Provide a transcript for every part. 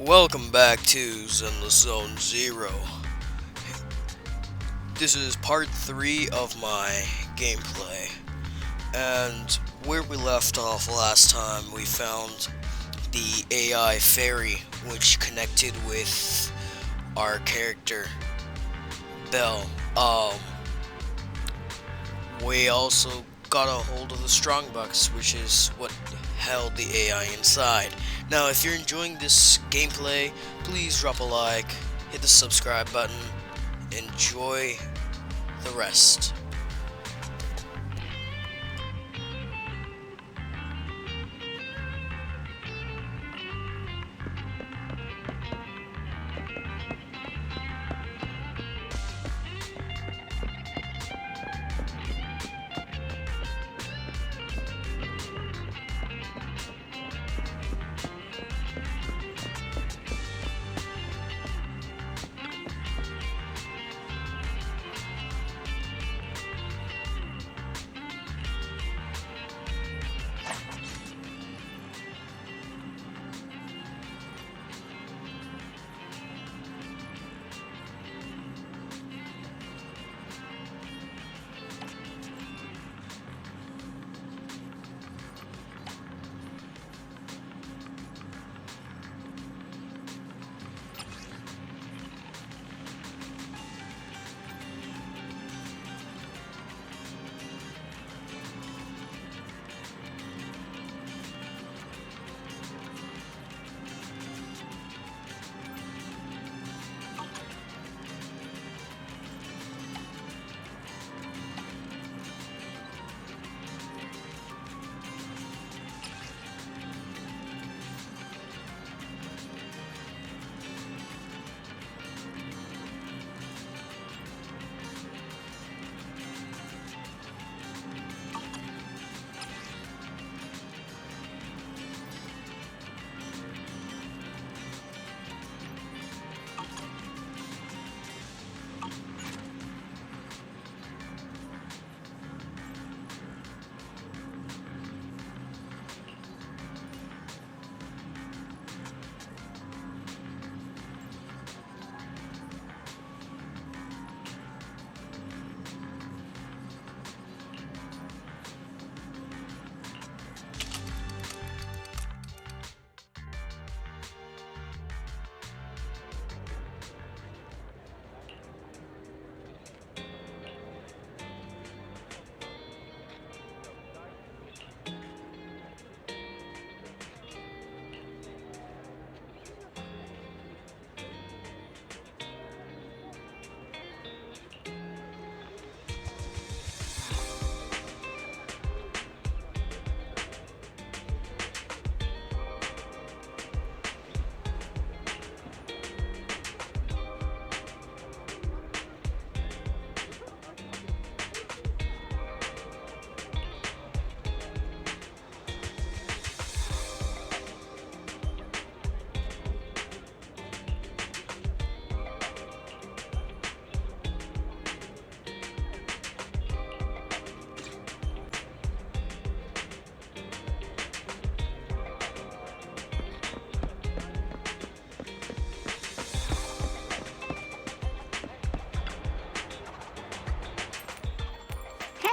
Welcome back to Zenless Zone Zero. This is part 3 of my gameplay. And where we left off last time, we found the AI fairy, which connected with our character, Belle. We also got a hold of the Strongbox, which is what held the AI inside. Now, if you're enjoying this gameplay, please drop a like, hit the subscribe button, enjoy the rest.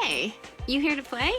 Hey, you here to play?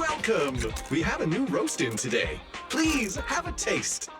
Welcome! We have a new roast in today. Please have a taste.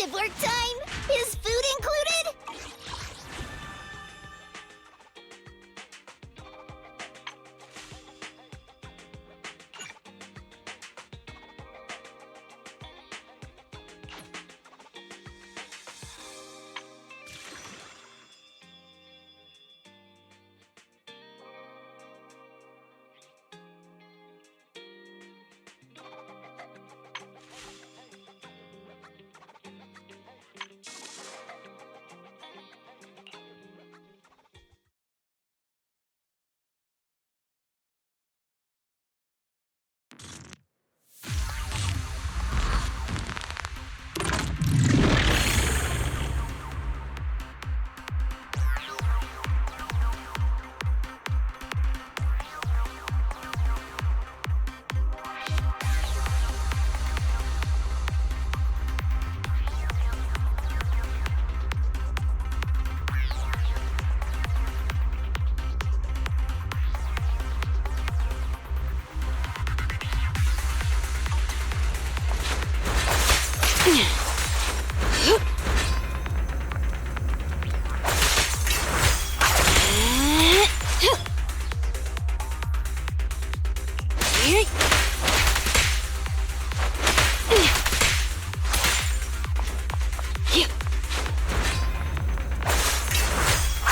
it work time? Is food included?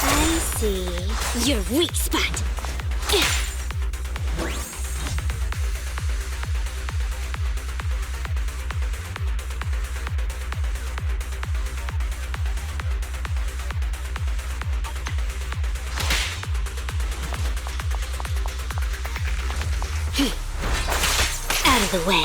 I see your weak spot. Out of the way.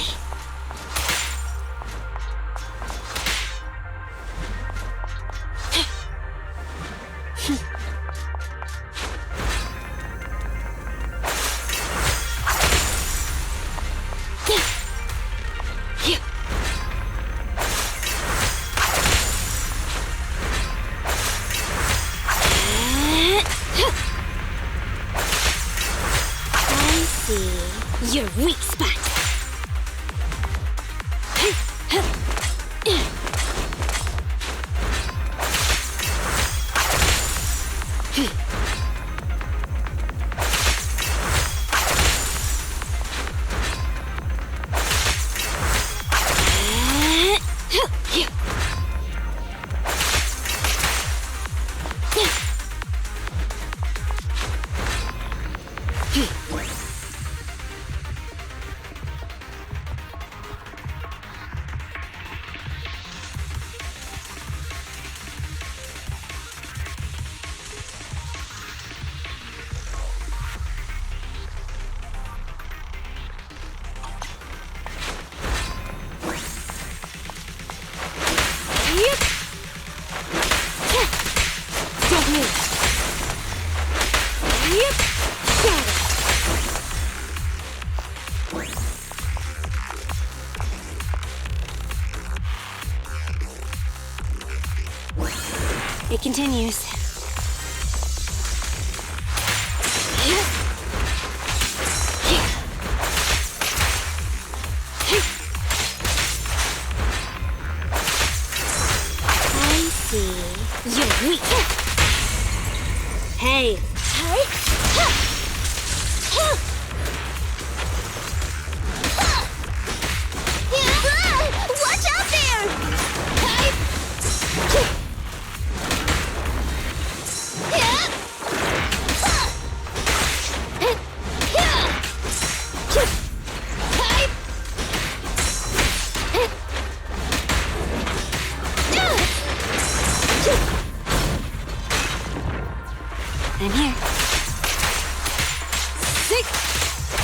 I see your weak spot. Don't move. It continues. I see you're weak. Hey. Watch out there! I'm here.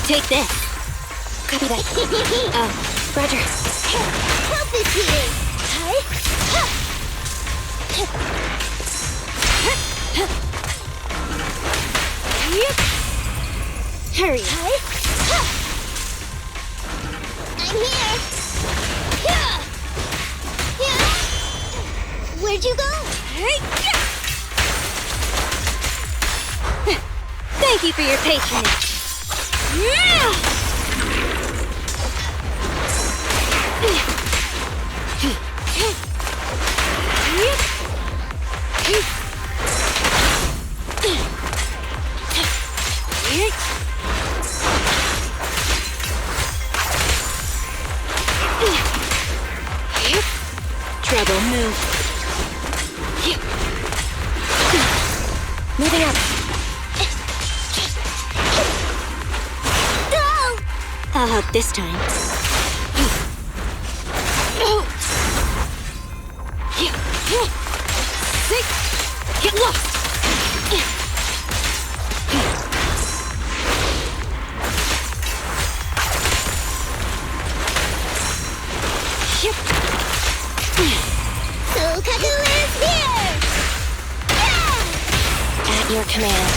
Take this. Copy that. Roger. Help is here. Hurry. I'm here. Where'd you go? Thank you for your patronage. Trouble, move. Moving up. Go! I'll help this time. Get lost! Sokaku is here! At your command.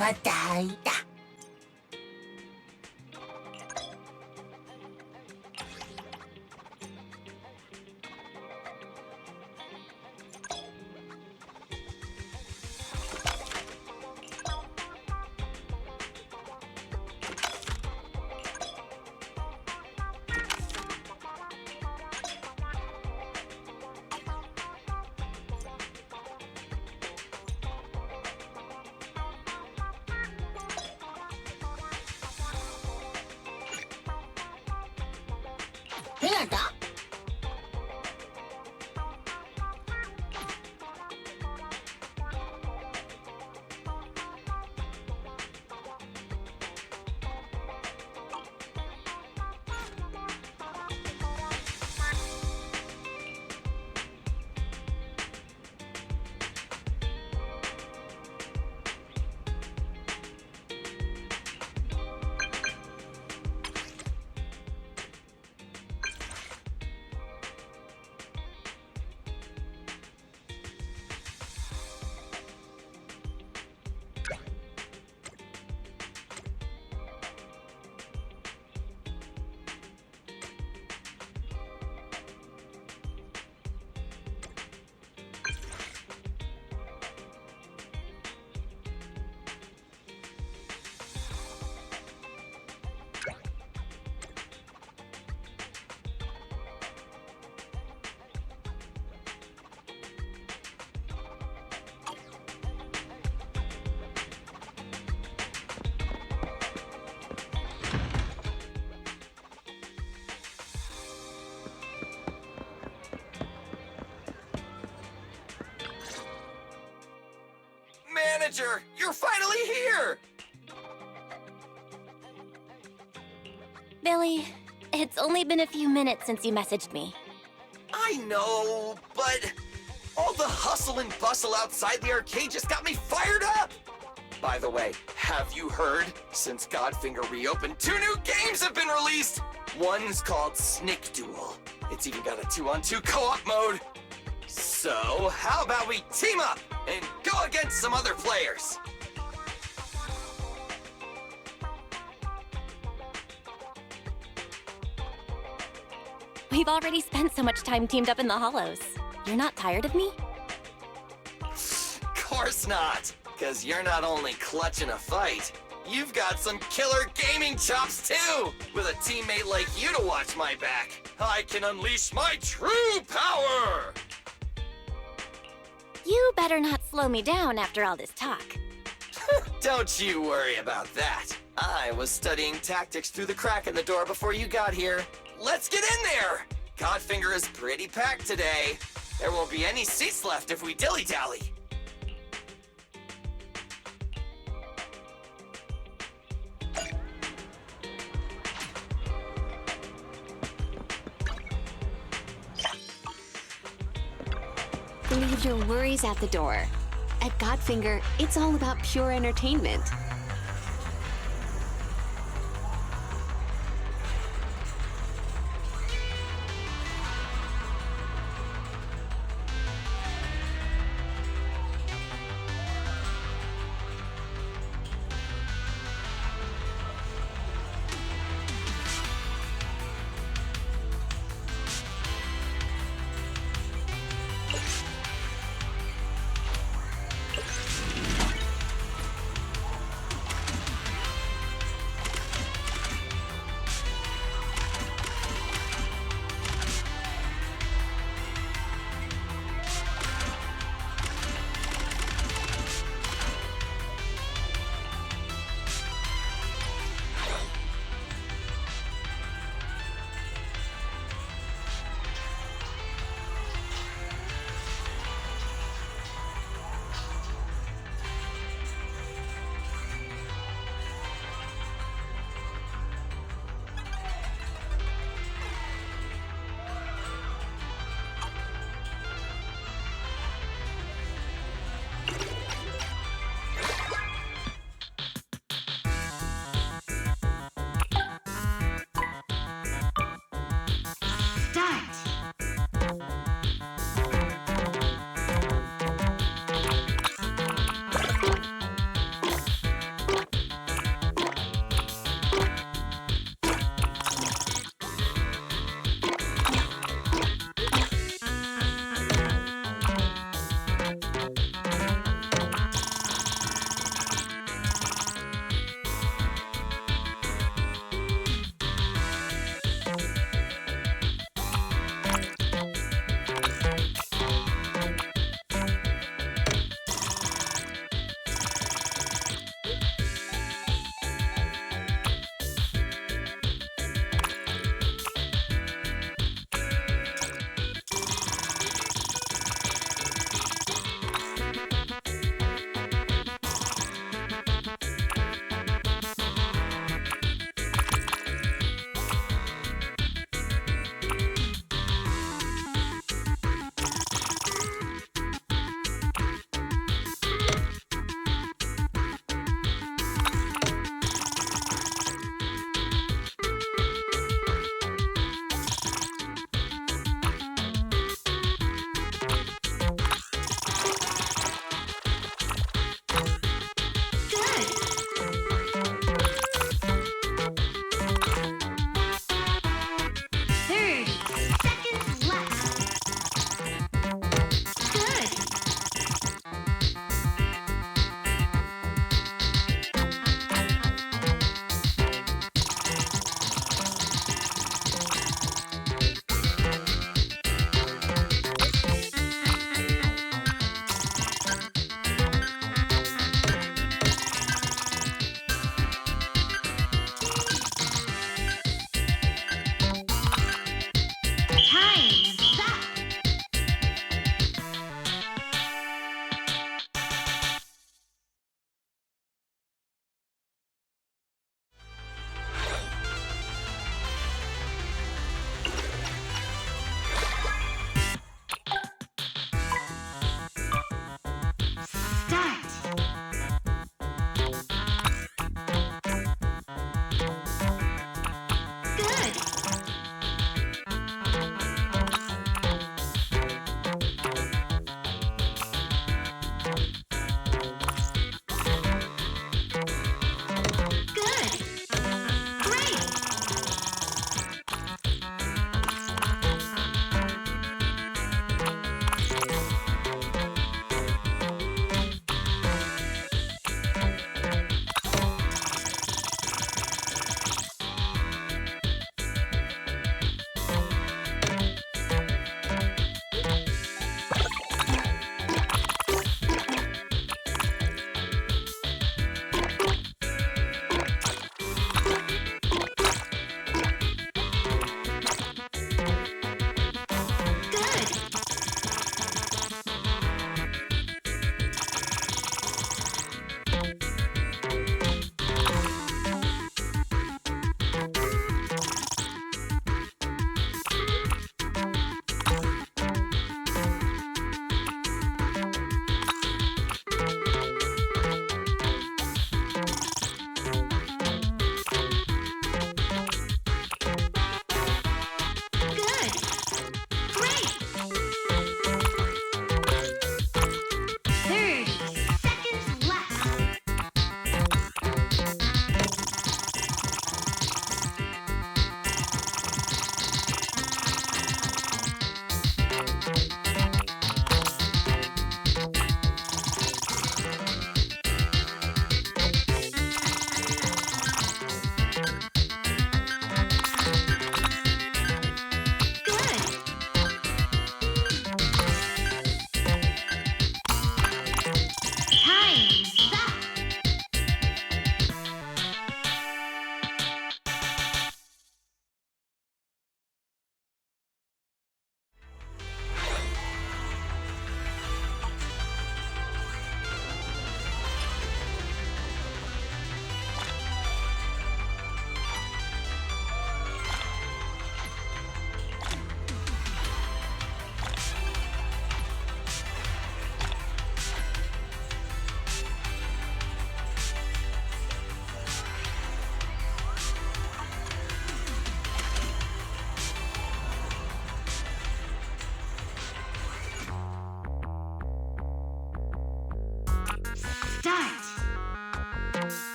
Bataita. Manager, you're finally here! Billy, it's only been a few minutes since you messaged me. I know, but all the hustle and bustle outside the arcade just got me fired up! By the way, have you heard? Since Godfinger reopened, 2 new games have been released! One's called Snake Duel. It's even got a 2-on-2 co-op mode. So, how about we team up and go against some other players? We've already spent so much time teamed up in the hollows. You're not tired of me? Course not, because you're not only clutching a fight, you've got some killer gaming chops too! With a teammate like you to watch my back, I can unleash my true power! You better not slow me down after all this talk. Don't you worry about that. I was studying tactics through the crack in the door before you got here. Let's get in there! Godfinger is pretty packed today. There won't be any seats left if we dilly-dally. Leave your worries at the door. At Godfinger, it's all about pure entertainment.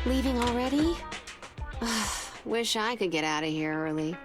Leaving already? Wish I could get out of here early.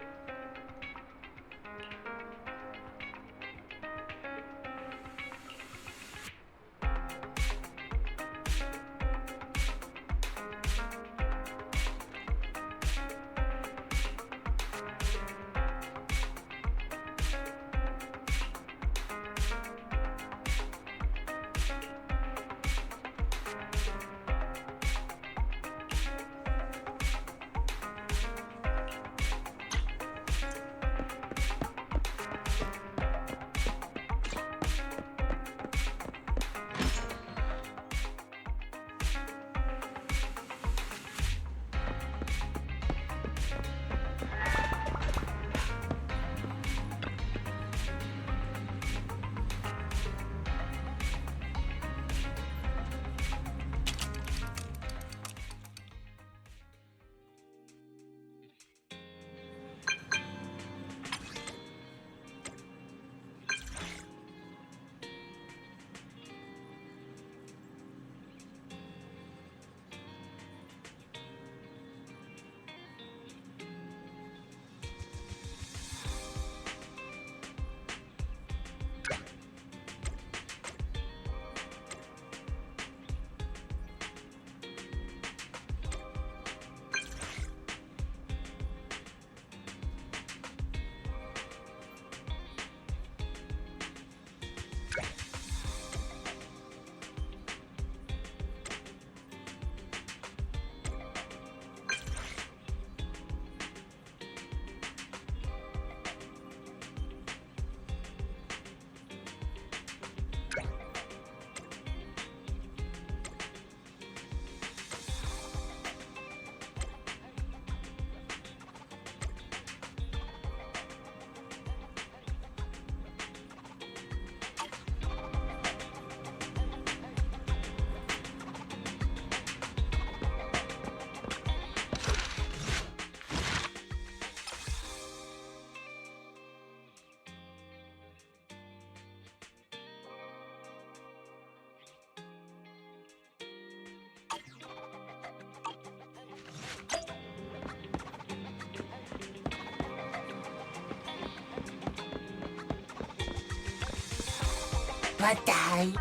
Patay.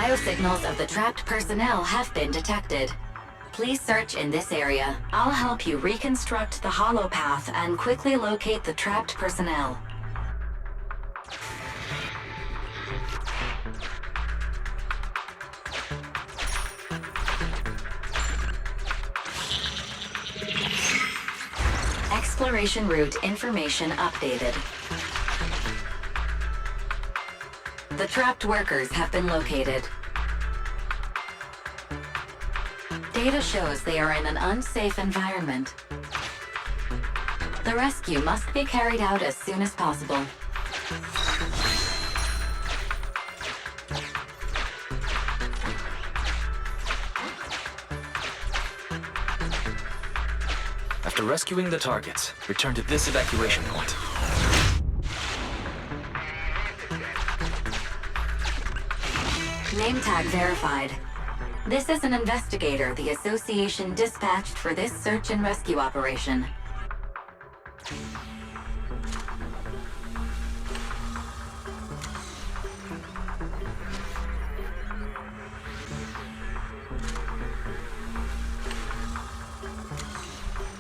biosignals of the trapped personnel have been detected. Please search in this area. I'll help you reconstruct the hollow path and quickly locate the trapped personnel. Exploration route information updated. The trapped workers have been located. Data shows they are in an unsafe environment. The rescue must be carried out as soon as possible. After rescuing the targets, return to this evacuation point. Name tag verified. This is an investigator the Association dispatched for this search and rescue operation.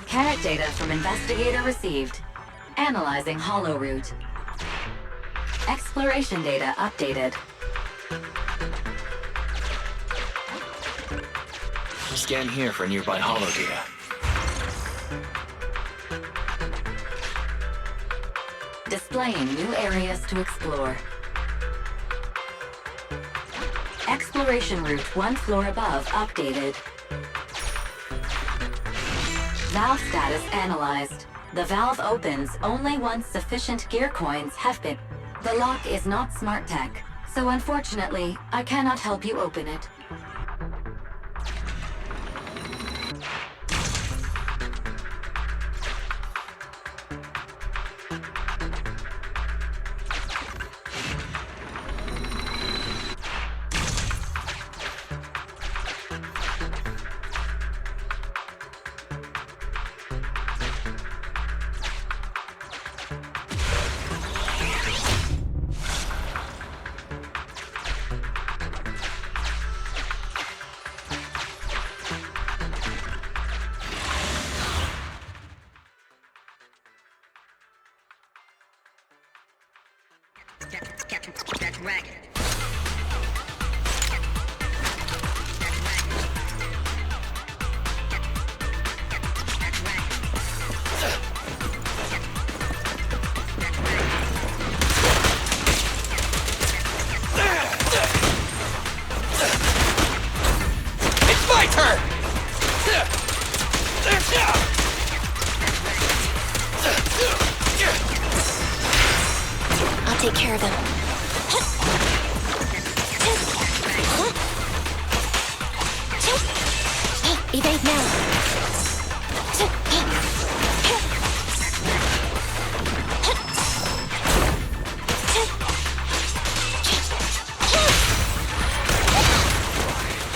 Carrot data from investigator received. Analyzing hollow route. Exploration data updated. Scan here for nearby hollow data. Displaying new areas to explore. Exploration route one floor above updated. Valve status analyzed. The valve opens only once sufficient gear coins have been. The lock is not smart tech, so unfortunately, I cannot help you open it. That's right. It's my turn! I'll take care of him. Evade now.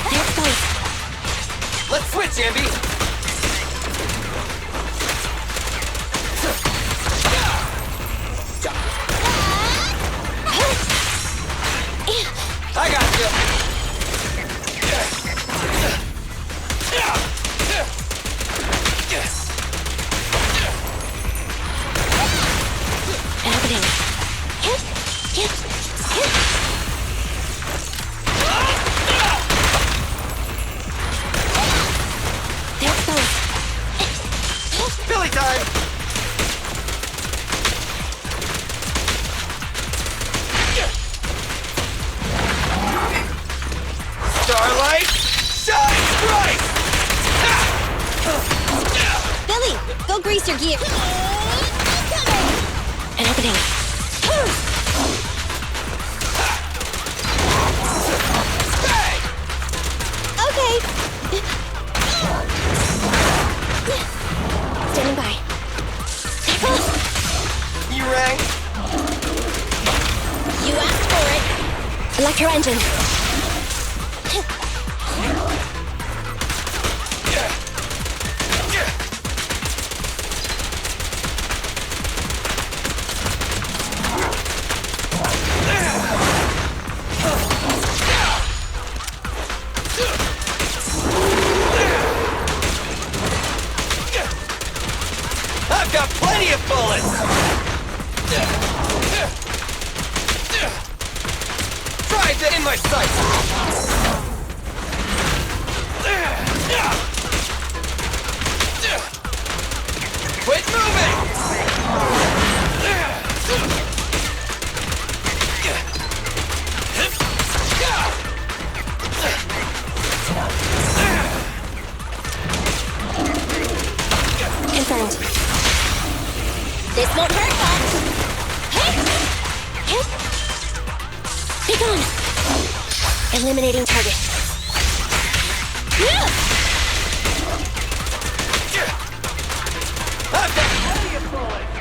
There it goes. Let's switch, Ambi! I got you! Happening. There it goes. Billy time! Starlight, shine bright! Billy, go grease your gear. An opening. Bang! Okay. Standing by. You rang? You asked for it. Electro engine. got plenty of bullets! Try to in my sights! Quit moving! Confirmed. This won't hurt, bud. Hit! Hit! Be gone! Eliminating target. I've got plenty of bullets!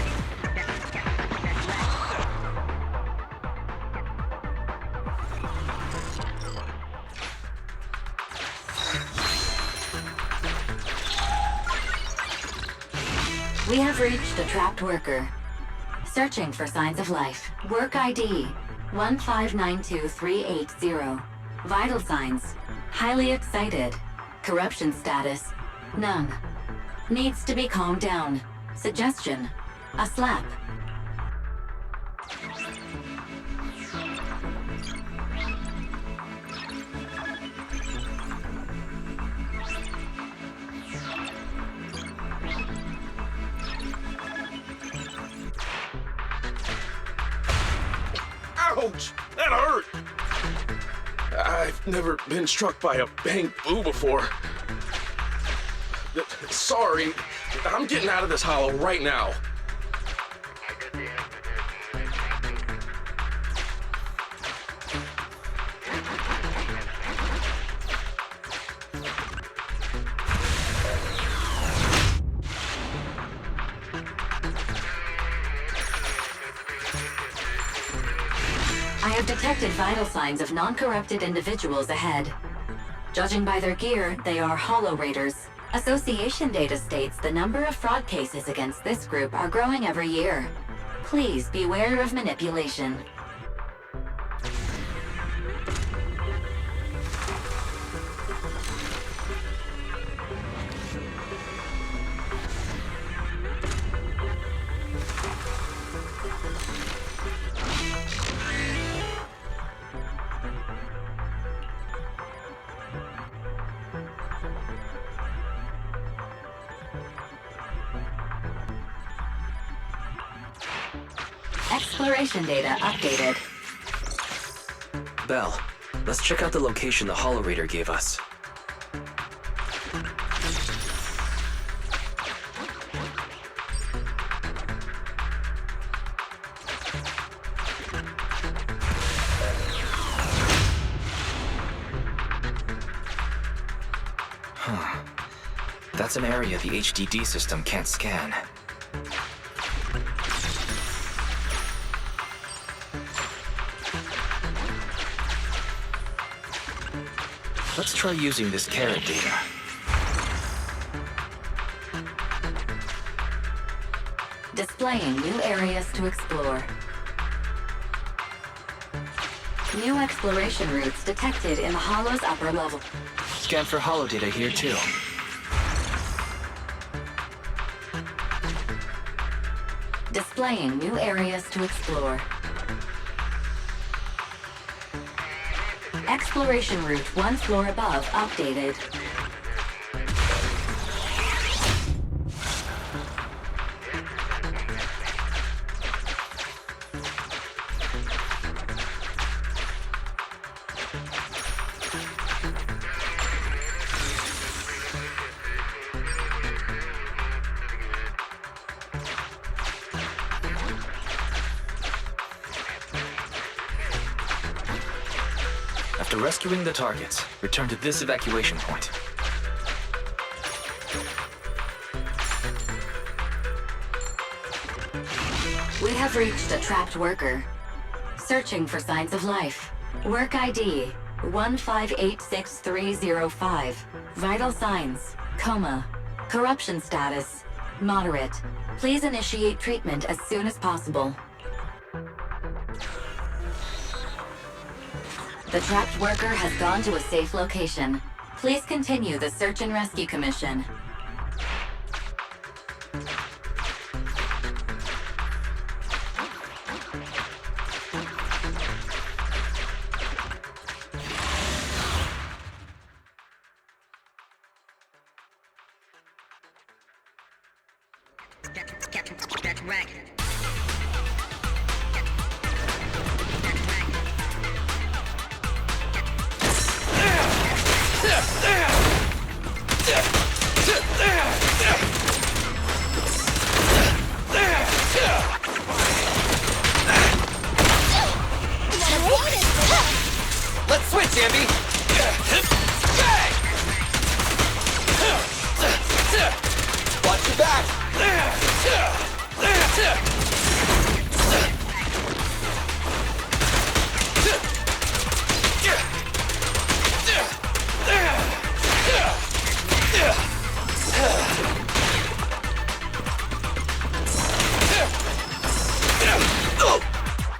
We have reached a trapped worker. Searching for signs of life. Work ID 1592380. Vital signs. Highly excited. Corruption status. None. Needs to be calmed down. Suggestion. A slap. Ouch! That hurt! I've never been struck by a bang boo before. Sorry, I'm getting out of this hollow right now. I have detected vital signs of non-corrupted individuals ahead. Judging by their gear, they are Hollow Raiders. Association data states the number of fraud cases against this group are growing every year. Please beware of manipulation. Exploration data updated. Belle, let's check out the location the Hollow Raider gave us. Huh. That's an area the HDD system can't scan. Let's try using this carrot data. Displaying new areas to explore. New exploration routes detected in the Hollow's upper level. Scan for hollow data here too. Displaying new areas to explore. Exploration route one floor above updated. After rescuing the targets, return to this evacuation point. We have reached a trapped worker. Searching for signs of life. Work ID 1586305. Vital signs. Coma. Corruption status. Moderate. Please initiate treatment as soon as possible. The trapped worker has gone to a safe location. Please continue the search and rescue commission. Get wrecked. Let's switch, Ambi! Bang! Watch your back!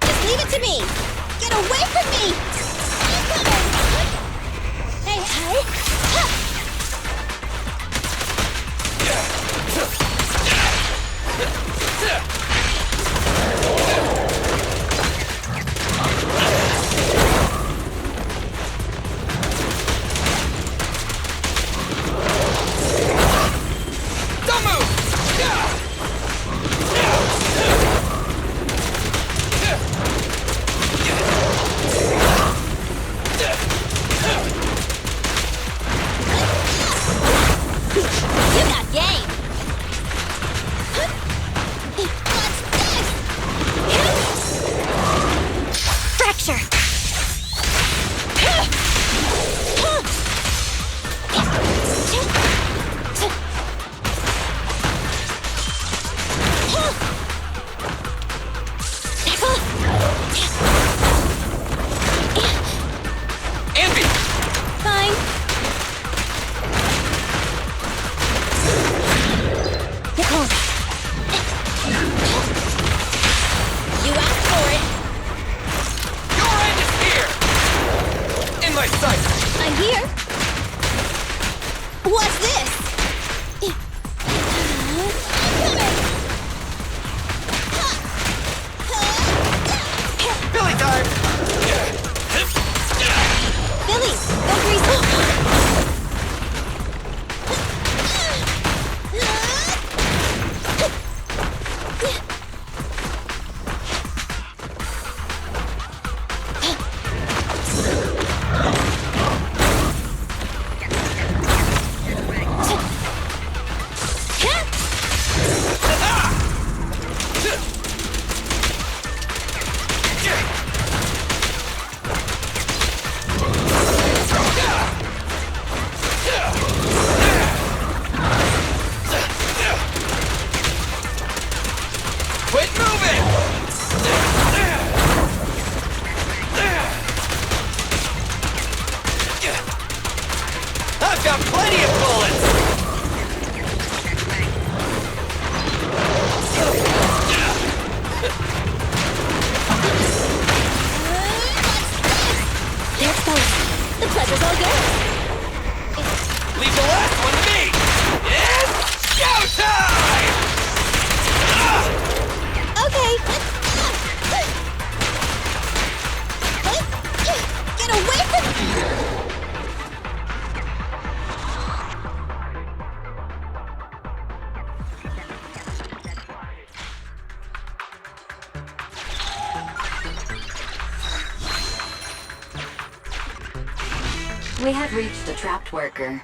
Just leave it to me! Get away from me! I'm coming! Hey, hey! Don't move! You got game! What's this? Fracture! Ambi! Fine. Nicole. You asked for it. Your end is here! In my sight! I'm here. What's this? Billy time! Billy, don't grease. Quit moving! I've got plenty of bullets! Let's go. The pleasure's all yours. Leave the last one to me! It's showtime! Okay. Get away from me! We have reached a trapped worker.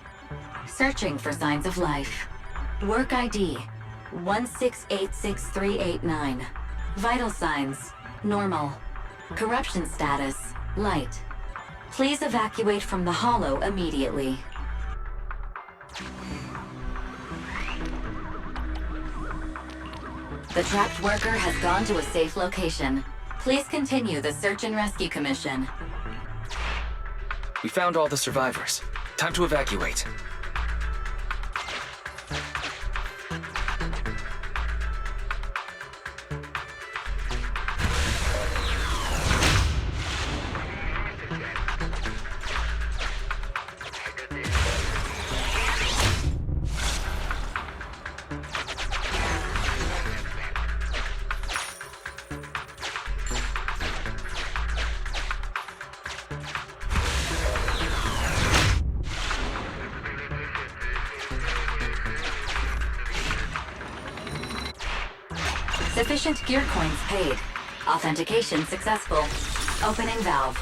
Searching for signs of life. Work ID 1686389. Vital signs normal. Corruption status light. Please evacuate from the hollow immediately. The trapped worker has gone to a safe location. Please continue the search and rescue commission. We found all the survivors. Time to evacuate. Sufficient gear coins paid. Authentication successful. Opening valve.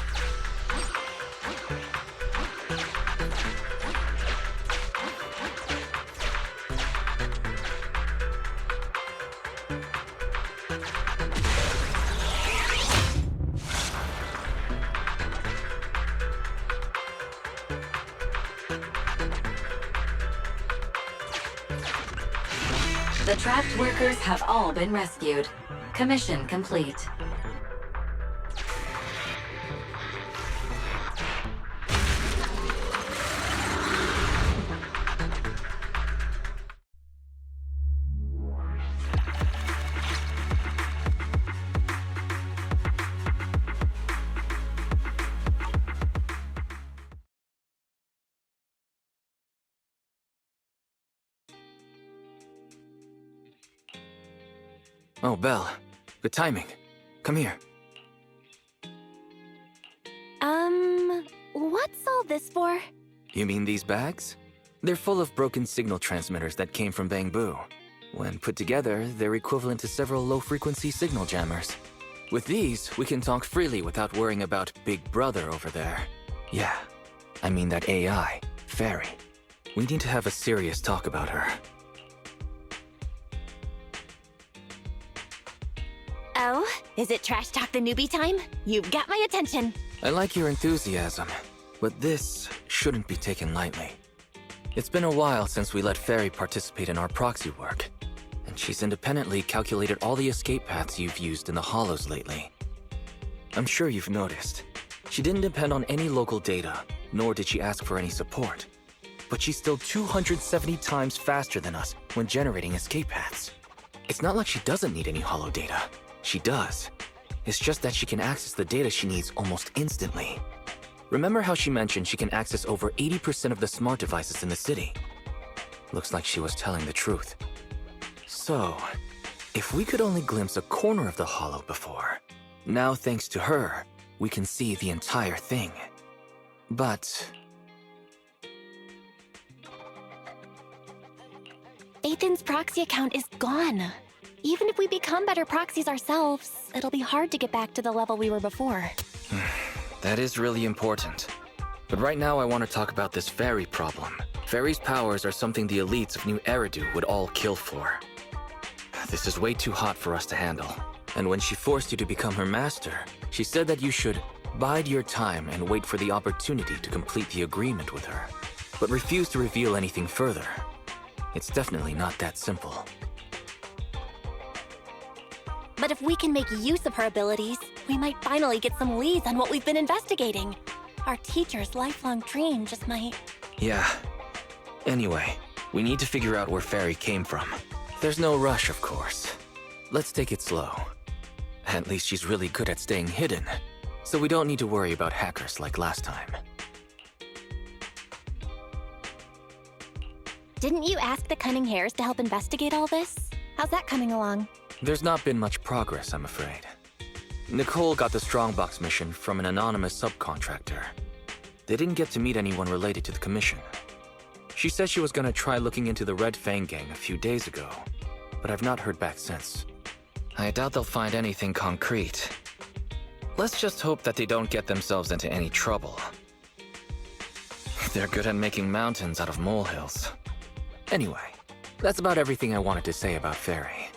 The trapped workers have all been rescued. Commission complete. Oh, Belle. Good timing. Come here. What's all this for? You mean these bags? They're full of broken signal transmitters that came from Bangbu. When put together, they're equivalent to several low-frequency signal jammers. With these, we can talk freely without worrying about Big Brother over there. Yeah, I mean that AI, Fairy. We need to have a serious talk about her. Oh, is it trash talk the newbie time? You've got my attention. I like your enthusiasm, but this shouldn't be taken lightly. It's been a while since we let Fairy participate in our proxy work, and she's independently calculated all the escape paths you've used in the Hollows lately. I'm sure you've noticed. She didn't depend on any local data, nor did she ask for any support. But she's still 270 times faster than us when generating escape paths. It's not like she doesn't need any Hollow data. She does. It's just that she can access the data she needs almost instantly. Remember how she mentioned she can access over 80% of the smart devices in the city? Looks like she was telling the truth. So, if we could only glimpse a corner of the Hollow before, now thanks to her, we can see the entire thing. But... Ethan's proxy account is gone. Even if we become better proxies ourselves, it'll be hard to get back to the level we were before. That is really important. But right now I want to talk about this Fairy problem. Fairy's powers are something the elites of New Eridu would all kill for. This is way too hot for us to handle. And when she forced you to become her master, she said that you should bide your time and wait for the opportunity to complete the agreement with her, but refuse to reveal anything further. It's definitely not that simple. But if we can make use of her abilities, we might finally get some leads on what we've been investigating. Our teacher's lifelong dream just might... Yeah. Anyway, we need to figure out where Fairy came from. There's no rush, of course. Let's take it slow. At least she's really good at staying hidden, so we don't need to worry about hackers like last time. Didn't you ask the Cunning Hares to help investigate all this? How's that coming along? There's not been much progress, I'm afraid. Nicole got the Strongbox mission from an anonymous subcontractor. They didn't get to meet anyone related to the commission. She said she was gonna try looking into the Red Fang gang a few days ago, but I've not heard back since. I doubt they'll find anything concrete. Let's just hope that they don't get themselves into any trouble. They're good at making mountains out of molehills. Anyway, that's about everything I wanted to say about Fairy.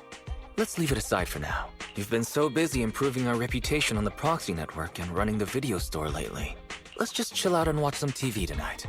Let's leave it aside for now. You've been so busy improving our reputation on the proxy network and running the video store lately. Let's just chill out and watch some TV tonight.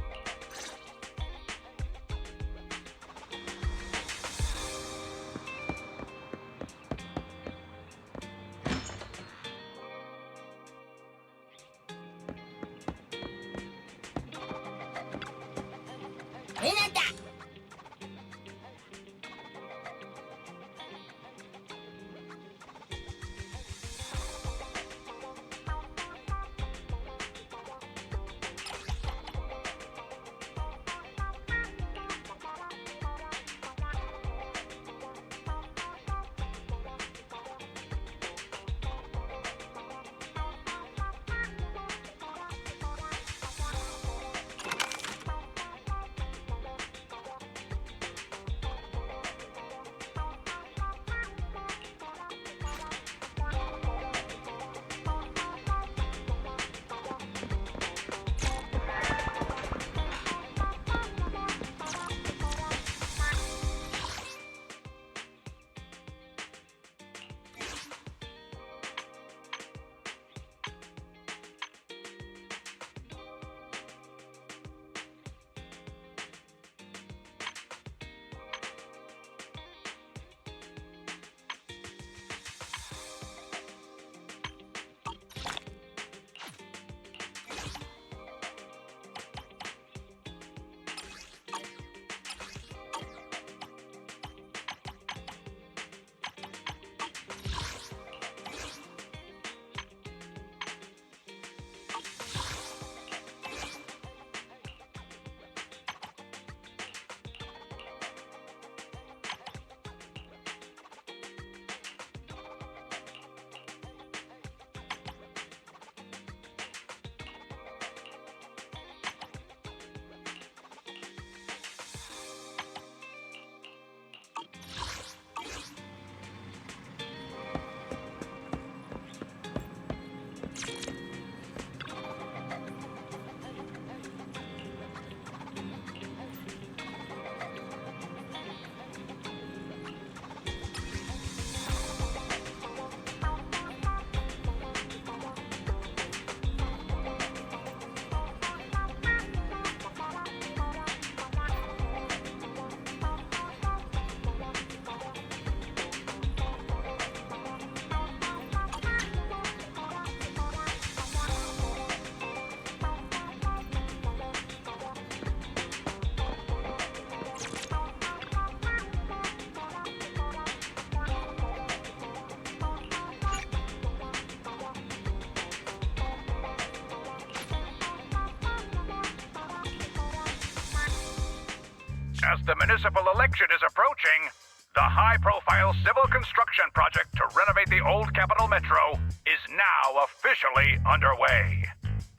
As the municipal election is approaching, the high-profile civil construction project to renovate the old Capital Metro is now officially underway.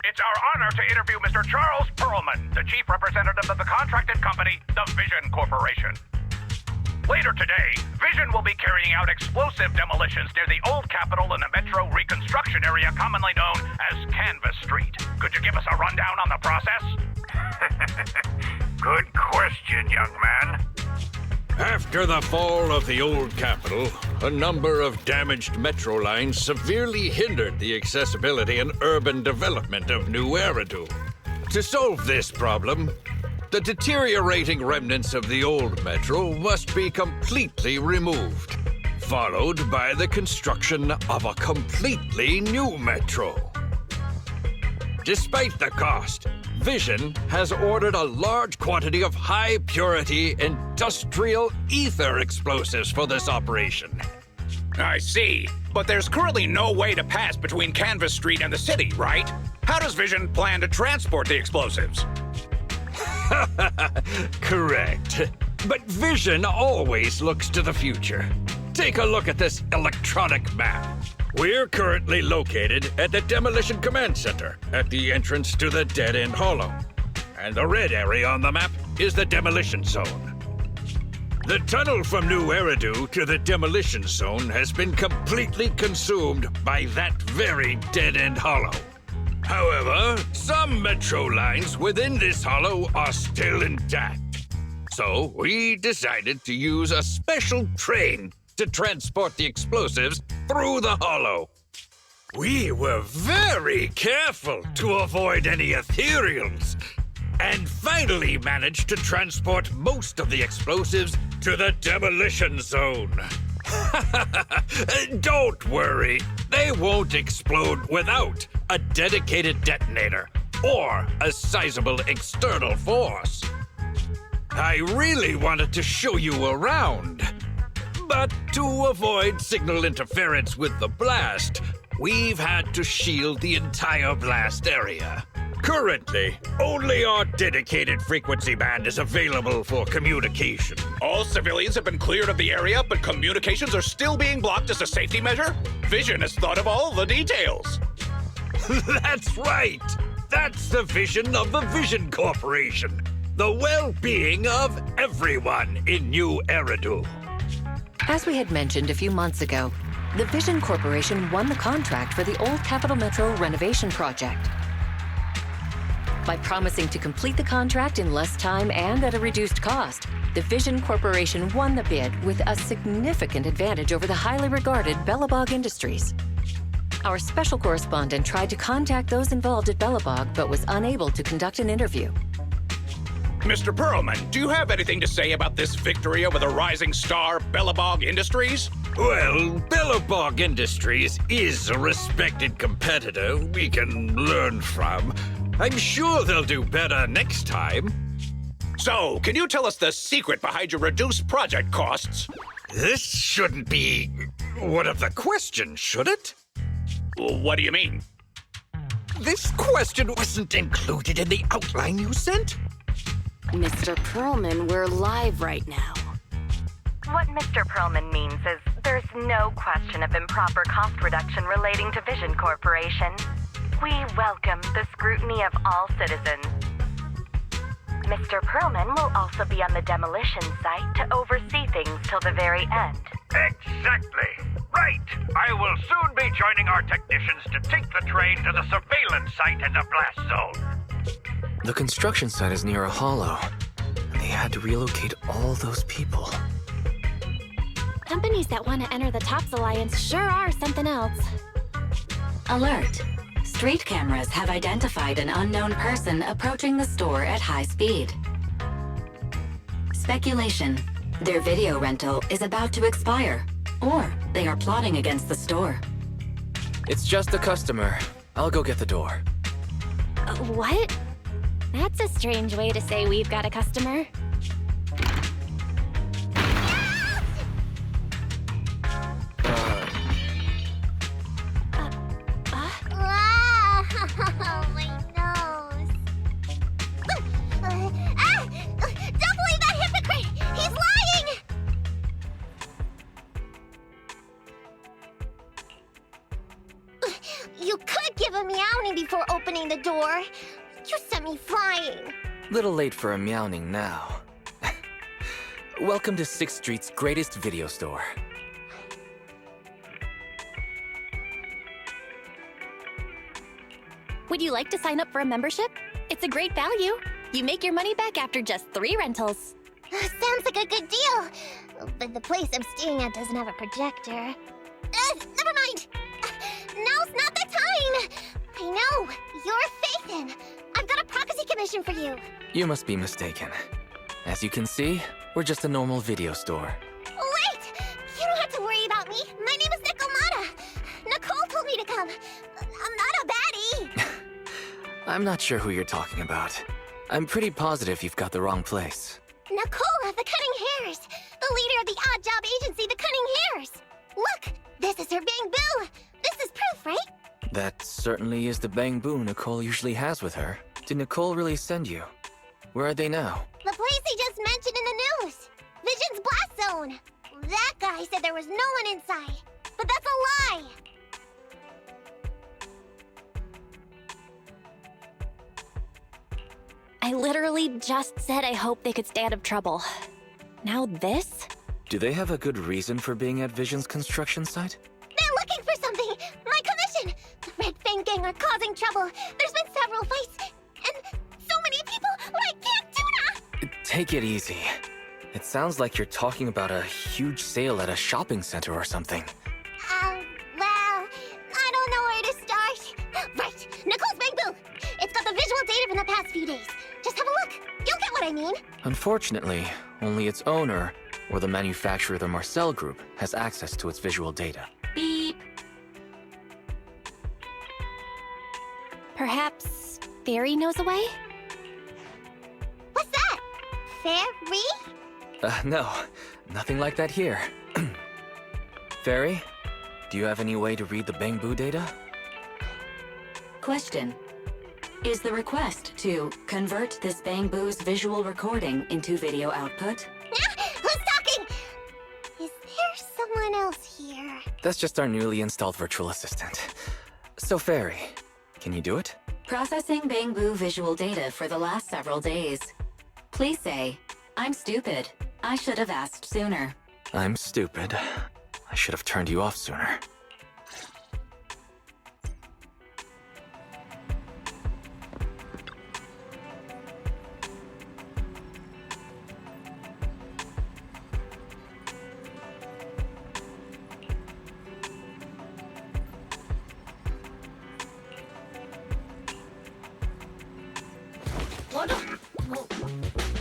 It's our honor to interview Mr. Charles Perlman, the chief representative of the contracted company, the Vision Corporation. Later today, Vision will be carrying out explosive demolitions near the old Capitol and the Metro reconstruction area commonly known as Canvas Street. Could you give us a rundown on the process? Good question, young man. After the fall of the old Capitol, a number of damaged metro lines severely hindered the accessibility and urban development of New Eridu. To solve this problem, the deteriorating remnants of the old metro must be completely removed, followed by the construction of a completely new metro. Despite the cost, Vision has ordered a large quantity of high-purity industrial ether explosives for this operation. I see. But there's currently no way to pass between Canvas Street and the city, right? How does Vision plan to transport the explosives? Correct. But Vision always looks to the future. Take a look at this electronic map. We're currently located at the Demolition Command Center, at the entrance to the Dead-End Hollow. And the red area on the map is the Demolition Zone. The tunnel from New Eridu to the Demolition Zone has been completely consumed by that very Dead-End Hollow. However, some metro lines within this hollow are still intact. So we decided to use a special train to transport the explosives through the hollow. We were very careful to avoid any ethereals, and finally managed to transport most of the explosives to the Demolition Zone. Don't worry, they won't explode without a dedicated detonator or a sizable external force. I really wanted to show you around, but to avoid signal interference with the blast, we've had to shield the entire blast area. Currently, only our dedicated frequency band is available for communication. All civilians have been cleared of the area, but communications are still being blocked as a safety measure? Vision has thought of all the details. That's right! That's the vision of the Vision Corporation. The well-being of everyone in New Eridu. As we had mentioned a few months ago, the Vision Corporation won the contract for the old Capital Metro renovation project. By promising to complete the contract in less time and at a reduced cost, the Vision Corporation won the bid with a significant advantage over the highly regarded Bellabog Industries. Our special correspondent tried to contact those involved at Bellabog, but was unable to conduct an interview. Mr. Perlman, do you have anything to say about this victory over the rising star Bellabog Industries? Well, Bellabog Industries is a respected competitor we can learn from. I'm sure they'll do better next time. So, can you tell us the secret behind your reduced project costs? This shouldn't be one of the questions, should it? What do you mean? This question wasn't included in the outline you sent? Mr. Perlman, we're live right now. What Mr. Perlman means is there's no question of improper cost reduction relating to Vision Corporation. We welcome the scrutiny of all citizens. Mr. Perlman will also be on the demolition site to oversee things till the very end. Exactly. Right. I will soon be joining our technicians to take the train to the surveillance site in the blast zone. The construction site is near a hollow, and they had to relocate all those people. Companies that want to enter the TOPS Alliance sure are something else. Alert! Street cameras have identified an unknown person approaching the store at high speed. Speculation. Their video rental is about to expire, or they are plotting against the store. It's just a customer. I'll go get the door. What? That's a strange way to say we've got a customer. Oh, my nose. Don't believe that meowing before opening the door. You sent me flying. Little late for a meowing now. Welcome to 6th Street's greatest video store. Would you like to sign up for a membership? It's a great value. You make your money back after just 3 rentals. Sounds like a good deal. But the place I'm staying at doesn't have a projector. Never mind. Now's not the time. I know. You're Phaethon. I've got a prophecy commission for you. You must be mistaken. As you can see, we're just a normal video store. Wait! You don't have to worry about me. My name is Nicomata. Nicole told me to come. I'm not a baddie. I'm not sure who you're talking about. I'm pretty positive you've got the wrong place. Nicole of the Cunning Hairs. The leader of the odd job agency, the Cunning Hairs. Look! This is her Bang Boo. This is proof, right? That certainly is the Bang Boo Nicole usually has with her. Did Nicole really send you? Where are they now? The place he just mentioned in the news. Vision's Blast Zone. That guy said there was no one inside. But that's a lie. I literally just said I hope they could stay out of trouble. Now this? Do they have a good reason for being at Vision's construction site? They're looking for something. My commission. The Red Fang Gang are causing trouble. There's been several fights. And so many people. I can't do that. Take it easy. It sounds like you're talking about a huge sale at a shopping center or something. Well, I don't know where to start. Right, Nicole's Bang Boo. It's got the visual data from the past few days. Just have a look. You'll get what I mean. Unfortunately, only its owner, or the manufacturer of the Marcel Group, has access to its visual data. Beep. Perhaps Fairy knows a way? What's that? Fairy? No. Nothing like that here. Fairy, do you have any way to read the Bang Boo data? Question. Is the request to convert this Bang Boo's visual recording into video output? Who's talking? Is there someone else here? That's just our newly installed virtual assistant. So, Fairy, can you do it? Processing Bang Boo visual data for the last several days. Please say, I'm stupid. I should have asked sooner. I'm stupid. I should have turned you off sooner.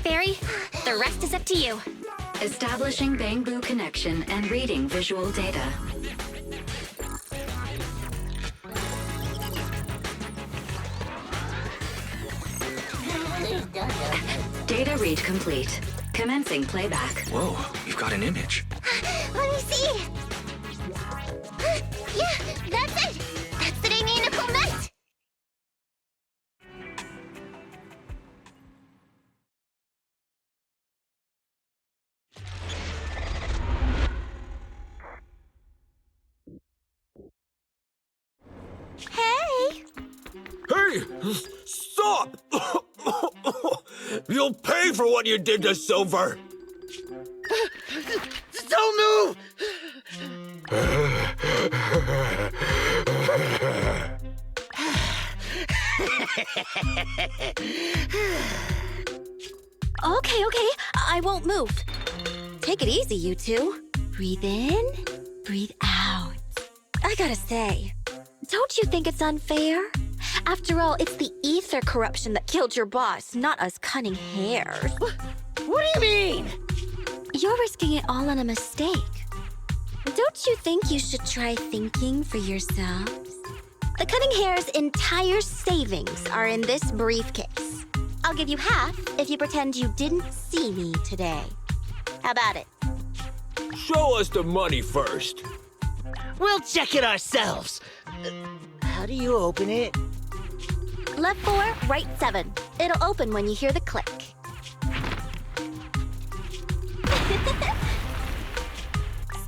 Fairy, the rest is up to you. Establishing Bang Boo connection and reading visual data. Data read complete. Commencing playback. Whoa, you've got an image. Let me see. Yeah, that's it. That's the Damien Nicole met. Hey! Hey! Stop! You'll pay for what you did to Silver! Don't move! Okay, I won't move. Take it easy, you two. Breathe in, breathe out. I gotta say, don't you think it's unfair? After all, it's the ether corruption that killed your boss, not us cunning hairs. What do you mean? You're risking it all on a mistake. Don't you think you should try thinking for yourselves? The Cunning Hair's entire savings are in this briefcase. I'll give you half if you pretend you didn't see me today. How about it? Show us the money first. We'll check it ourselves. How do you open it? Left 4, right 7. It'll open when you hear the click.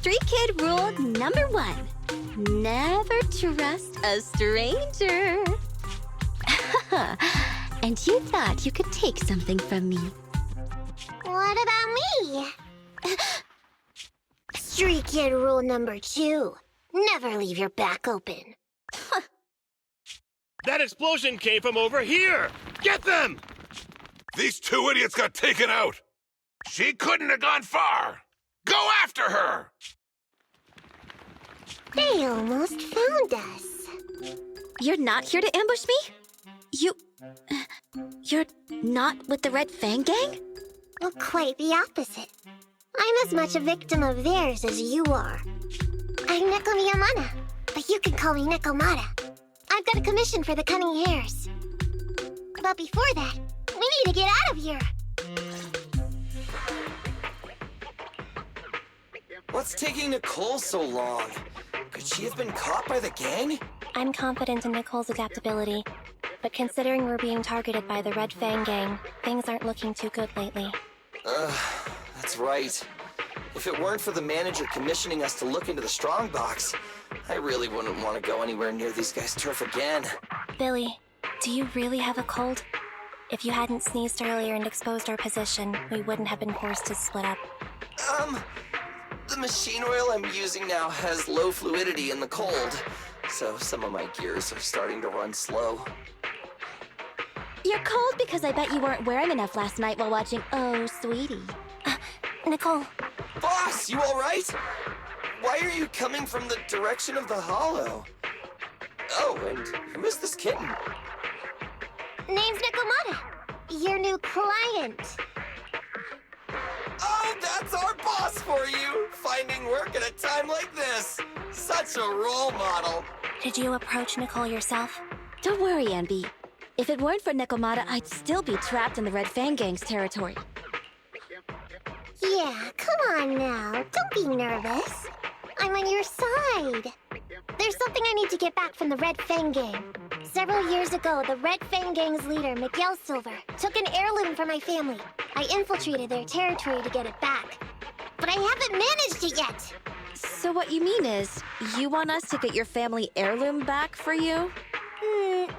Street Kid rule number 1. Never trust a stranger. And you thought you could take something from me. What about me? Street kid rule number 2. Never leave your back open. That explosion came from over here! Get them! These 2 idiots got taken out! She couldn't have gone far! Go after her! They almost found us. You're not here to ambush me? You're not with the Red Fang Gang? Well, quite the opposite. I'm as much a victim of theirs as you are. I'm Neko Miyamana, but you can call me Nekomata. I've got a commission for the Cunning Hares. But before that, we need to get out of here. What's taking Nicole so long? Could she have been caught by the gang? I'm confident in Nicole's adaptability, but considering we're being targeted by the Red Fang Gang, things aren't looking too good lately. That's right. If it weren't for the manager commissioning us to look into the strongbox, I really wouldn't want to go anywhere near these guys' turf again. Billy, do you really have a cold? If you hadn't sneezed earlier and exposed our position, we wouldn't have been forced to split up. The machine oil I'm using now has low fluidity in the cold, so some of my gears are starting to run slow. You're cold because I bet you weren't wearing enough last night while watching Oh, Sweetie. Nicole. Boss, you alright? Why are you coming from the direction of the hollow? Oh, and who is this kitten? Name's Nekomata, your new client. Oh, that's our boss for you! Finding work at a time like this! Such a role model! Did you approach Nicole yourself? Don't worry, Anby. If it weren't for Nekomata, I'd still be trapped in the Red Fang Gang's territory. Yeah, come on now. Don't be nervous. I'm on your side. There's something I need to get back from the Red Fang Gang. Several years ago, the Red Fang Gang's leader, Miguel Silver, took an heirloom from my family. I infiltrated their territory to get it back. But I haven't managed it yet. So what you mean is, you want us to get your family heirloom back for you?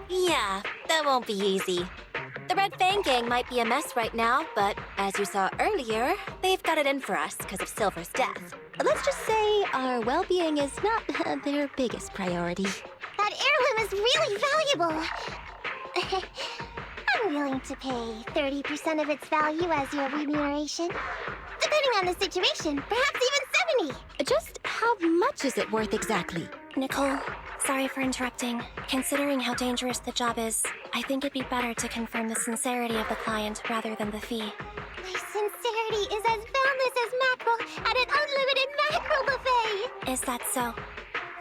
Yeah, that won't be easy. The Red Fang Gang might be a mess right now, but as you saw earlier, they've got it in for us because of Silver's death. Let's just say our well-being is not their biggest priority. That heirloom is really valuable. I'm willing to pay 30% of its value as your remuneration. Depending on the situation, perhaps even 70. Just how much is it worth exactly? Nicole, sorry for interrupting. Considering how dangerous the job is, I think it'd be better to confirm the sincerity of the client rather than the fee. My sincerity is as boundless as mackerel at an unlimited mackerel buffet! Is that so?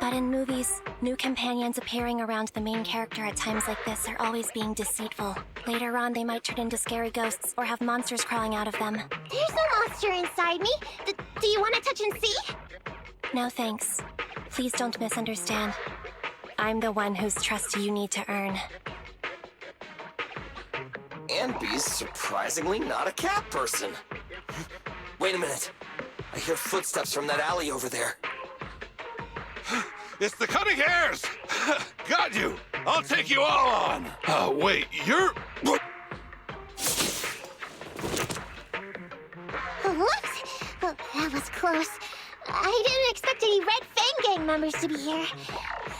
But in movies, new companions appearing around the main character at times like this are always being deceitful. Later on, they might turn into scary ghosts or have monsters crawling out of them. There's no monster inside me. Do you want to touch and see? No thanks. Please don't misunderstand. I'm the one whose trust you need to earn. Anby's surprisingly not a cat person. Wait a minute. I hear footsteps from that alley over there. It's the Cunning Hares! Got you! I'll take you all on! Wait, you're... Whoops! Oh, that was close. I didn't expect any Red Fang Gang members to be here.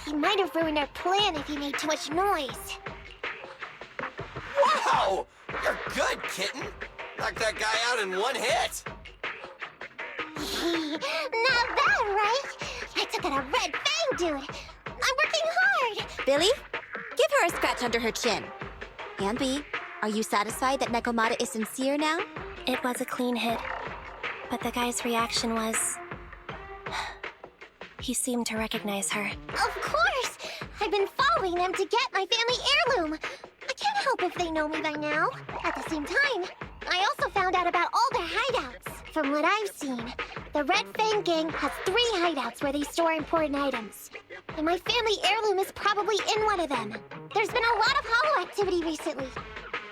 He might have ruined our plan if he made too much noise. Wow! You're good, kitten! Knocked that guy out in one hit! Not bad, right? I took out a Red Fang dude! I'm working hard! Billy, give her a scratch under her chin. Anby, are you satisfied that Nekomata is sincere now? It was a clean hit, but the guy's reaction was... He seemed to recognize her. Of course! I've been following them to get my family heirloom. I can't help if they know me by now. At the same time, I also found out about all their hideouts. From what I've seen, the Red Fang Gang has 3 hideouts where they store important items. And my family heirloom is probably in one of them. There's been a lot of hollow activity recently.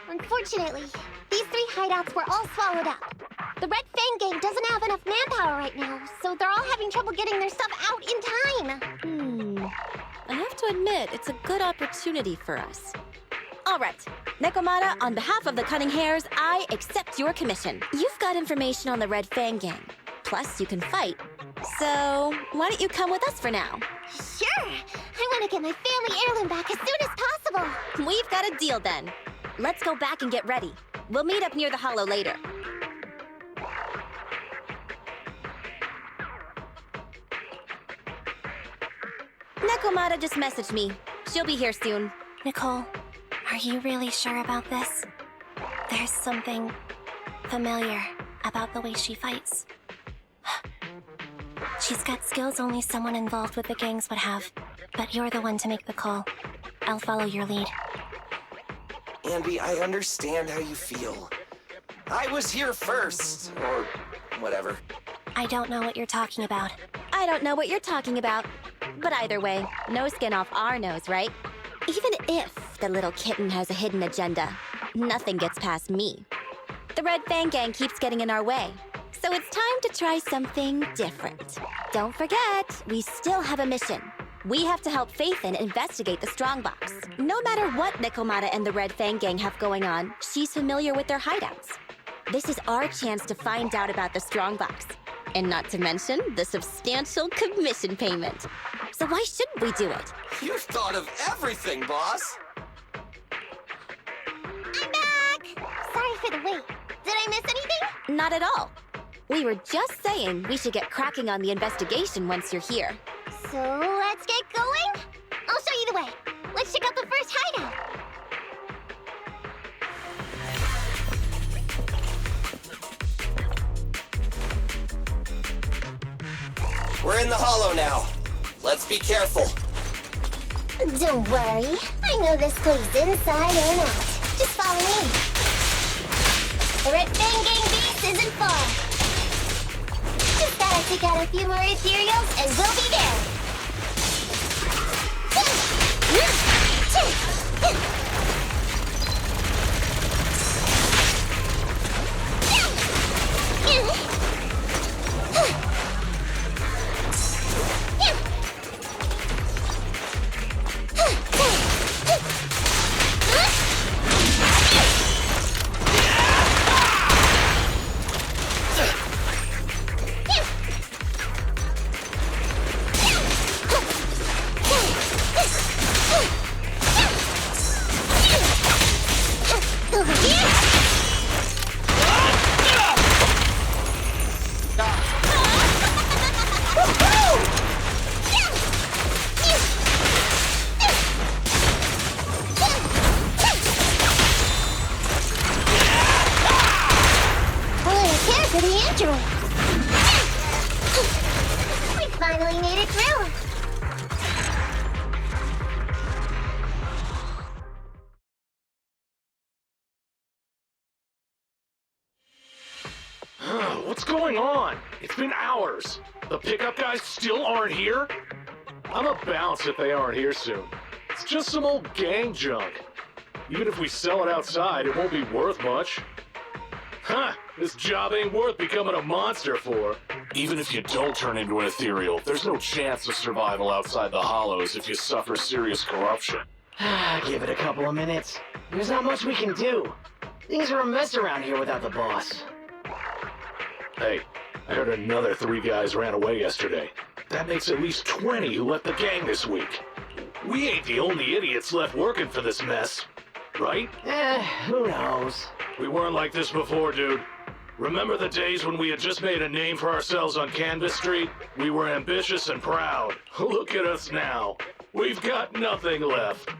Unfortunately, these 3 hideouts were all swallowed up. The Red Fang gang doesn't have enough manpower right now, so they're all having trouble getting their stuff out in time. I have to admit, it's a good opportunity for us. All right, Nekomata, on behalf of the Cunning Hares, I accept your commission. You've got information on the Red Fang gang. Plus, you can fight. So, why don't you come with us for now? Sure! I want to get my family heirloom back as soon as possible! We've got a deal then. Let's go back and get ready. We'll meet up near the hollow later. Nekomata just messaged me. She'll be here soon. Nicole, are you really sure about this? There's something familiar about the way she fights. She's got skills only someone involved with the gangs would have, but you're the one to make the call. I'll follow your lead. Andy, I understand how you feel. I was here first, or whatever. I don't know what you're talking about. I don't know what you're talking about. But either way, no skin off our nose, right? Even if the little kitten has a hidden agenda, nothing gets past me. The Red Fang gang keeps getting in our way, so it's time to try something different. Don't forget, we still have a mission. We have to help Faithin investigate the Strongbox. No matter what Nekomata and the Red Fang gang have going on, she's familiar with their hideouts. This is our chance to find out about the Strongbox. And not to mention the substantial commission payment. So why shouldn't we do it? You've thought of everything, boss! I'm back! Sorry for the wait. Did I miss anything? Not at all. We were just saying we should get cracking on the investigation once you're here. So let's get going? I'll show you the way. Let's check out the first hideout. We're in the hollow now. Let's be careful. Don't worry. I know this place inside and out. Just follow me. The Red Fang gang base isn't far. Just gotta take out a few more ethereals and we'll be there. We finally made it through! What's going on? It's been hours. The pickup guys still aren't here? I'ma bounce if they aren't here soon. It's just some old gang junk. Even if we sell it outside, it won't be worth much. Huh, this job ain't worth becoming a monster for. Even if you don't turn into an ethereal, there's no chance of survival outside the hollows if you suffer serious corruption. Give it a couple of minutes. There's not much we can do. Things are a mess around here without the boss. Hey, I heard another 3 guys ran away yesterday. That makes at least 20 who left the gang this week. We ain't the only idiots left working for this mess, right? Who knows? We weren't like this before, dude. Remember the days when we had just made a name for ourselves on Canvas Street? We were ambitious and proud. Look at us now. We've got nothing left.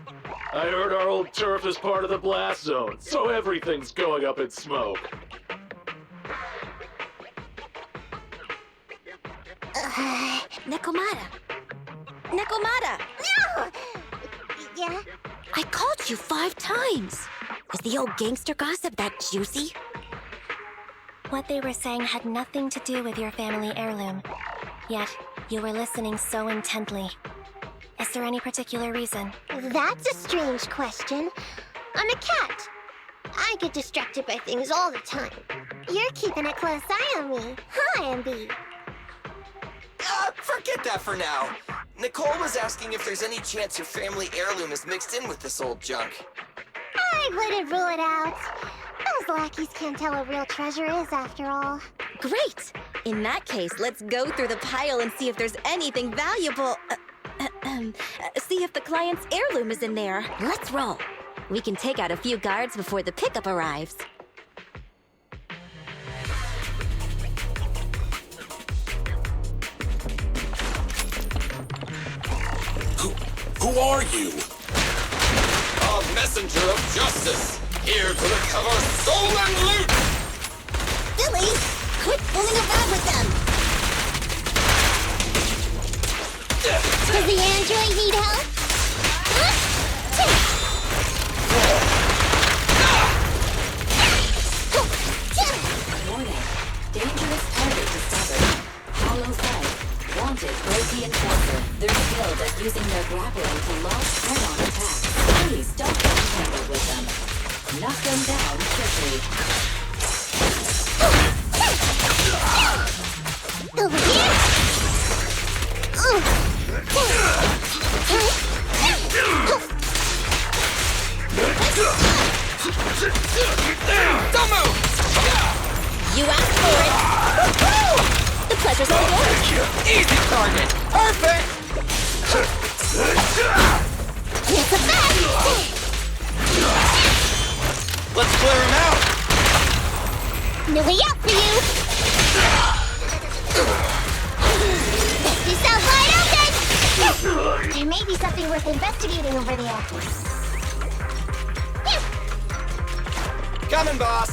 I heard our old turf is part of the blast zone, so everything's going up in smoke. Nekomata! Nekomata! No! Yeah? I called you 5 times! Is the old gangster gossip that juicy? What they were saying had nothing to do with your family heirloom. Yet, you were listening so intently. Is there any particular reason? That's a strange question. I'm a cat. I get distracted by things all the time. You're keeping a close eye on me, huh, Ambi? Forget that for now. Nicole was asking if there's any chance your family heirloom is mixed in with this old junk. I wouldn't rule it out. Those lackeys can't tell what real treasure is, after all. Great! In that case, let's go through the pile and see if there's anything valuable. See if the client's heirloom is in there. Let's roll. We can take out a few guards before the pickup arrives. Who are you? A messenger of justice, here to recover stolen loot! Billy, quit fooling around with them! Does the android need help? Warning. Dangerous target discovered. Hollow Fed. Wanted Rosie Enforcer. They're skilled at using their grappling to launch head-on attacks. Please don't get tangled with them. Knock them down quickly. Over here! Don't move! You asked for it! The pleasure's all yours! Easy target! Perfect! Here's the bag! Let's clear him out! No way out for you! Best yourself wide open! There may be something worth investigating over there. Coming, boss!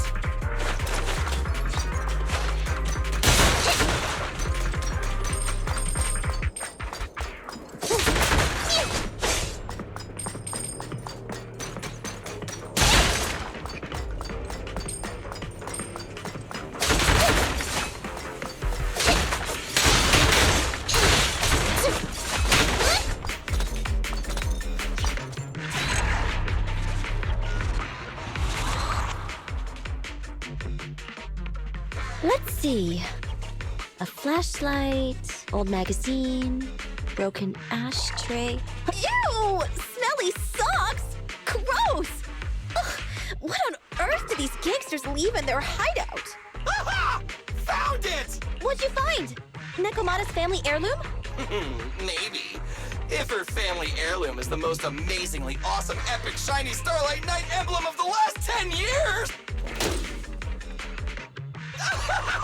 Let's see. A flashlight, old magazine, broken ashtray. Ew! Smelly socks! Gross! Ugh, what on earth do these gangsters leave in their hideout? Aha! Found it! What'd you find? Nekomata's family heirloom? Maybe. If her family heirloom is the most amazingly awesome, epic, shiny Starlight Knight emblem of the last 10 years!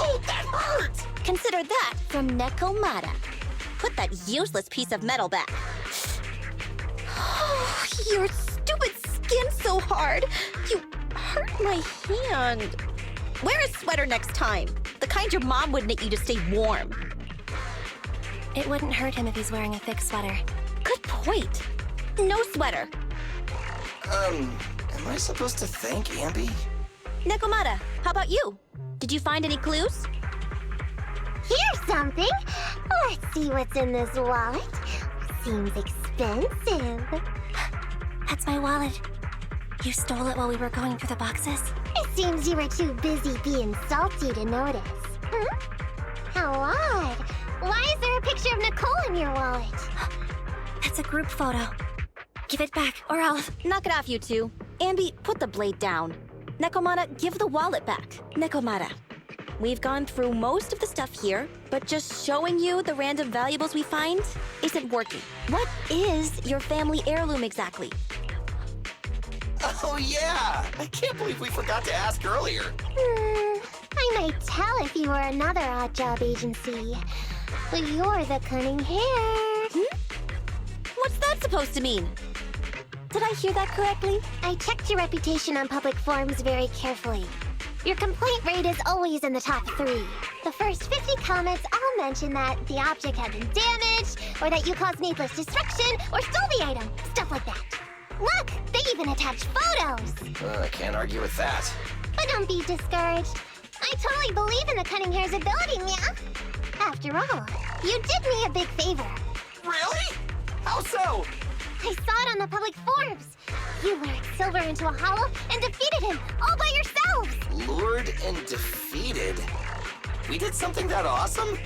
Oh, that hurt! Consider that from Nekomata. Put that useless piece of metal back. Oh, your stupid skin's so hard. You hurt my hand. Wear a sweater next time. The kind your mom would knit you to stay warm. It wouldn't hurt him if he's wearing a thick sweater. Good point. No sweater. Am I supposed to thank Ambi? Nekomata, how about you? Did you find any clues? Here's something. Let's see what's in this wallet. Seems expensive. That's my wallet. You stole it while we were going through the boxes? It seems you were too busy being salty to notice. Hmm? How odd. Why is there a picture of Nicole in your wallet? That's a group photo. Give it back, or I'll... Knock it off, you two. Ambi, put the blade down. Nekomata, give the wallet back. Nekomata, we've gone through most of the stuff here, but just showing you the random valuables we find isn't working. What is your family heirloom exactly? Oh yeah! I can't believe we forgot to ask earlier. I might tell if you were another odd job agency. But you're the cunning hair. What's that supposed to mean? Did I hear that correctly? I checked your reputation on public forums very carefully. Your complaint rate is always in the top 3. The first 50 comments all mention that the object had been damaged, or that you caused needless destruction, or stole the item. Stuff like that. Look, they even attach photos. I can't argue with that. But don't be discouraged. I totally believe in the cunning hair's ability, Mia. After all, you did me a big favor. Really? How so? I saw it on the public forums. You lured Silver into a hollow and defeated him all by yourselves! Lured and defeated? We did something that awesome?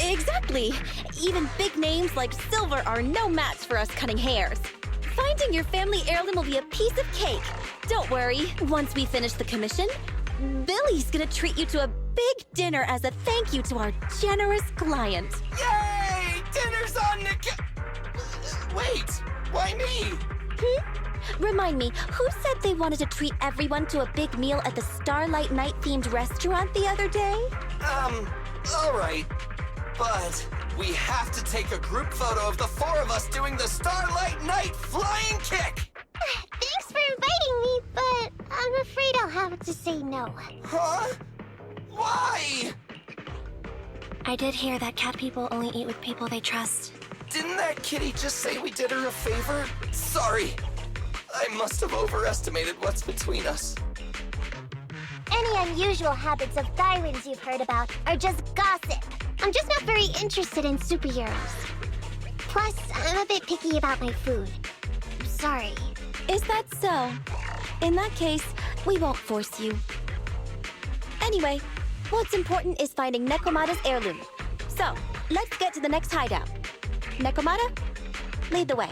Exactly. Even big names like Silver are no match for us cutting hairs. Finding your family heirloom will be a piece of cake. Don't worry, once we finish the commission, Billy's gonna treat you to a big dinner as a thank you to our generous client. Yay! Dinner's on the... Wait, why me? Remind me, who said they wanted to treat everyone to a big meal at the Starlight Night-themed restaurant the other day? Alright. But we have to take a group photo of the four of us doing the Starlight Night flying kick! Thanks for inviting me, but I'm afraid I'll have to say no. Huh? Why? I did hear that cat people only eat with people they trust. Didn't that kitty just say we did her a favor? Sorry. I must have overestimated what's between us. Any unusual habits of Thyrans you've heard about are just gossip. I'm just not very interested in superheroes. Plus, I'm a bit picky about my food. I'm sorry. Is that so? In that case, we won't force you. Anyway, what's important is finding Nekomata's heirloom. So, let's get to the next hideout. Nekomata, lead the way.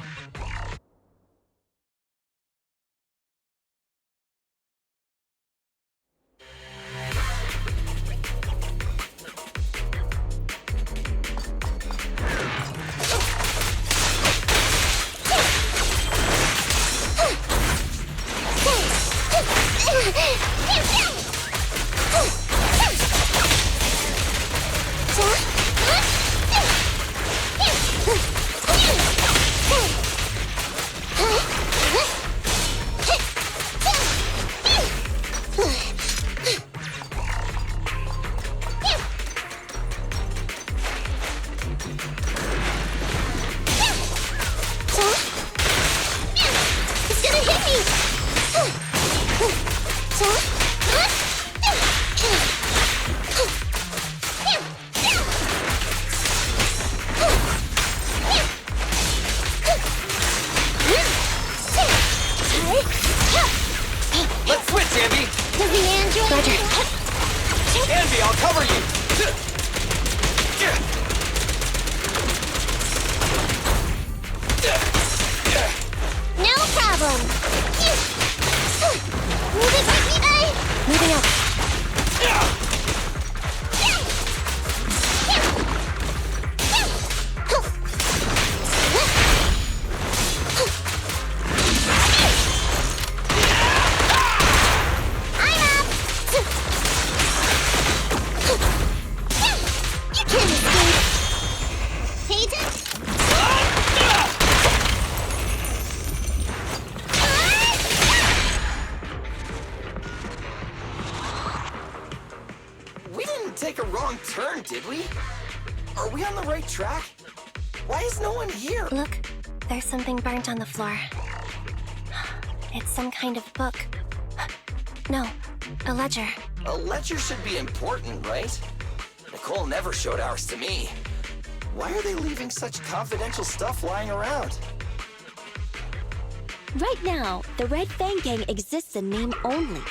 Take a wrong turn, did we? Are we on the right track? Why is no one here? Look, there's something burnt on the floor. It's some kind of book. No, a ledger. A ledger should be important, right? Nicole never showed ours to me. Why are they leaving such confidential stuff lying around? Right now, the Red Fang Gang exists in name only.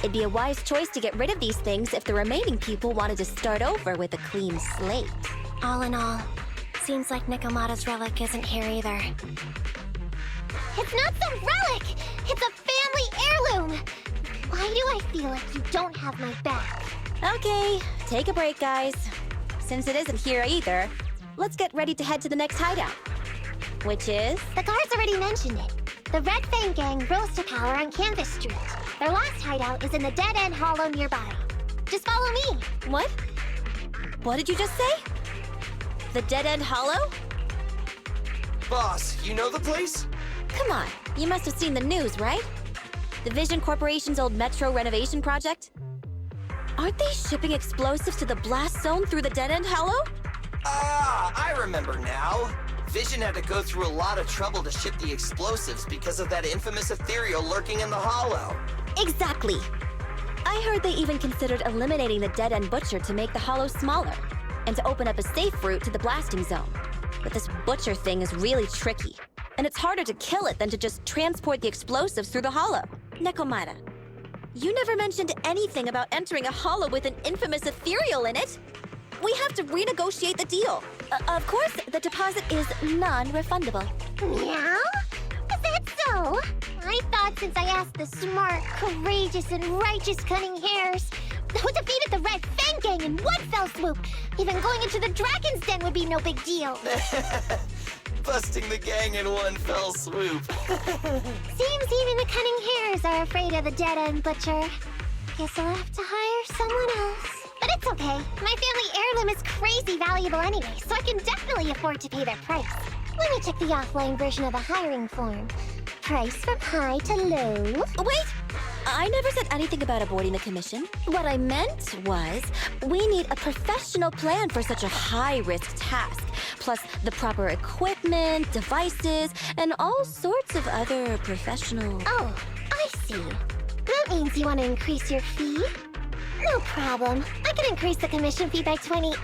It'd be a wise choice to get rid of these things if the remaining people wanted to start over with a clean slate. All in all, seems like Nekomata's relic isn't here either. It's not some relic! It's a family heirloom! Why do I feel like you don't have my back? Okay, take a break, guys. Since it isn't here either, let's get ready to head to the next hideout. Which is? The guards already mentioned it. The Red Fang Gang rose to power on Canvas Street. Their last hideout is in the Dead End Hollow nearby. Just follow me. What? What did you just say? The Dead End Hollow? Boss, you know the place? Come on, you must have seen the news, right? The Vision Corporation's old metro renovation project? Aren't they shipping explosives to the blast zone through the Dead End Hollow? Ah, I remember now. Vision had to go through a lot of trouble to ship the explosives because of that infamous ethereal lurking in the hollow. Exactly. I heard they even considered eliminating the Dead End Butcher to make the hollow smaller, and to open up a safe route to the blasting zone. But this Butcher thing is really tricky. and it's harder to kill it than to just transport the explosives through the hollow. Nekomata, you never mentioned anything about entering a hollow with an infamous ethereal in it. We have to renegotiate the deal. Of course, the deposit is non-refundable. Meow? Is that so? I thought since I asked the smart, courageous, and righteous Cunning Hares, who defeated the Red Fang Gang in one fell swoop, even going into the Dragon's Den would be no big deal. Busting the gang in one fell swoop. Seems even the Cunning Hares are afraid of the dead-end butcher. Guess I'll have to hire someone else. But it's okay. My family heirloom is crazy valuable anyway, so I can definitely afford to pay their price. Let me check the offline version of the hiring form. Price from high to low. Wait! I never said anything about avoiding the commission. What I meant was, we need a professional plan for such a high-risk task, plus the proper equipment, devices, and all sorts of other professional... Oh, I see. That means you want to increase your fee? No problem. I can increase the commission fee by 30%.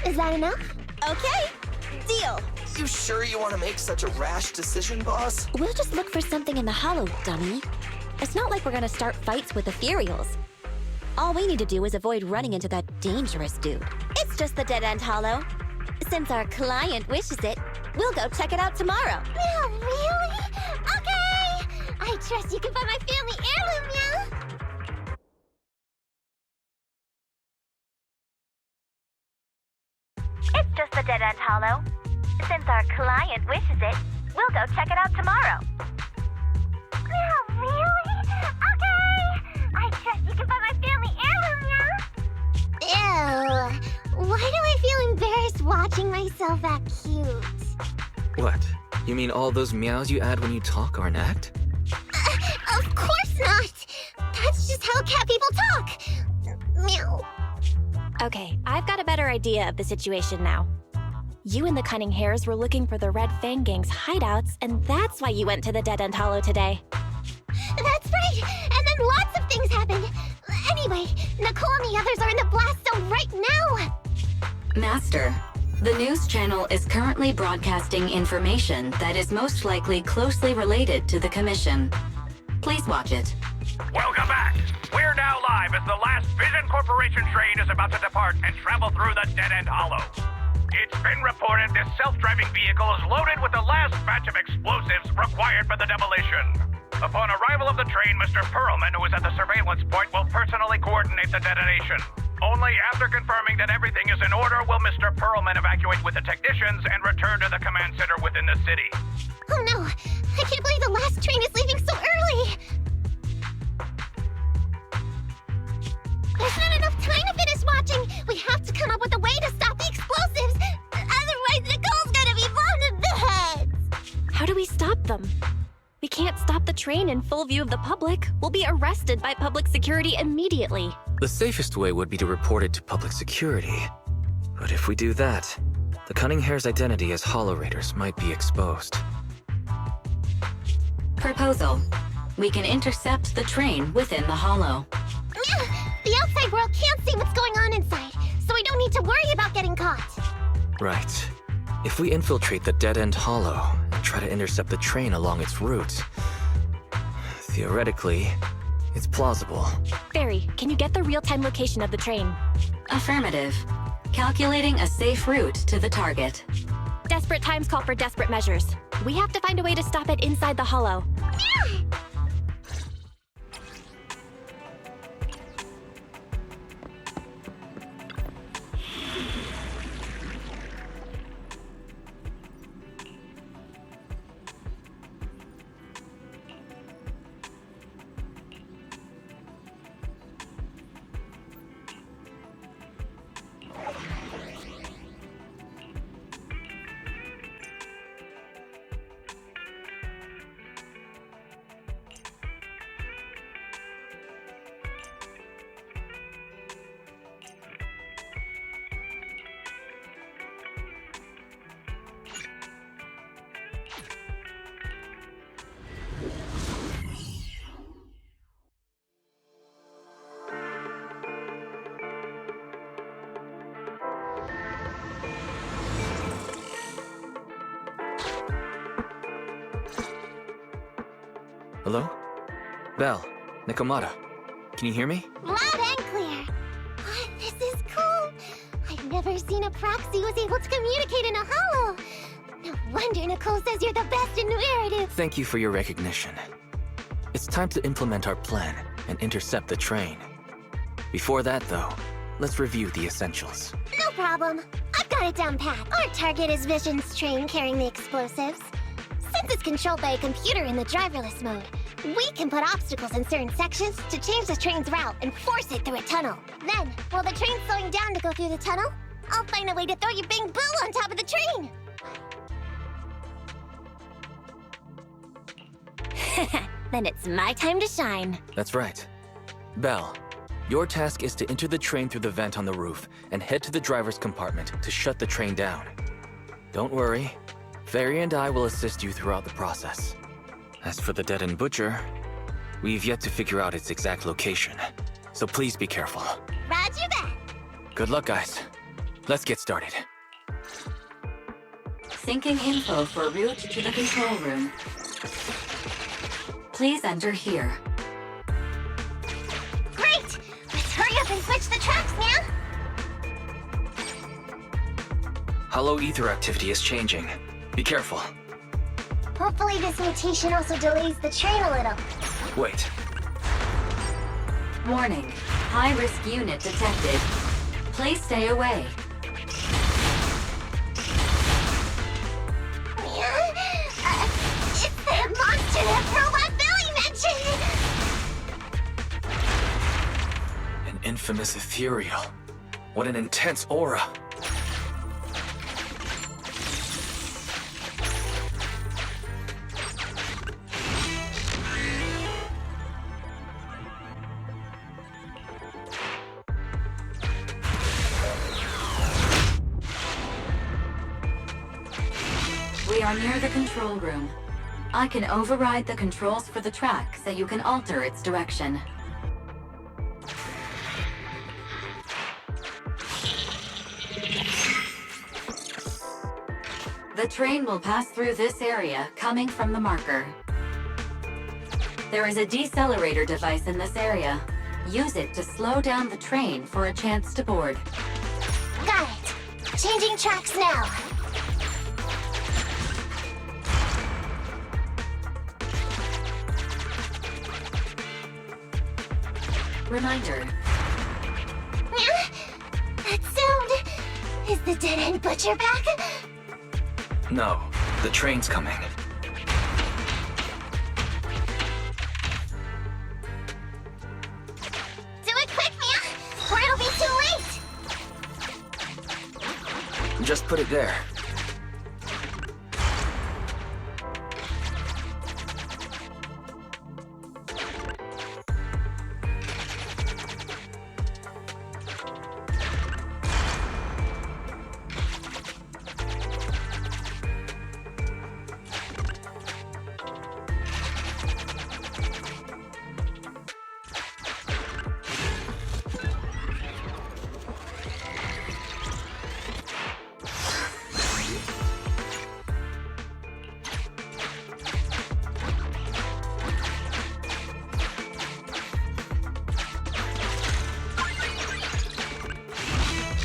Is that enough? Okay, deal. You sure you want to make such a rash decision, boss? We'll just look for something in the hollow, dummy. It's not like we're gonna start fights with ethereals. All we need to do is avoid running into that dangerous dude. It's just the dead-end hollow. Since our client wishes it, we'll go check it out tomorrow. Oh, really? Okay! I trust you can find my family heirloom, Meow. It's just the dead-end hollow. Since our client wishes it, we'll go check it out tomorrow. Oh, really? Okay! I trust you can find my family heirloom, Meow. Ew. Why do I feel embarrassed watching myself act cute? What? You mean all those meows you add when you talk are an act? Of course not! That's just how cat people talk! Meow. Okay, I've got a better idea of the situation now. You and the Cunning Hares were looking for the Red Fang Gang's hideouts, and that's why you went to the Dead-End Hollow today. That's right! And then lots of things happened! Anyway, Nicole and the others are in the blast zone right now! Master, the news channel is currently broadcasting information that is most likely closely related to the Commission. Please watch it. Welcome back. We're now live as the last Vision Corporation train is about to depart and travel through the Dead-End Hollow. It's been reported this self-driving vehicle is loaded with the last batch of explosives required for the demolition. Upon arrival of the train, Mr. Perlman, who is at the surveillance point, will personally coordinate the detonation. Only after confirming that everything is in order will Mr. Perlman evacuate with the technicians and return to the command center within the city. Oh no! I can't believe the last train is leaving so early! There's not enough time to finish watching! We have to come up with a way to stop the explosives! Otherwise, Nicole's gonna be bombed in the head! How do we stop them? We can't stop the train in full view of the public. We'll be arrested by public security immediately. The safest way would be to report it to public security. But if we do that, the Cunning Hare's identity as Hollow Raiders might be exposed. Proposal. We can intercept the train within the hollow. The outside world can't see what's going on inside, so we don't need to worry about getting caught. Right. If we infiltrate the dead-end hollow and try to intercept the train along its route, theoretically, it's plausible. Barry, can you get the real-time location of the train? Affirmative. Calculating a safe route to the target. Desperate times call for desperate measures. We have to find a way to stop it inside the hollow. Hello? Belle, Nikomata, can you hear me? Loud and clear. Oh, this is cool. I've never seen a proxy was able to communicate in a hollow. No wonder Nicole says you're the best in narrative. Thank you for your recognition. It's time to implement our plan and intercept the train. Before that, though, let's review the essentials. No problem. I've got it down pat. Our target is Vision's train carrying the explosives. Since it's controlled by a computer in the driverless mode, we can put obstacles in certain sections to change the train's route and force it through a tunnel. Then, while the train's slowing down to go through the tunnel, I'll find a way to throw your bang boo on top of the train. Then it's my time to shine. That's right. Belle, your task is to enter the train through the vent on the roof and head to the driver's compartment to shut the train down. Don't worry. Fairy and I will assist you throughout the process. As for the dead-end butcher, we've yet to figure out its exact location, so please be careful. Roger that. Good luck, guys. Let's get started. Syncing info for route to the control room. Please enter here. Great! Let's hurry up and switch the tracks now. Hollow ether activity is changing. Be careful. Hopefully this mutation also delays the train a little. Wait. Warning. High-risk unit detected. Please stay away. It's that monster that Robot Billy mentioned! An infamous ethereal. What an intense aura. We are near the control room. I can override the controls for the track so you can alter its direction. The train will pass through this area, coming from the marker. There is a decelerator device in this area. Use it to slow down the train for a chance to board. Got it. Changing tracks now. Reminder. That sound... Is the dead-end butcher back? No, the train's coming. Do it quick, Mia, or it'll be too late! Just put it there.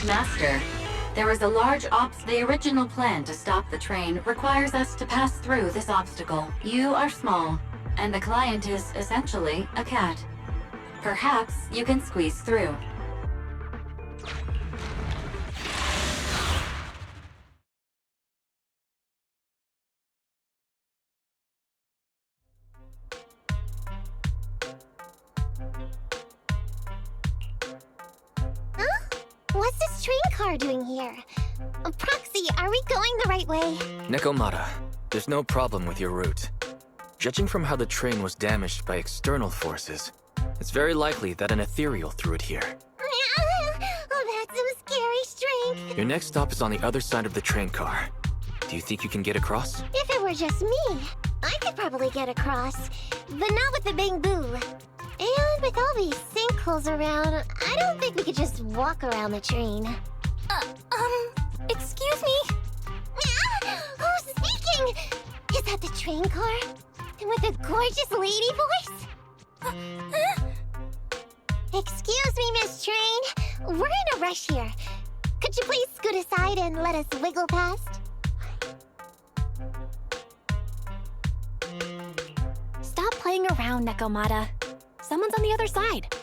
Master, there is a large The original plan to stop the train requires us to pass through this obstacle. You are small, and the client is essentially a cat. Perhaps you can squeeze through. What's this train car doing here? Proxy, are we going the right way? Nikomata, there's no problem with your route. Judging from how the train was damaged by external forces, it's very likely that an ethereal threw it here. Oh, that's some scary strength. Your next stop is on the other side of the train car. Do you think you can get across? If it were just me, I could probably get across, but not with the bang boo. And with all these sinkholes around, I don't think we could just walk around the train. Excuse me? Who's speaking? Is that the train car? With a gorgeous lady voice? Excuse me, Miss Train. We're in a rush here. Could you please scoot aside and let us wiggle past? Stop playing around, Nekomata. Someone's on the other side.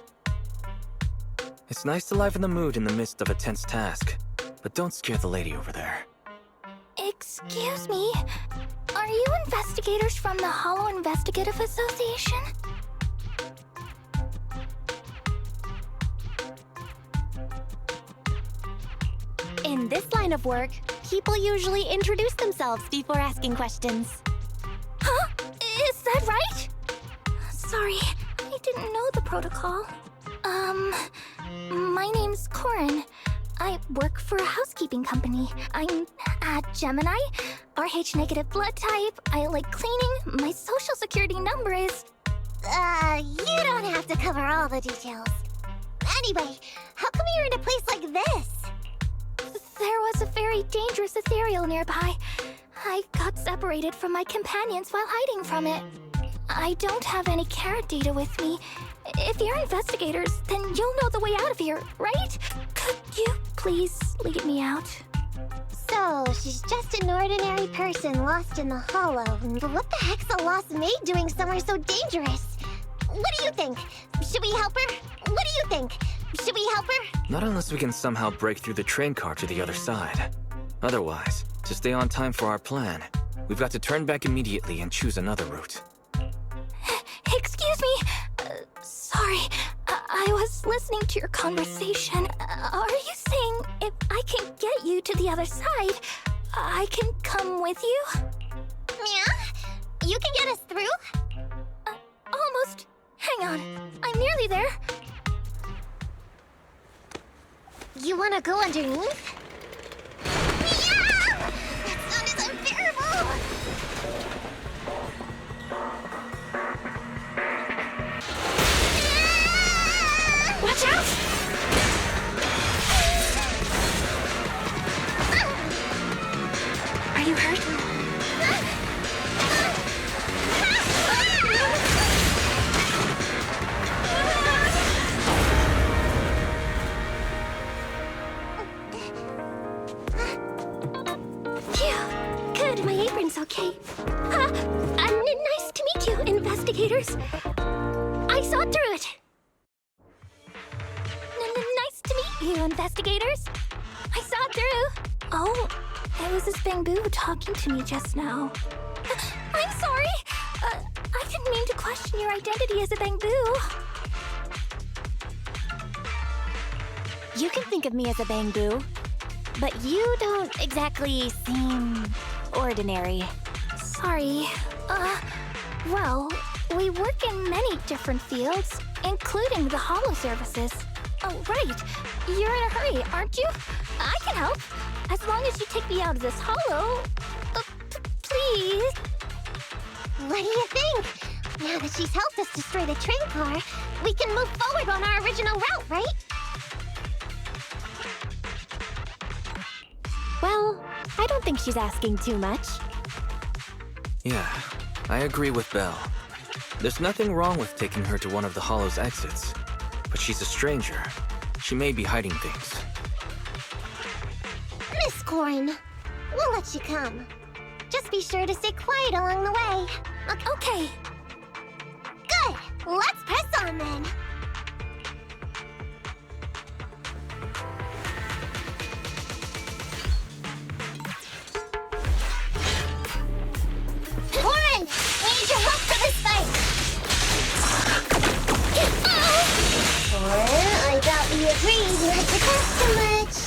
It's nice to liven the mood in the midst of a tense task, but don't scare the lady over there. Excuse me. Are you investigators from the Hollow Investigative Association? In this line of work, people usually introduce themselves before asking questions. Huh? Is that right? Sorry, I didn't know the protocol. My name's Corin. I work for a housekeeping company. I'm a Gemini, RH negative blood type. I like cleaning. My social security number is... You don't have to cover all the details. Anyway, how come you're in a place like this? There was a very dangerous ethereal nearby. I got separated from my companions while hiding from it. I don't have any carrot data with me. If you're investigators, then you'll know the way out of here, right? Could you please lead me out? So, she's just an ordinary person lost in the Hollow. But what the heck's a lost maid doing somewhere so dangerous? What do you think? Should we help her? What do you think? Should we help her? Not unless we can somehow break through the train car to the other side. Otherwise, to stay on time for our plan, we've got to turn back immediately and choose another route. Excuse me. Sorry, I was listening to your conversation. Are you saying if I can get you to the other side, I can come with you? Yeah? You can get us through? Almost. Hang on, I'm nearly there. You wanna go underneath? Yeah! That sound is unbearable! Watch out! Are you hurt? Phew. Good, my apron's okay. Nice to meet you, investigators. I saw through it. Nice to meet you, investigators. I saw through. Oh, it was this bamboo talking to me just now. I'm sorry. I didn't mean to question your identity as a bamboo. You can think of me as a bamboo, but you don't exactly seem ordinary. Sorry. Well, we work in many different fields, including the Hollow services. Oh, right. You're in a hurry, aren't you? I can help. As long as you take me out of this Hollow. Please. What do you think? Now that she's helped us destroy the train car, we can move forward on our original route, right? Well, I don't think she's asking too much. Yeah, I agree with Belle. There's nothing wrong with taking her to one of the Hollow's exits. But she's a stranger. She may be hiding things. Miss Corin, we'll let you come. Just be sure to stay quiet along the way. Okay. Good! Let's press on then! Corin! We need your help for this fight! Corin, I thought we agreed not to talk too much.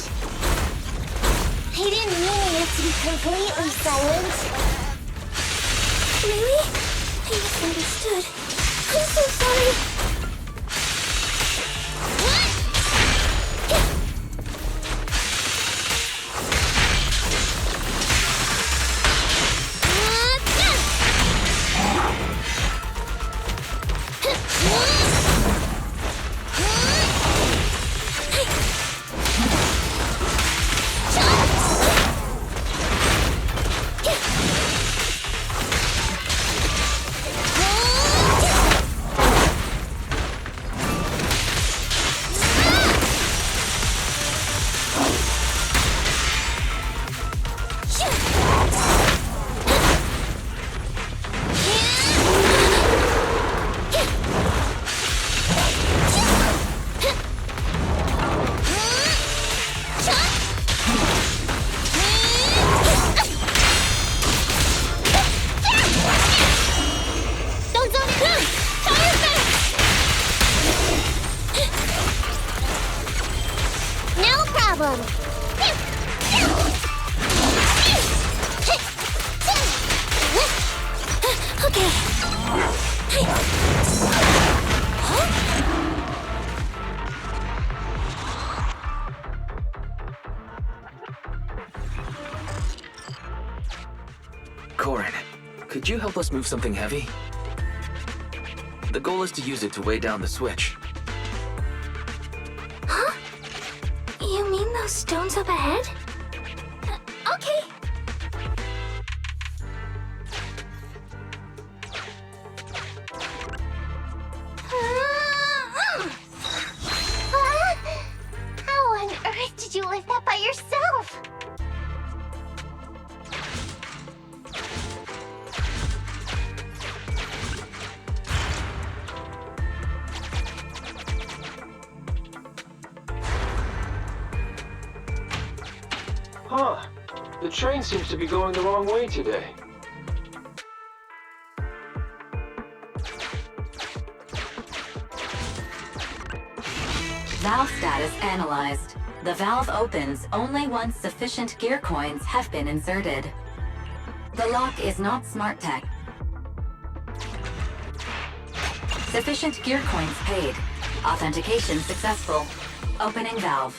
I didn't mean you to be completely silent. Really? I misunderstood. I'm so sorry. problem. Okay. Corin, could you help us move something heavy? The goal is to use it to weigh down the switch. Huh? You mean those stones up ahead? Okay. How on earth did you lift that by yourself? Huh. The train seems to be going the wrong way today. Valve status analyzed. The valve opens only once sufficient gear coins have been inserted. The lock is not smart tech. Sufficient gear coins paid. Authentication successful. Opening valve.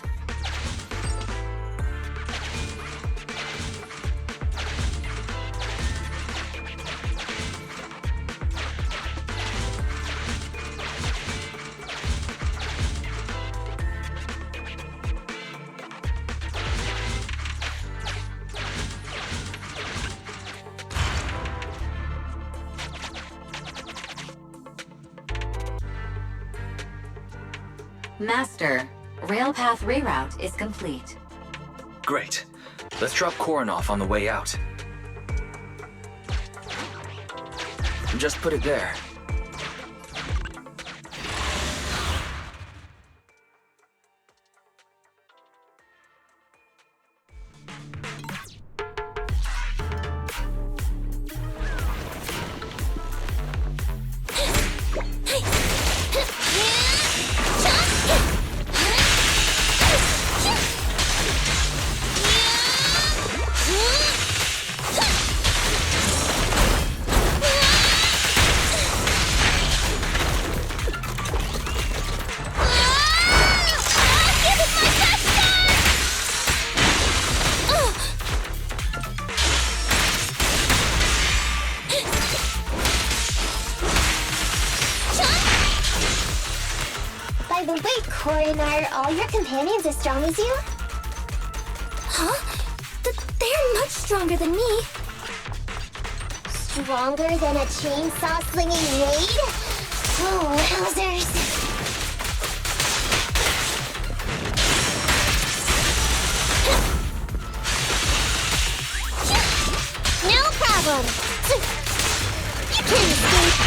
Master, railpath reroute is complete. Great. Let's drop Corin off on the way out. Just put it there. By the way, Corin, are all your companions as strong as you? Huh? They're much stronger than me. Stronger than a chainsaw-slinging raid? Oh, wowzers. No problem. You can't escape.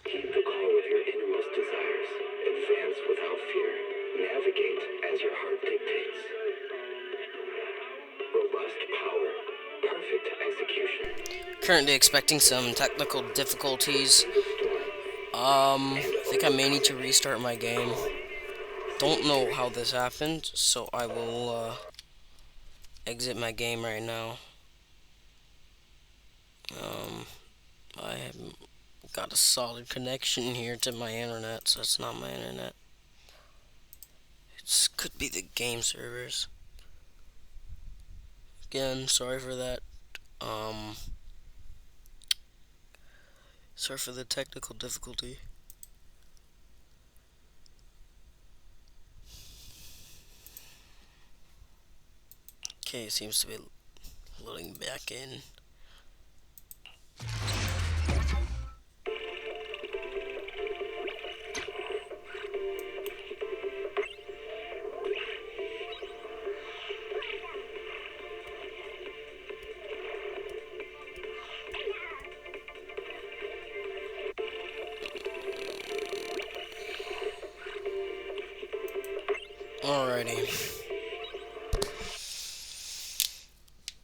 Keep the call with your innermost desires. Advance without fear. Navigate as your heart dictates. Robust power. Perfect execution. Currently expecting some technical difficulties. I think I may need to restart my game. Don't know how this happened, so I will exit my game right now. I haven't got a solid connection here to my internet, so it's not my internet. It could be the game servers. Again, sorry for that. Sorry for the technical difficulty. Okay, it seems to be loading back in. Alrighty.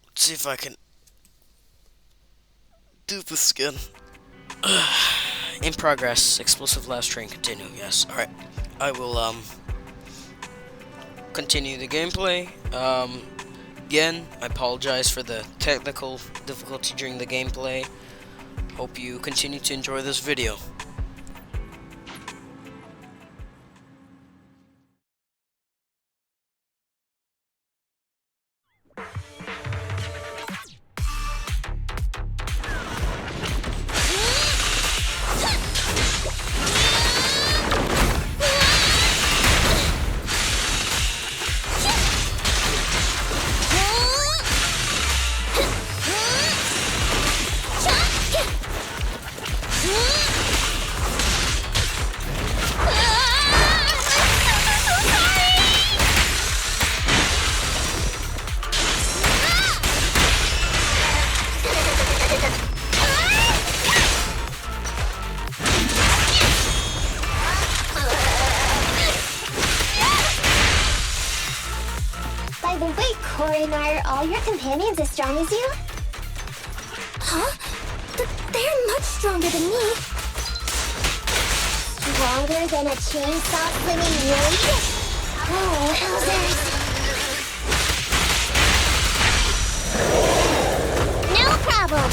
Let's see if I can do this again. In progress. Explosive last train continue. Yes. Alright. I will continue the gameplay. Again, I apologize for the technical difficulty during the gameplay. Hope you continue to enjoy this video. By the way, Corin, are all your companions as strong as you? Huh? They're much stronger than me. Stronger than a chainsaw swinging raid? Oh, wowzers. No problem.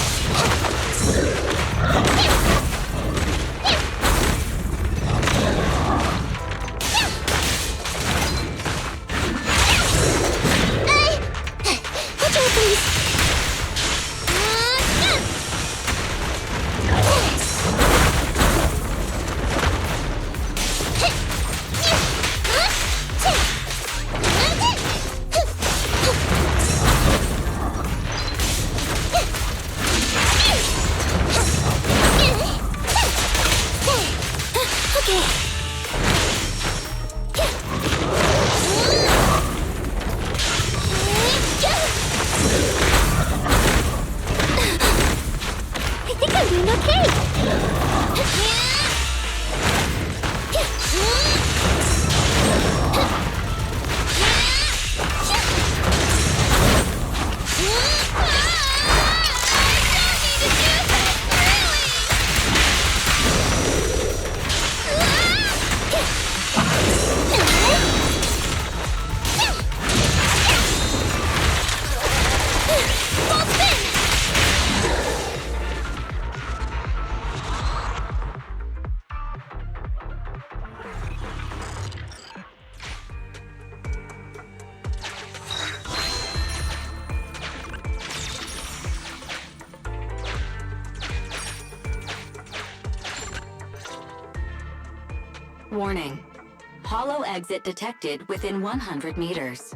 Warning. Hollow exit detected within 100 meters.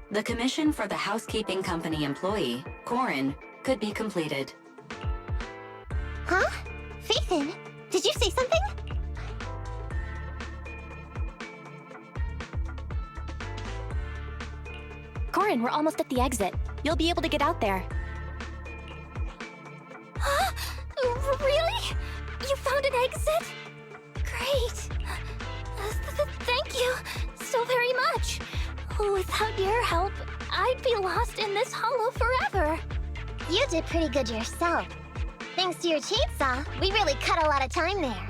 The commission for the housekeeping company employee, Corin, could be completed. Huh? Phaethon, did you say something? Corin, we're almost at the exit. You'll be able to get out there. Huh? Really? You found an exit? Great. Thank you so very much. Without your help, I'd be lost in this hollow forever. You did pretty good yourself. Thanks to your chainsaw, we really cut a lot of time there.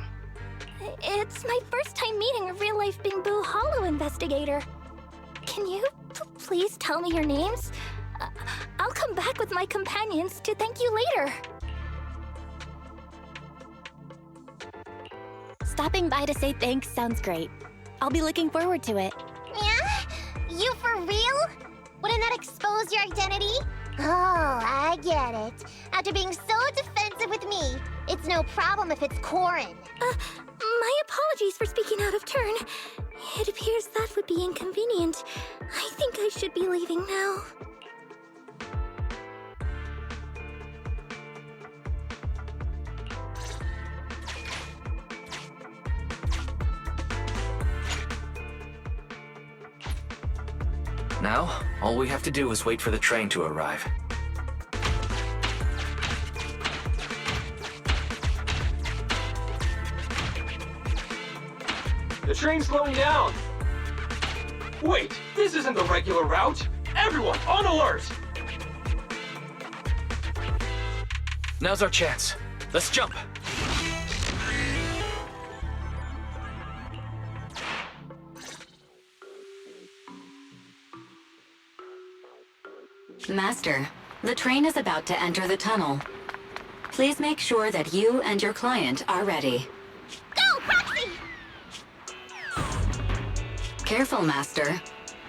It's my first time meeting a real-life Bingbu Hollow investigator. Can you please tell me your names? I'll come back with my companions to thank you later. Stopping by to say thanks sounds great. I'll be looking forward to it. Yeah? You for real? Wouldn't that expose your identity? Oh, I get it. After being so defensive with me, it's no problem if it's Corin. My apologies for speaking out of turn. It appears that would be inconvenient. I think I should be leaving now. Now, all we have to do is wait for the train to arrive. The train's slowing down. Wait, this isn't the regular route. Everyone, on alert! Now's our chance. Let's jump. Master, the train is about to enter the tunnel. Please make sure that you and your client are ready. Go, Proxy! Careful, Master.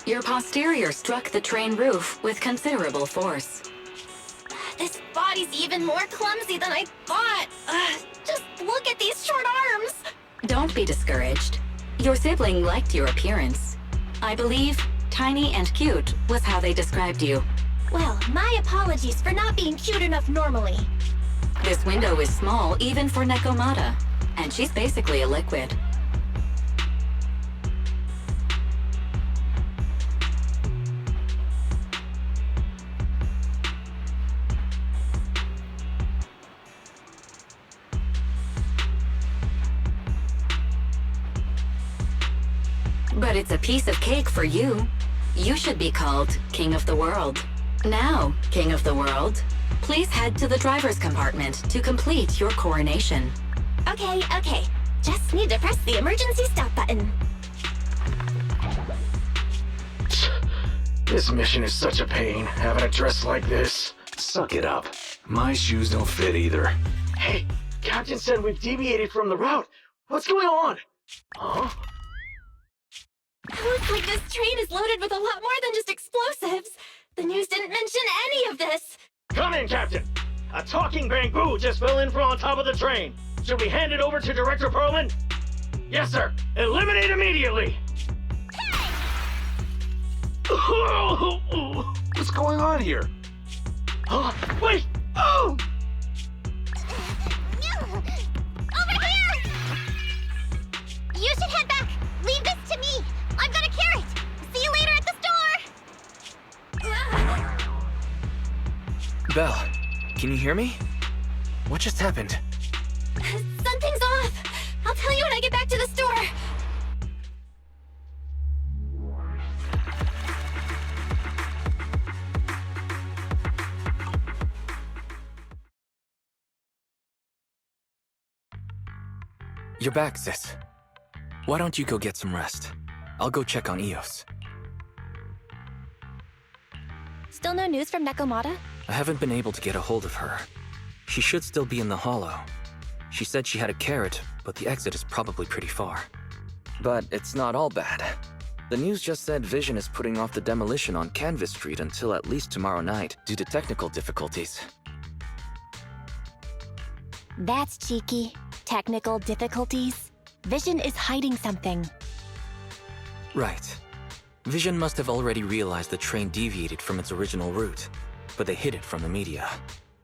Your posterior struck the train roof with considerable force. This body's even more clumsy than I thought. Just look at these short arms. Don't be discouraged. Your sibling liked your appearance. I believe tiny and cute was how they described you. Well, my apologies for not being cute enough normally. This window is small even for Nekomata, and she's basically a liquid. But it's a piece of cake for you. You should be called King of the World. Now, King of the World, please head to the driver's compartment to complete your coronation. Okay. Just need to press the emergency stop button. This mission is such a pain, having a dress like this. Suck it up. My shoes don't fit either. Hey, Captain said we've deviated from the route. What's going on? Huh? Looks like this train is loaded with a lot more than just explosives. The news didn't mention any of this. Come in, Captain. A talking bamboo just fell in from on top of the train. Should we hand it over to Director Perlman? Yes, sir. Eliminate immediately. What's going on here? Huh? Wait! Oh! Over here! You should head back. Leave this to me. I've got a carrot. See you later at the store. Belle, can you hear me? What just happened? Something's off. I'll tell you when I get back to the store. You're back, sis. Why don't you go get some rest? I'll go check on Eos. Still no news from Nekomata? I haven't been able to get a hold of her. She should still be in the hollow. She said she had a carrot, but the exit is probably pretty far. But it's not all bad. The news just said Vision is putting off the demolition on Canvas Street until at least tomorrow night due to technical difficulties. That's cheeky. Technical difficulties. Vision is hiding something. Right. Vision must have already realized the train deviated from its original route, but they hid it from the media.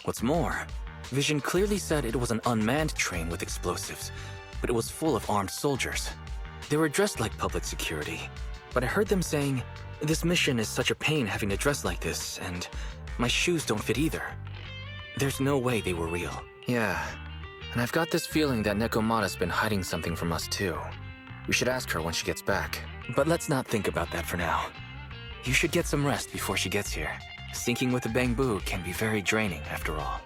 What's more, Vision clearly said it was an unmanned train with explosives, but it was full of armed soldiers. They were dressed like public security, but I heard them saying, "This mission is such a pain having to dress like this, and my shoes don't fit either." There's no way they were real. Yeah, and I've got this feeling that Nekomata's been hiding something from us too. We should ask her when she gets back. But let's not think about that for now. You should get some rest before she gets here. Syncing with the Bangbu can be very draining, after all.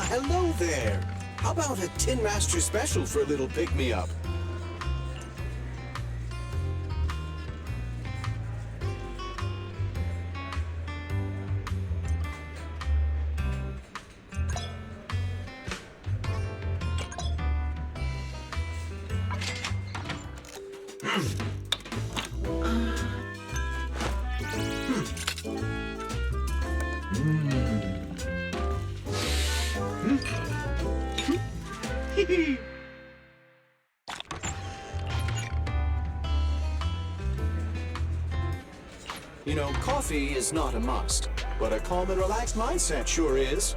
Hello there. How about a Tin Master special for a little pick-me-up? You know, coffee is not a must, but a calm and relaxed mindset sure is.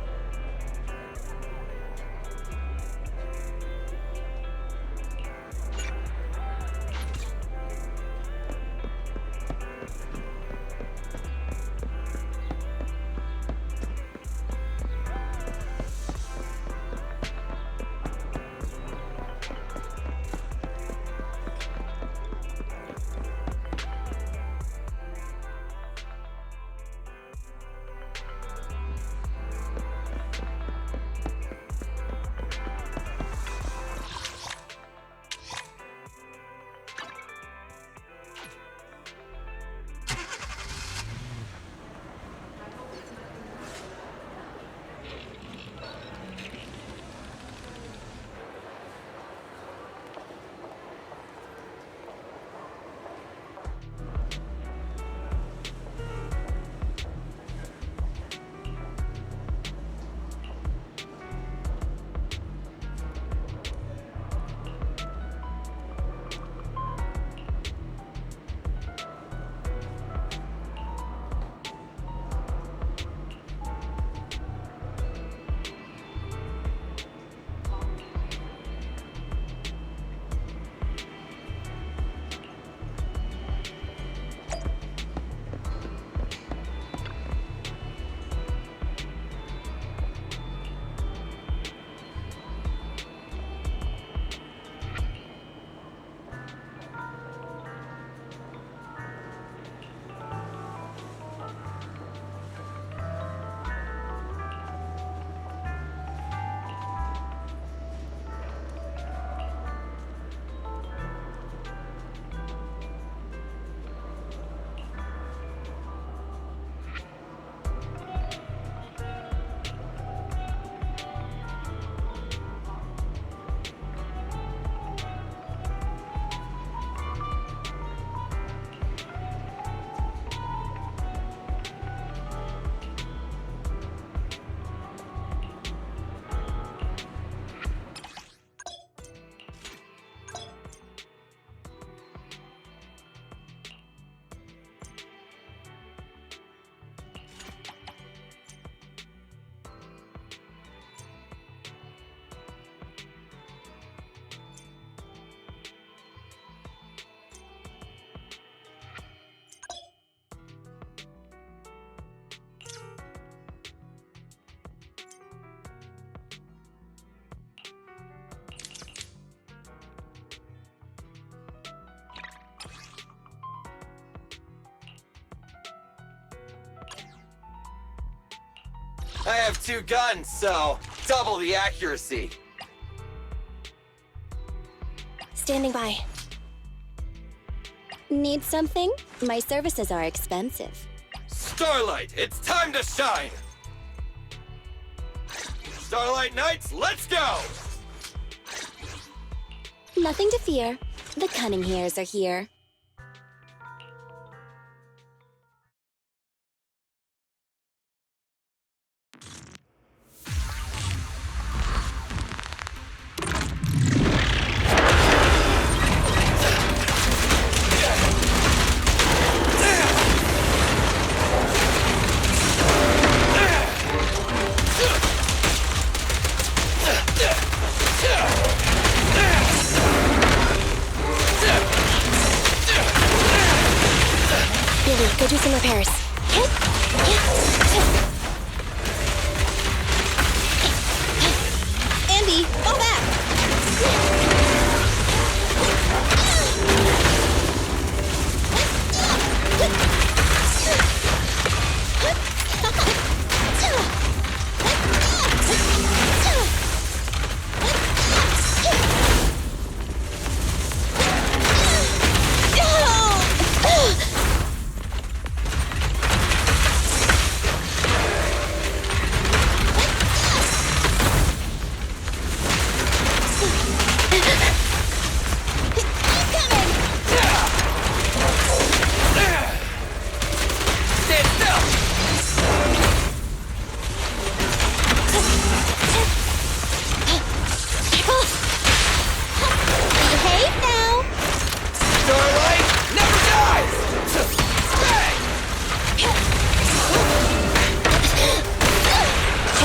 I have 2 guns, so double the accuracy. Standing by. Need something? My services are expensive. Starlight, it's time to shine! Starlight Knights, let's go! Nothing to fear. The cunning hairs are here. Go do some repairs. Andy, fall back!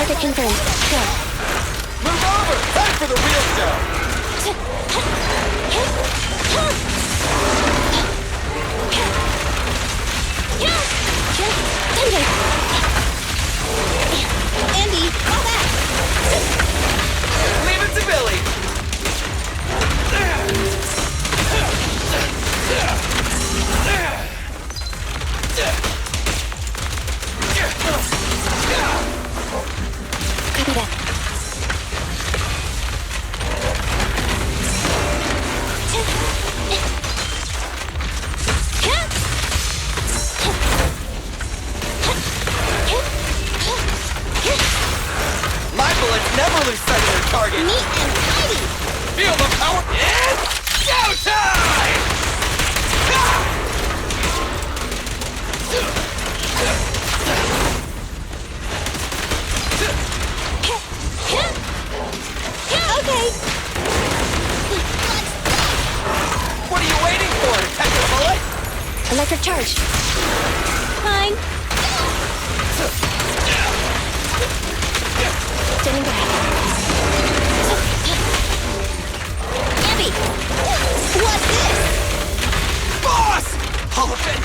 Target confirmed. Go. Move over! Time for the real show! Andy, fall back! Leave it to Billy! Copy that. My bullets never lose sight of their target! Neat and tidy! Feel the power! It's go time! Okay. What are you waiting for? Catch a bullet? Electric charge. Fine. Standing by. Abby! What's this? Boss! All of it!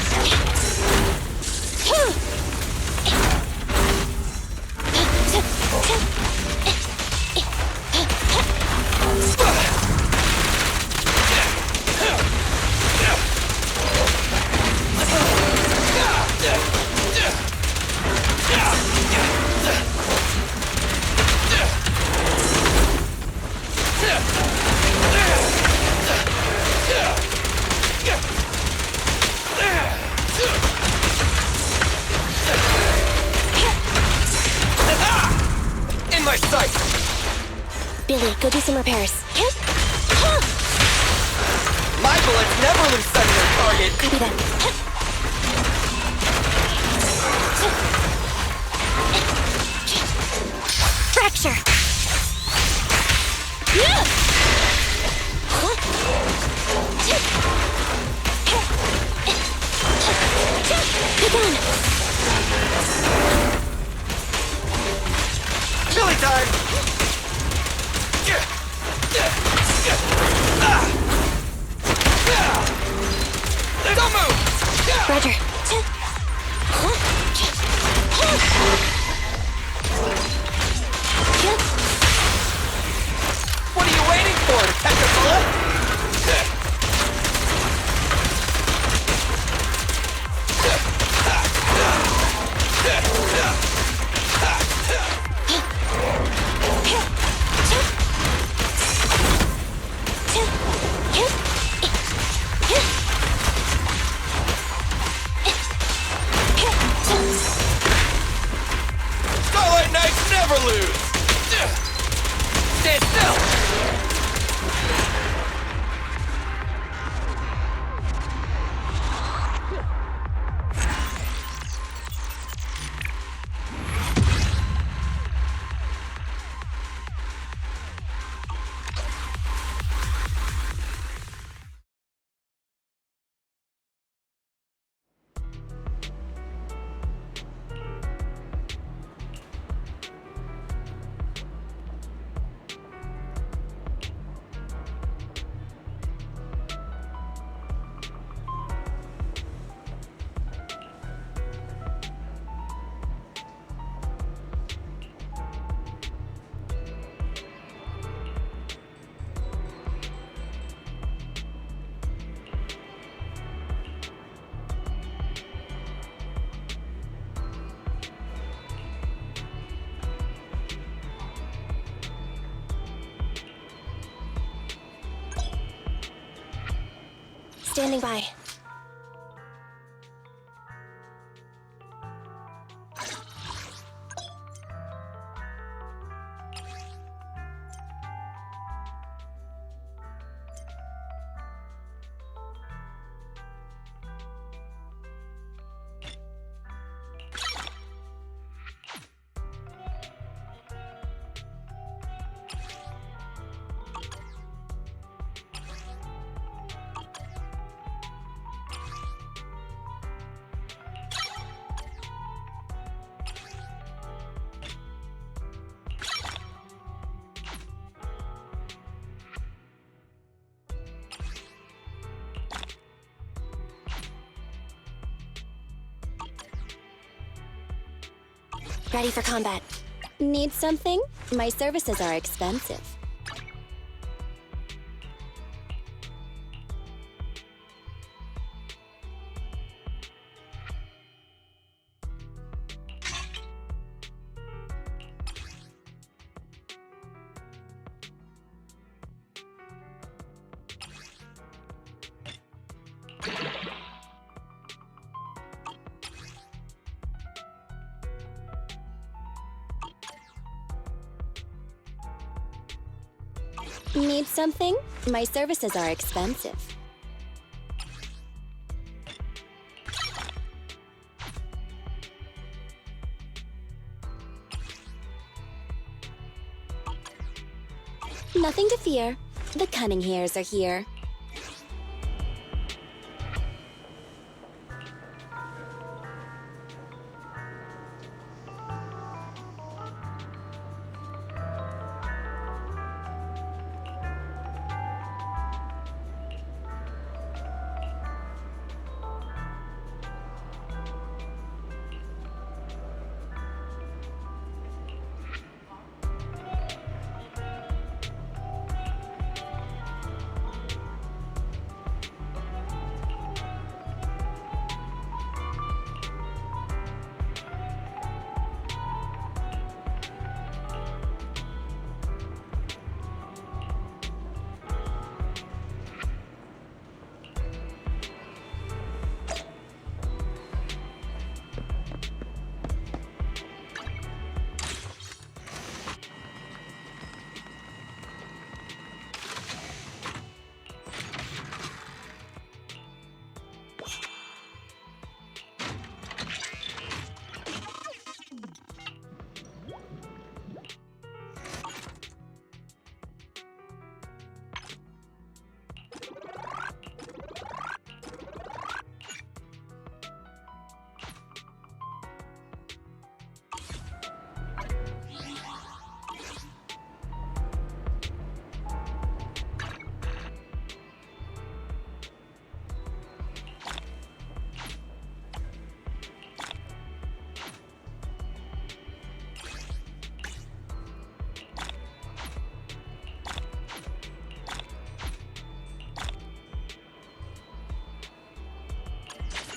In my sight! Billy, go do some repairs. My bullets never lose sight of their target! Copy that. Fracture! Pick on! Billy time! Don't move! Roger. What are you waiting for? To catch a bullet? Starlight Knights never lose! Stand still! Standing by. Ready for combat. Need something? My services are expensive. Need something? My services are expensive. Nothing to fear. The cunning hairs are here.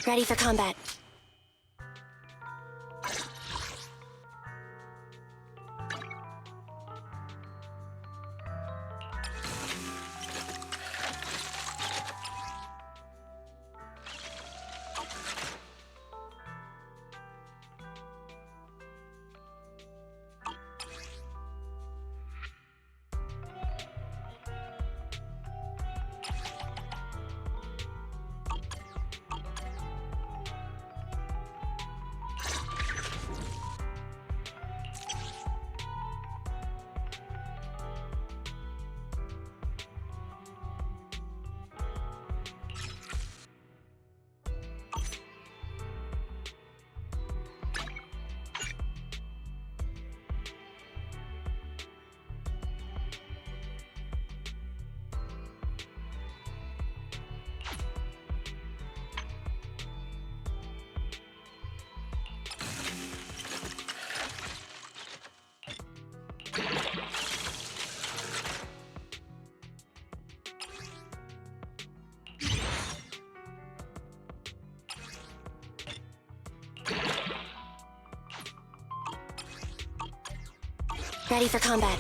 Ready for combat. Ready for combat.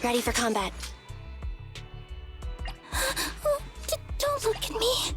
Ready for combat. Don't look at me.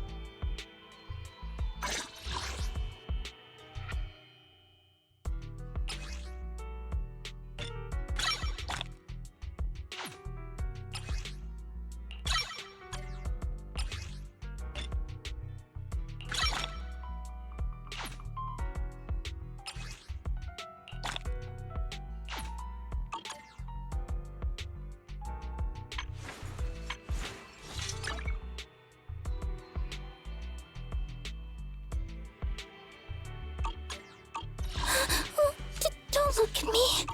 Don't look at me.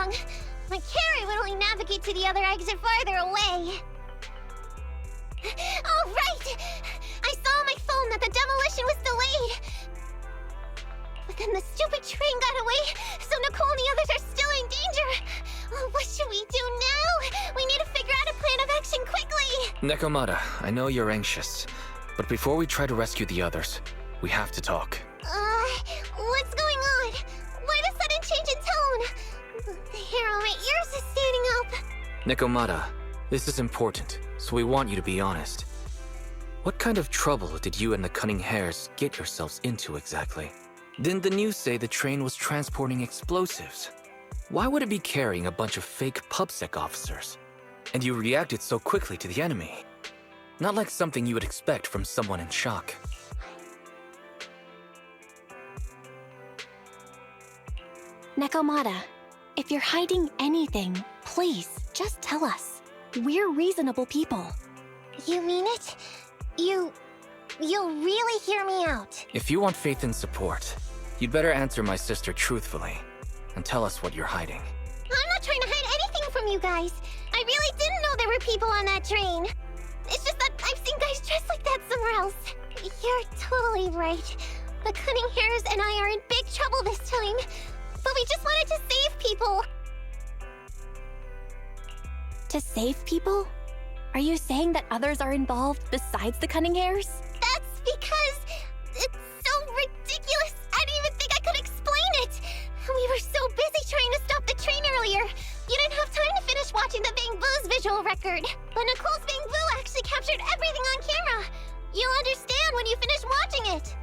wrong. My carrot would only navigate to the other exit farther away. Oh, right! I saw on my phone that the demolition was delayed. But then the stupid train got away, so Nicole and the others are still in danger. Oh, what should we do now? We need to figure out a plan of action quickly. Nekomata, I know you're anxious, but before we try to rescue the others, we have to talk. What's going on? Why the sudden change in tone? The hair on my ears is standing up. Nekomata, this is important, so we want you to be honest. What kind of trouble did you and the Cunning Hares get yourselves into exactly? Didn't the news say the train was transporting explosives? Why would it be carrying a bunch of fake PubSec officers? And you reacted so quickly to the enemy. Not like something you would expect from someone in shock. Nekomata, if you're hiding anything, please, just tell us. We're reasonable people. You mean it? You'll really hear me out. If you want faith and support, you'd better answer my sister truthfully and tell us what you're hiding. I'm not trying to hide anything from you guys. I really didn't know there were people on that train. It's just that I've seen guys dressed like that somewhere else. You're totally right. The Cunning Hares and I are in big trouble this time. But we just wanted to save people. To save people? Are you saying that others are involved besides the Cunning Hares? That's because it's so ridiculous. I didn't even think I could explain it. We were so busy trying to stop the train earlier. You didn't have time to finish watching the Bang Boo's visual record. But Nicole's Bang Boo actually captured everything on camera. You'll understand when you finish watching it.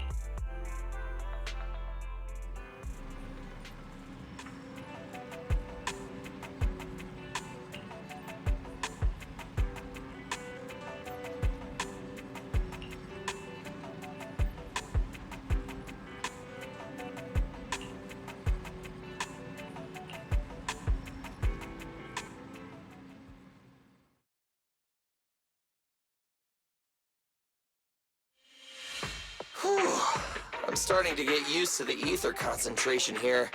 I'm starting to get used to the ether concentration here.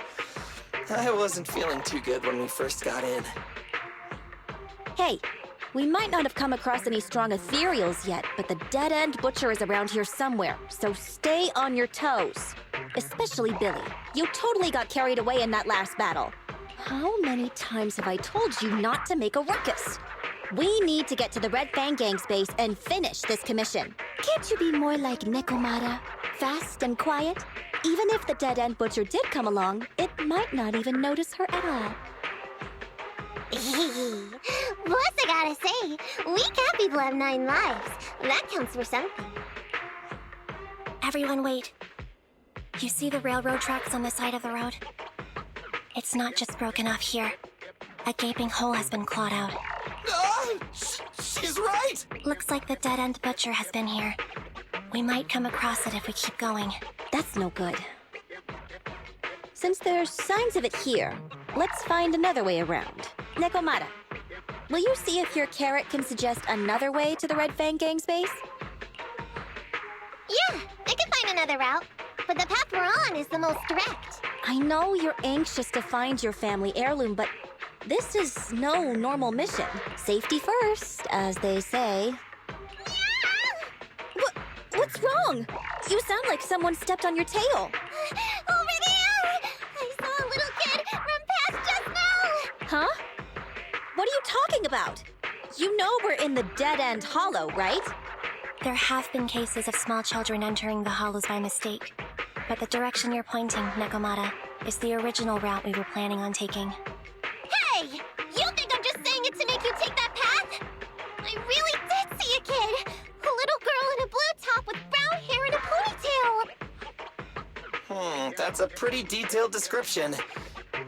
I wasn't feeling too good when we first got in. Hey, we might not have come across any strong ethereals yet, but the dead-end butcher is around here somewhere, so stay on your toes. Especially Billy. You totally got carried away in that last battle. How many times have I told you not to make a ruckus? We need to get to the Red Fang Gang's base and finish this commission. Can't you be more like Nekomata? Fast and quiet? Even if the dead-end butcher did come along, it might not even notice her at all. Plus, I gotta say, we cat people have 9 lives. That counts for something. Everyone wait. You see the railroad tracks on the side of the road? It's not just broken off here. A gaping hole has been clawed out. She's right! Looks like the dead-end butcher has been here. We might come across it if we keep going. That's no good. Since there's signs of it here, let's find another way around. Nekomata, will you see if your carrot can suggest another way to the Red Fang Gang's base? Yeah, I can find another route. But the path we're on is the most direct. I know you're anxious to find your family heirloom, but this is no normal mission. Safety first, as they say. What's wrong? You sound like someone stepped on your tail. Over there! I saw a little kid run past just now! Huh? What are you talking about? You know we're in the dead-end hollow, right? There have been cases of small children entering the hollows by mistake. But the direction you're pointing, Nekomata, is the original route we were planning on taking. Hey! You think I'm just saying it to make you take that path? I really did see a kid! A little girl in a blue top with brown hair and a ponytail! That's a pretty detailed description.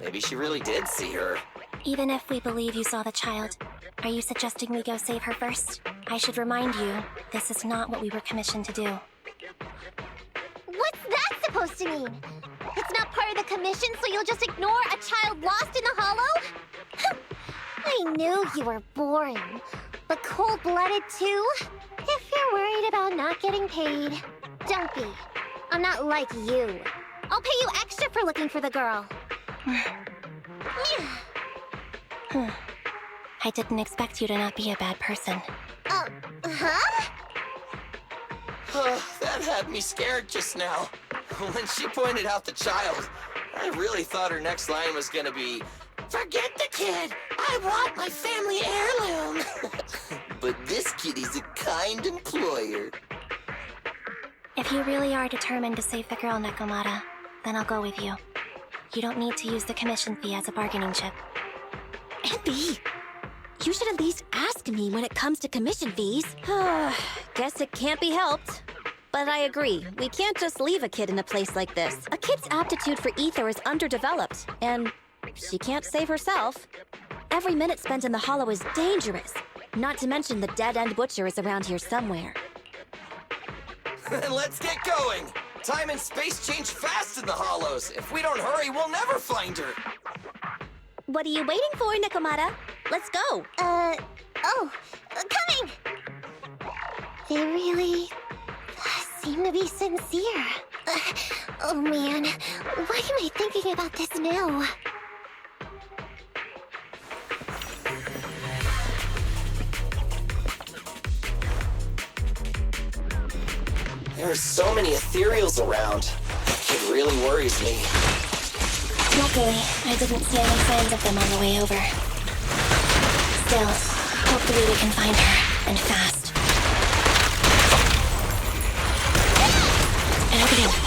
Maybe she really did see her. Even if we believe you saw the child, are you suggesting we go save her first? I should remind you, this is not what we were commissioned to do. What's that supposed to mean? It's not part of the commission, so you'll just ignore a child lost in the hollow? I knew you were boring, but cold-blooded too? If you're worried about not getting paid, don't be. I'm not like you. I'll pay you extra for looking for the girl. I didn't expect you to not be a bad person. Huh? That had me scared just now. When she pointed out the child, I really thought her next line was gonna be, "Forget the kid! I want my family heirloom!" But this kitty's a kind employer. If you really are determined to save the girl, Nekomata, then I'll go with you. You don't need to use the commission fee as a bargaining chip. Abby, you should at least ask me when it comes to commission fees. Guess it can't be helped. But I agree, we can't just leave a kid in a place like this. A kid's aptitude for ether is underdeveloped, and she can't save herself. Every minute spent in the Hollow is dangerous. Not to mention the dead-end butcher is around here somewhere. Then let's get going! Time and space change fast in the Hollows. If we don't hurry, we'll never find her. What are you waiting for, Nekomata? Let's go! Coming! They really seem to be sincere. Oh man, why am I thinking about this now? There are so many ethereals around. It really worries me. Luckily, I didn't see any signs of them on the way over. Still, hopefully we can find her, and fast. An opening.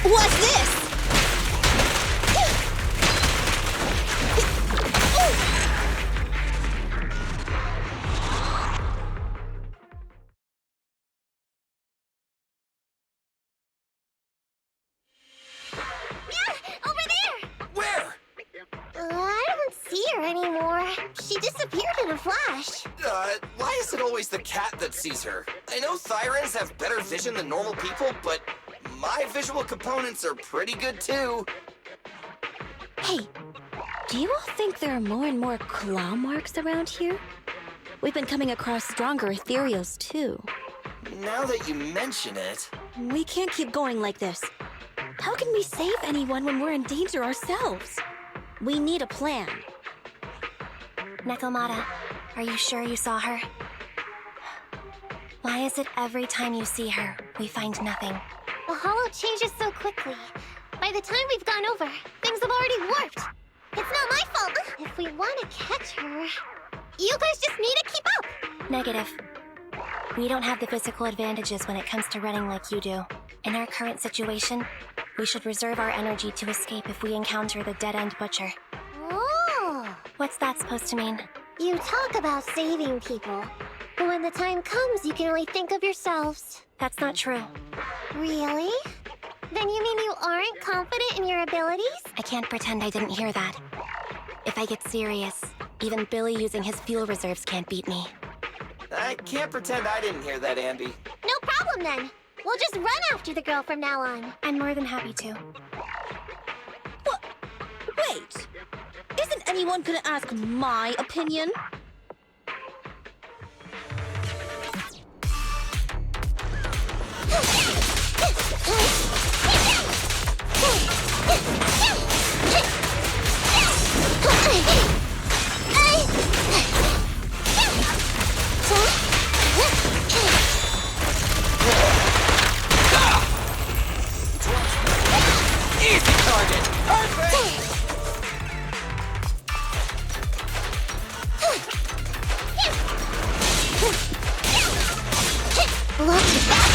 What's this? Over there! Where? I don't see her anymore. She disappeared in a flash. Why is it always the cat that sees her? I know Thyrans have better vision than normal people, but my visual components are pretty good too. Hey, do you all think there are more and more claw marks around here? We've been coming across stronger ethereals too. Now that you mention it... We can't keep going like this. How can we save anyone when we're in danger ourselves? We need a plan. Nekomata, are you sure you saw her? Why is it every time you see her, we find nothing? The Hollow changes so quickly. By the time we've gone over, things have already warped. It's not my fault. If we want to catch her, you guys just need to keep up. Negative. We don't have the physical advantages when it comes to running like you do. In our current situation, we should reserve our energy to escape if we encounter the dead-end butcher. Oh! What's that supposed to mean? You talk about saving people, but when the time comes, you can only think of yourselves. That's not true. Really? Then you mean you aren't confident in your abilities? I can't pretend I didn't hear that. If I get serious, even Billy using his fuel reserves can't beat me. I can't pretend I didn't hear that, Ambi. No problem then. We'll just run after the girl from now on. I'm more than happy to. What? Wait! Isn't anyone gonna ask my opinion? Easy target! Perfect! Look at that!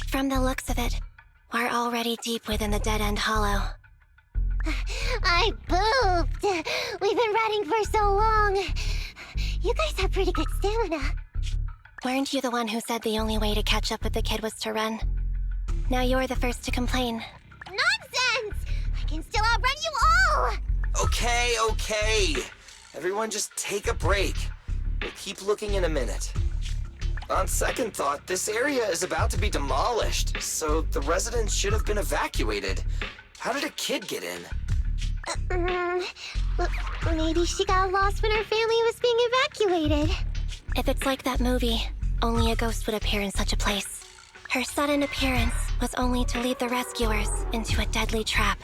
From the looks of it, we're already deep within the dead-end hollow. I pooped! We've been running for so long. You guys have pretty good stamina. Weren't you the one who said the only way to catch up with the kid was to run? Now you're the first to complain. Nonsense! I can still outrun you all! Okay. Everyone just take a break. We'll keep looking in a minute. On second thought, this area is about to be demolished, so the residents should have been evacuated. How did a kid get in? Maybe she got lost when her family was being evacuated. If it's like that movie, only a ghost would appear in such a place. Her sudden appearance was only to lead the rescuers into a deadly trap.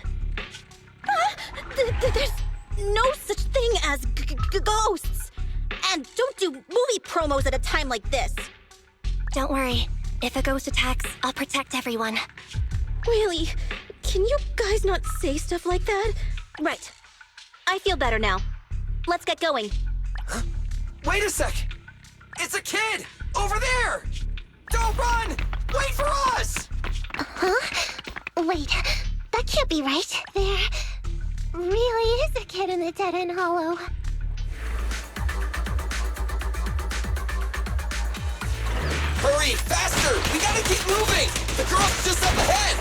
There's no such thing as ghosts! And don't do movie promos at a time like this! Don't worry. If a ghost attacks, I'll protect everyone. Really? Can you guys not say stuff like that? Right. I feel better now. Let's get going. Huh? Wait a sec! It's a kid! Over there! Don't run! Wait for us! Huh? Wait, that can't be right. There really is a kid in the dead-end hollow. Hurry, faster! We gotta keep moving! The girl's just up ahead!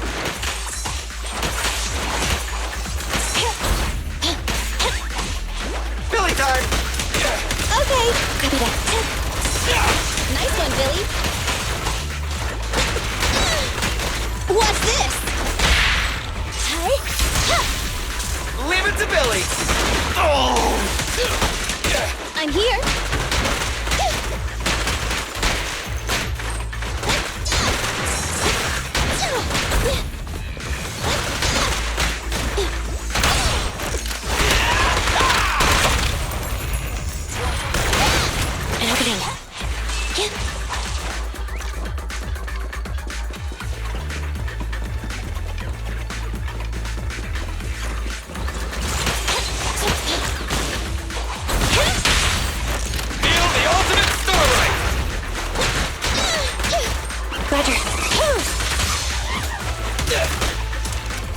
Billy time! Okay. Copy that. Nice one, Billy. What's this? Leave it to Billy! Oh! I'm here.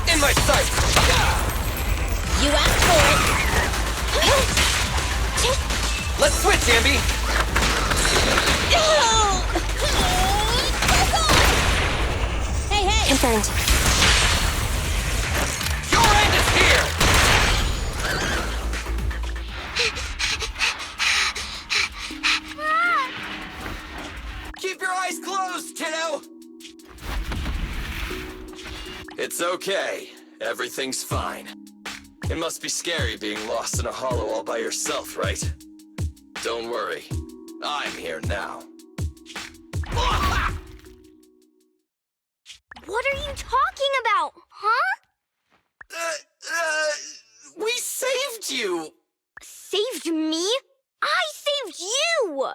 In my sight! You asked for it! Let's switch, Ambi! Hey! Confirmed. Your end is here! Keep your eyes closed, kiddo! It's okay. Everything's fine. It must be scary being lost in a hollow all by yourself, right? Don't worry. I'm here now. What are you talking about, huh? We saved you! Saved me? I saved you!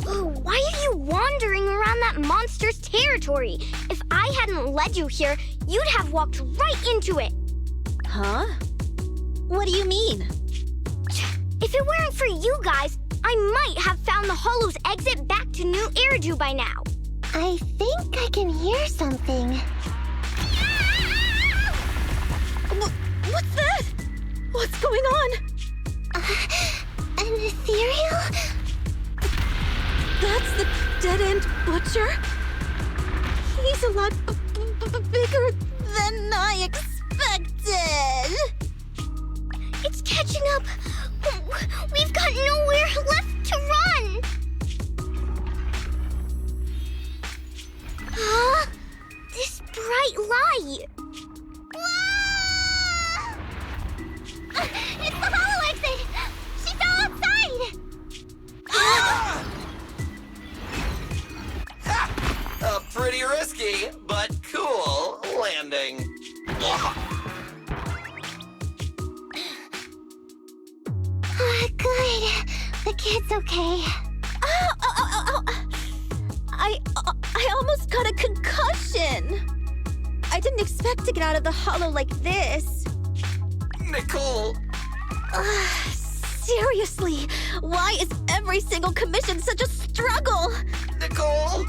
Why are you wandering around that monster's territory? If I hadn't led you here, you'd have walked right into it. Huh? What do you mean? If it weren't for you guys, I might have found the hollow's exit back to New Eridu by now. I think I can hear something. What's that? What's going on? An ethereal? That's the dead-end butcher? He's a lot bigger than I expected. It's catching up. We've got nowhere left to run. Huh? This bright light. Whoa! It's the hollow exit. She fell outside. Pretty risky, but cool landing. Good. The kid's okay. Ow. I almost got a concussion. I didn't expect to get out of the hollow like this. Nicole! Seriously, why is every single commission such a struggle? Nicole!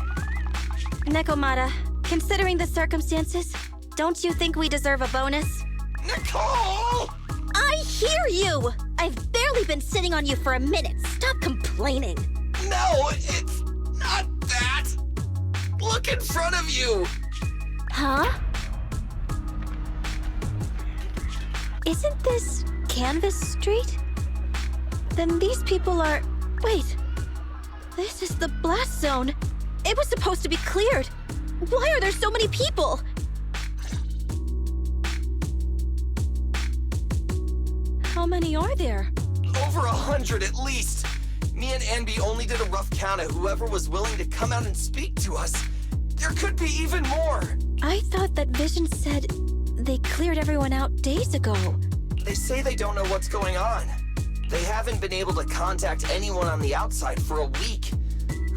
Nekomata, Considering the circumstances, don't you think we deserve a bonus? Nicole! I hear you! I've barely been sitting on you for a minute. Stop complaining. No, it's not that. Look in front of you. Huh? Isn't this Canvas Street? Then these people are... Wait. This is the blast zone. It was supposed to be cleared. Why are there so many people? How many are there? Over 100 at least. Me and Anby only did a rough count of whoever was willing to come out and speak to us. There could be even more. I thought that Vision said they cleared everyone out days ago. They say they don't know what's going on. They haven't been able to contact anyone on the outside for a week.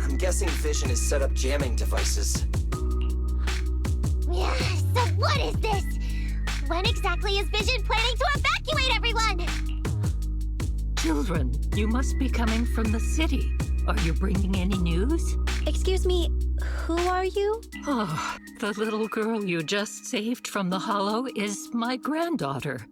I'm guessing Vision has set up jamming devices. Yeah, so what is this? When exactly is Vision planning to evacuate everyone? Children, you must be coming from the city. Are you bringing any news? Excuse me, who are you? Oh, the little girl you just saved from the Hollow is my granddaughter.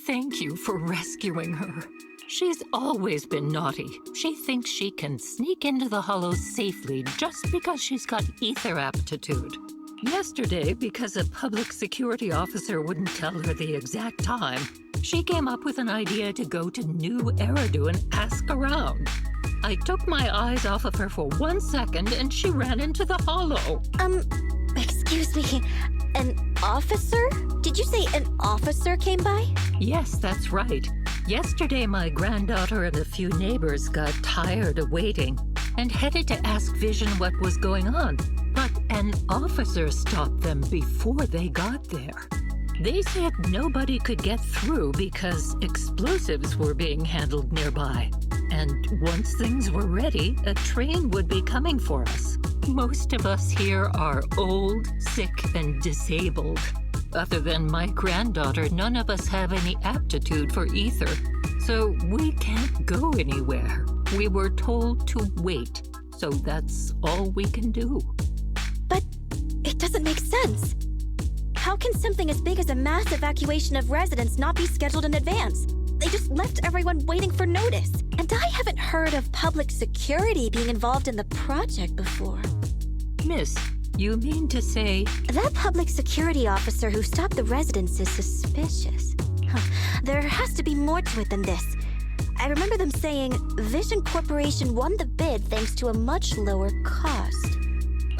Thank you for rescuing her. She's always been naughty. She thinks she can sneak into the Hollow safely just because she's got ether aptitude. Yesterday, because a public security officer wouldn't tell her the exact time, she came up with an idea to go to New Eridu and ask around. I took my eyes off of her for 1 second and she ran into the Hollow. Excuse me, an officer? Did you say an officer came by? Yes, that's right. Yesterday, my granddaughter and a few neighbors got tired of waiting and headed to ask Vision what was going on. But an officer stopped them before they got there. They said nobody could get through because explosives were being handled nearby. And once things were ready, a train would be coming for us. Most of us here are old, sick, and disabled. Other than my granddaughter, none of us have any aptitude for ether. So we can't go anywhere. We were told to wait. So that's all we can do. But it doesn't make sense. How can something as big as a mass evacuation of residents not be scheduled in advance? They just left everyone waiting for notice. And I haven't heard of public security being involved in the project before. Miss, you mean to say... That public security officer who stopped the residents is suspicious. There has to be more to it than this. I remember them saying Vision Corporation won the bid thanks to a much lower cost.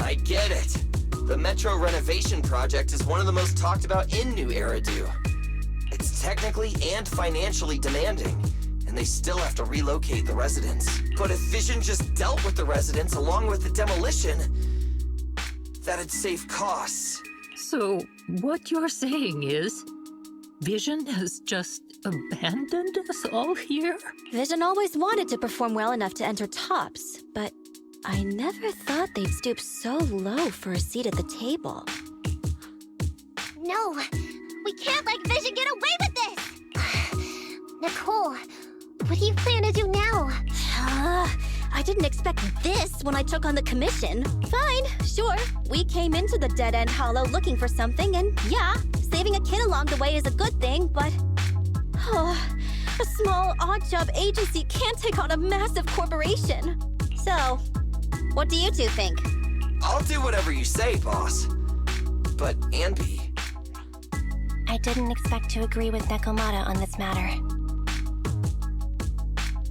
I get it. The Metro renovation project is one of the most talked about in New Eridu. It's technically and financially demanding, and they still have to relocate the residents. But if Vision just dealt with the residents along with the demolition, that'd save costs. So, what you're saying is, Vision has just abandoned us all here? Vision always wanted to perform well enough to enter tops, but I never thought they'd stoop so low for a seat at the table. No, we can't let Vision get away with this! Nicole, what do you plan to do now? I didn't expect this when I took on the commission. Fine, sure. We came into the dead-end hollow looking for something, and yeah, saving a kid along the way is a good thing, but... a small, odd-job agency can't take on a massive corporation. So, what do you two think? I'll do whatever you say, boss. But Anby... I didn't expect to agree with Nekomata on this matter.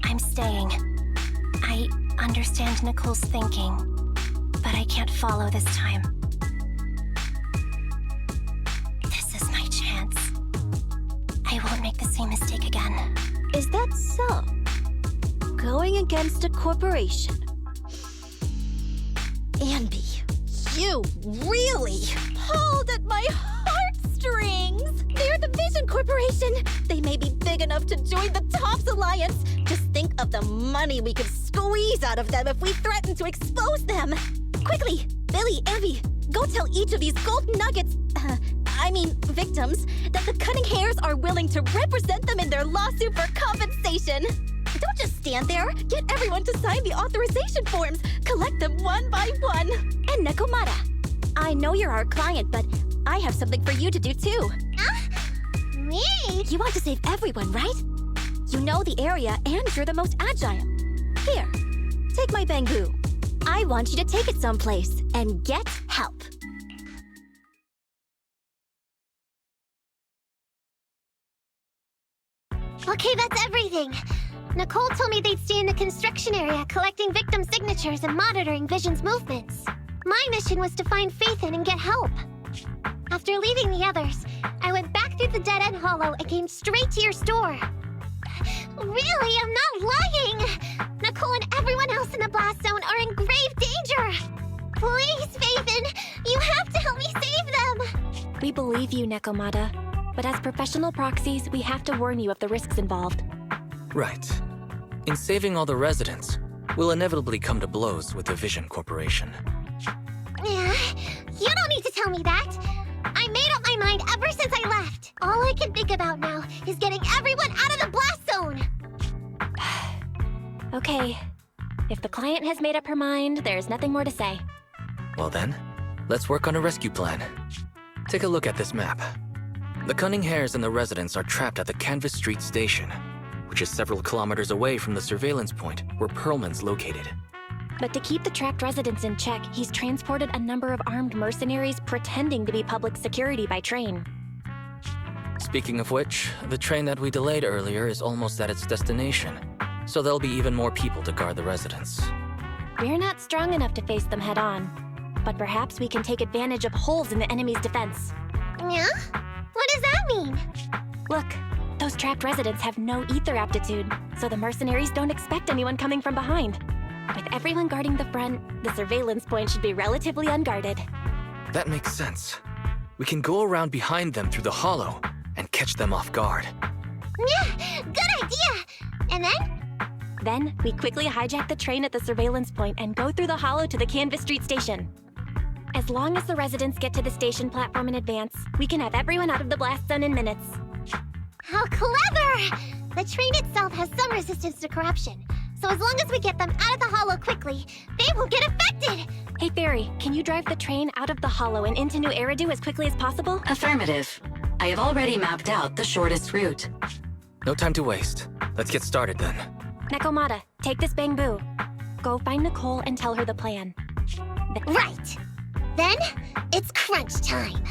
I'm staying. I understand Nicole's thinking, but I can't follow this time. This is my chance. I won't make the same mistake again. Is that so? Going against a corporation? Anby, you really pulled at my heartstrings! They're the Vision Corporation! They may be big enough to join the TOPS Alliance! Just think of the money we could squeeze out of them if we threaten to expose them! Quickly, Billy, Anby, go tell each of these gold nuggets, victims, that the Cunning Hairs are willing to represent them in their lawsuit for compensation! Don't just stand there! Get everyone to sign the authorization forms! Collect them one by one! And Nekomata, I know you're our client, but I have something for you to do too. Me? You want to save everyone, right? You know the area and you're the most agile. Here, take my bamboo. I want you to take it someplace and get help. Okay, that's everything. Nicole told me they'd stay in the construction area, collecting victim signatures and monitoring Vision's movements. My mission was to find Phaethon and get help. After leaving the others, I went back through the dead-end hollow and came straight to your store. Really, I'm not lying! Nicole and everyone else in the blast zone are in grave danger! Please, Phaethon, you have to help me save them! We believe you, Nekomata. But as professional proxies, we have to warn you of the risks involved. Right. In saving all the residents, we'll inevitably come to blows with the Vision Corporation. Yeah, you don't need to tell me that. I made up my mind ever since I left. All I can think about now is getting everyone out of the blast zone. Okay. If the client has made up her mind, there's nothing more to say. Well then, let's work on a rescue plan. Take a look at this map. The Cunning Hares and the residents are trapped at the Canvas Street station, which is several kilometers away from the surveillance point where Perlman's located. But to keep the trapped residents in check, he's transported a number of armed mercenaries pretending to be public security by train. Speaking of which, the train that we delayed earlier is almost at its destination, so there'll be even more people to guard the residents. We're not strong enough to face them head-on, but perhaps we can take advantage of holes in the enemy's defense. Yeah? What does that mean? Look, those trapped residents have no ether aptitude, so the mercenaries don't expect anyone coming from behind. With everyone guarding the front, the surveillance point should be relatively unguarded. That makes sense. We can go around behind them through the hollow and catch them off guard. Yeah, good idea! And then? Then, we quickly hijack the train at the surveillance point and go through the hollow to the Canvas Street station. As long as the residents get to the station platform in advance, we can have everyone out of the blast zone in minutes. How clever! The train itself has some resistance to corruption, so as long as we get them out of the hollow quickly, they won't get affected! Hey Fairy, can you drive the train out of the hollow and into New Eridu as quickly as possible? Affirmative. I have already mapped out the shortest route. No time to waste. Let's get started then. Nekomata, take this bamboo. Go find Nicole and tell her the plan. Right! Then, it's crunch time.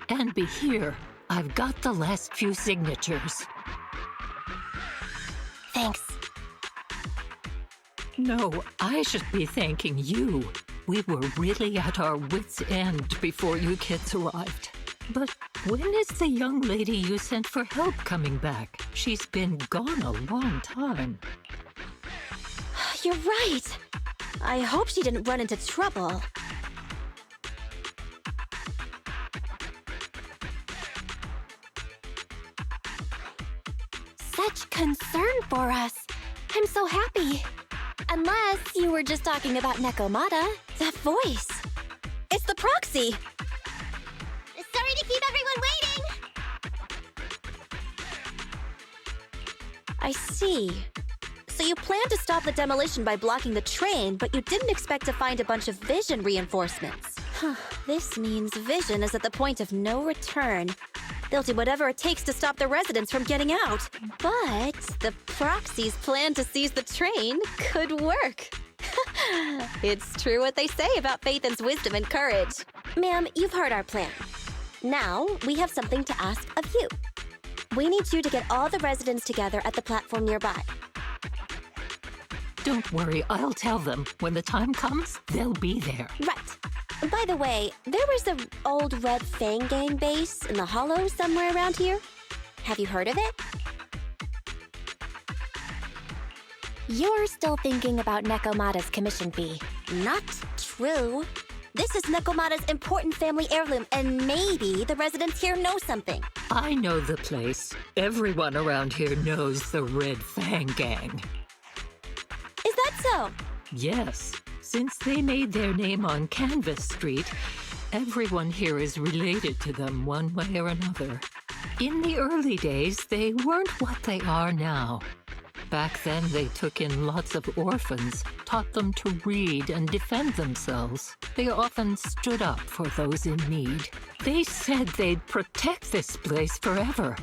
And be here. I've got the last few signatures. Thanks. No, I should be thanking you. We were really at our wits' end before you kids arrived. But when is the young lady you sent for help coming back? She's been gone a long time. You're right. I hope she didn't run into trouble. such concern for us. I'm so happy. Unless you were just talking about Nekomata. That voice. It's the proxy. Sorry to keep everyone waiting. I see. So you planned to stop the demolition by blocking the train, but you didn't expect to find a bunch of vision reinforcements. This means Vision is at the point of no return. They'll do whatever it takes to stop the residents from getting out. But the proxy's plan to seize the train could work. It's true what they say about Phaethon's wisdom and courage. Ma'am, you've heard our plan. Now, we have something to ask of you. We need you to get all the residents together at the platform nearby. Don't worry, I'll tell them. When the time comes, they'll be there. Right. By the way, there was an old Red Fang Gang base in the Hollow somewhere around here. Have you heard of it? You're still thinking about Nekomata's commission fee. Not true. This is Nekomata's important family heirloom, and maybe the residents here know something. I know the place. Everyone around here knows the Red Fang Gang. Is that so? Yes. Since they made their name on Canvas Street, everyone here is related to them one way or another. In the early days, they weren't what they are now. Back then, they took in lots of orphans, taught them to read and defend themselves. They often stood up for those in need. They said they'd protect this place forever.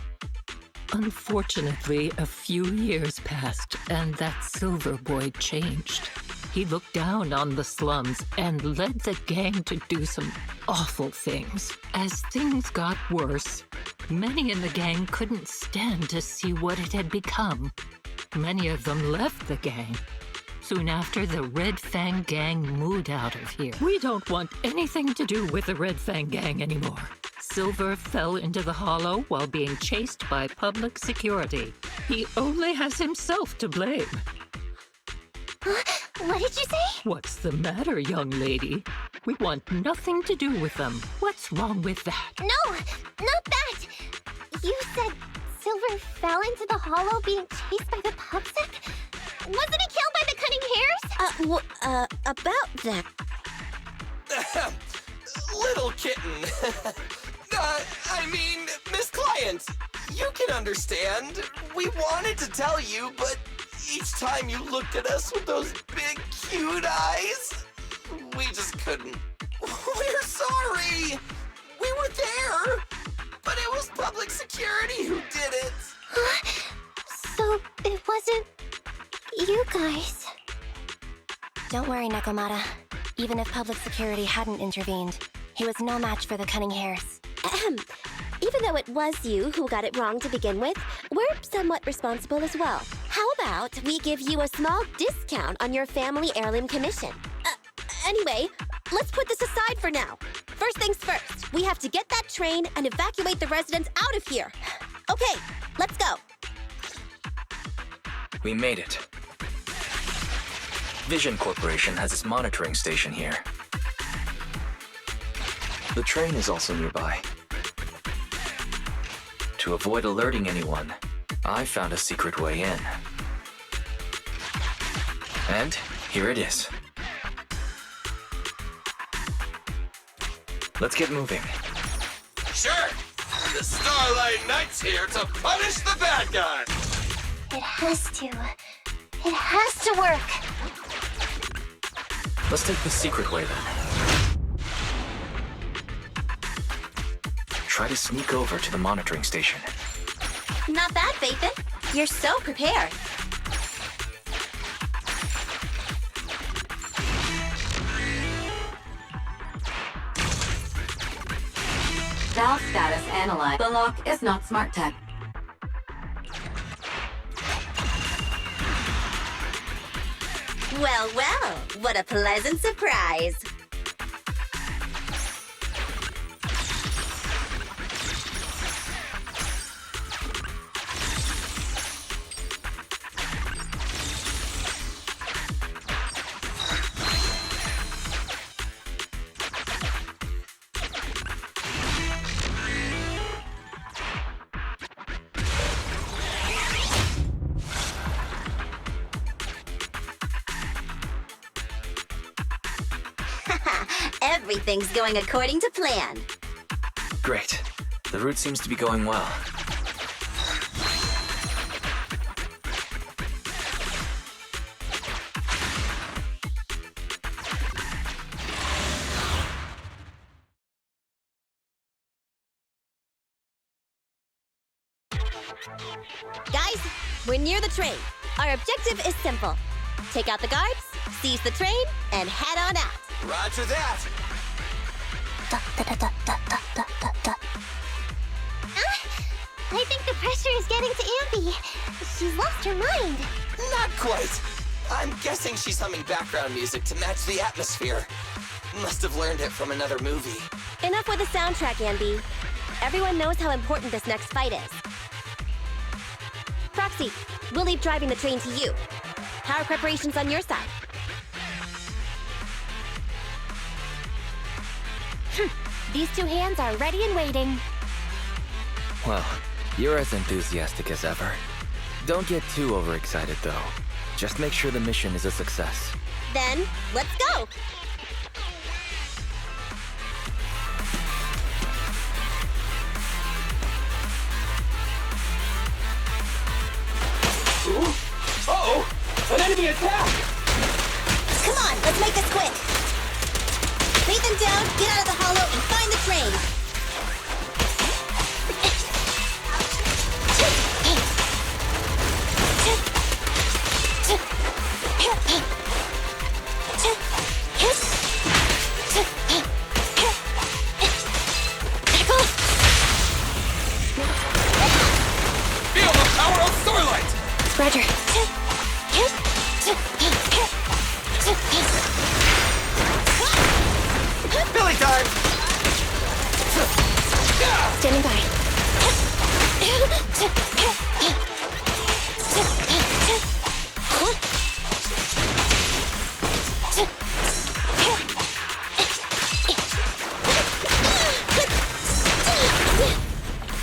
Unfortunately, a few years passed, and that Silver Boy changed. He looked down on the slums and led the gang to do some awful things. As things got worse, many in the gang couldn't stand to see what it had become. Many of them left the gang. Soon after, the Red Fang Gang moved out of here. We don't want anything to do with the Red Fang Gang anymore. Silver fell into the Hollow while being chased by public security. He only has himself to blame. What did you say? What's the matter, young lady? We want nothing to do with them. What's wrong with that? No, not that. You said Silver fell into the Hollow being chased by the PubSec? Wasn't he killed by the Cunning Hares? About that. Little kitten. I mean, Miss Client, you can understand. We wanted to tell you, but each time you looked at us with those big, cute eyes, we just couldn't. We're sorry. We were there, but it was public security who did it. So it wasn't you guys. Don't worry, Nekomata. Even if public security hadn't intervened, he was no match for the Cunning Hares. Even though it was you who got it wrong to begin with, we're somewhat responsible as well. How about we give you a small discount on your family heirloom commission? Anyway, let's put this aside for now. First things first, we have to get that train and evacuate the residents out of here. Okay, let's go. We made it. Vision Corporation has its monitoring station here. The train is also nearby. To avoid alerting anyone, I found a secret way in. And here it is. Let's get moving. Sure. The Starlight Knight's here to punish the bad guy. It has to. It has to work. Let's take the secret way then. Try to sneak over to the monitoring station. Not bad, Phaethon. You're so prepared. Valve status analyzed. The lock is not smart tech. Well, well, what a pleasant surprise. Everything's going according to plan. Great. The route seems to be going well. Guys, we're near the train. Our objective is simple. Take out the guards, seize the train, and head on out. Roger that. I think the pressure is getting to Ambi. She's lost her mind. Not quite. I'm guessing she's humming background music to match the atmosphere. Must have learned it from another movie. Enough with the soundtrack, Anby. Everyone knows how important this next fight is. Proxy, we'll leave driving the train to you. How are preparations on your side? These two hands are ready and waiting. Well, you're as enthusiastic as ever. Don't get too overexcited, though. Just make sure the mission is a success. Then, let's go! Uh-oh! An enemy attack! Come on, let's make this quick! Beat them down, get out of the hollow, and find the train! Feel the power of Starlight! Roger. Billy time! Standing by.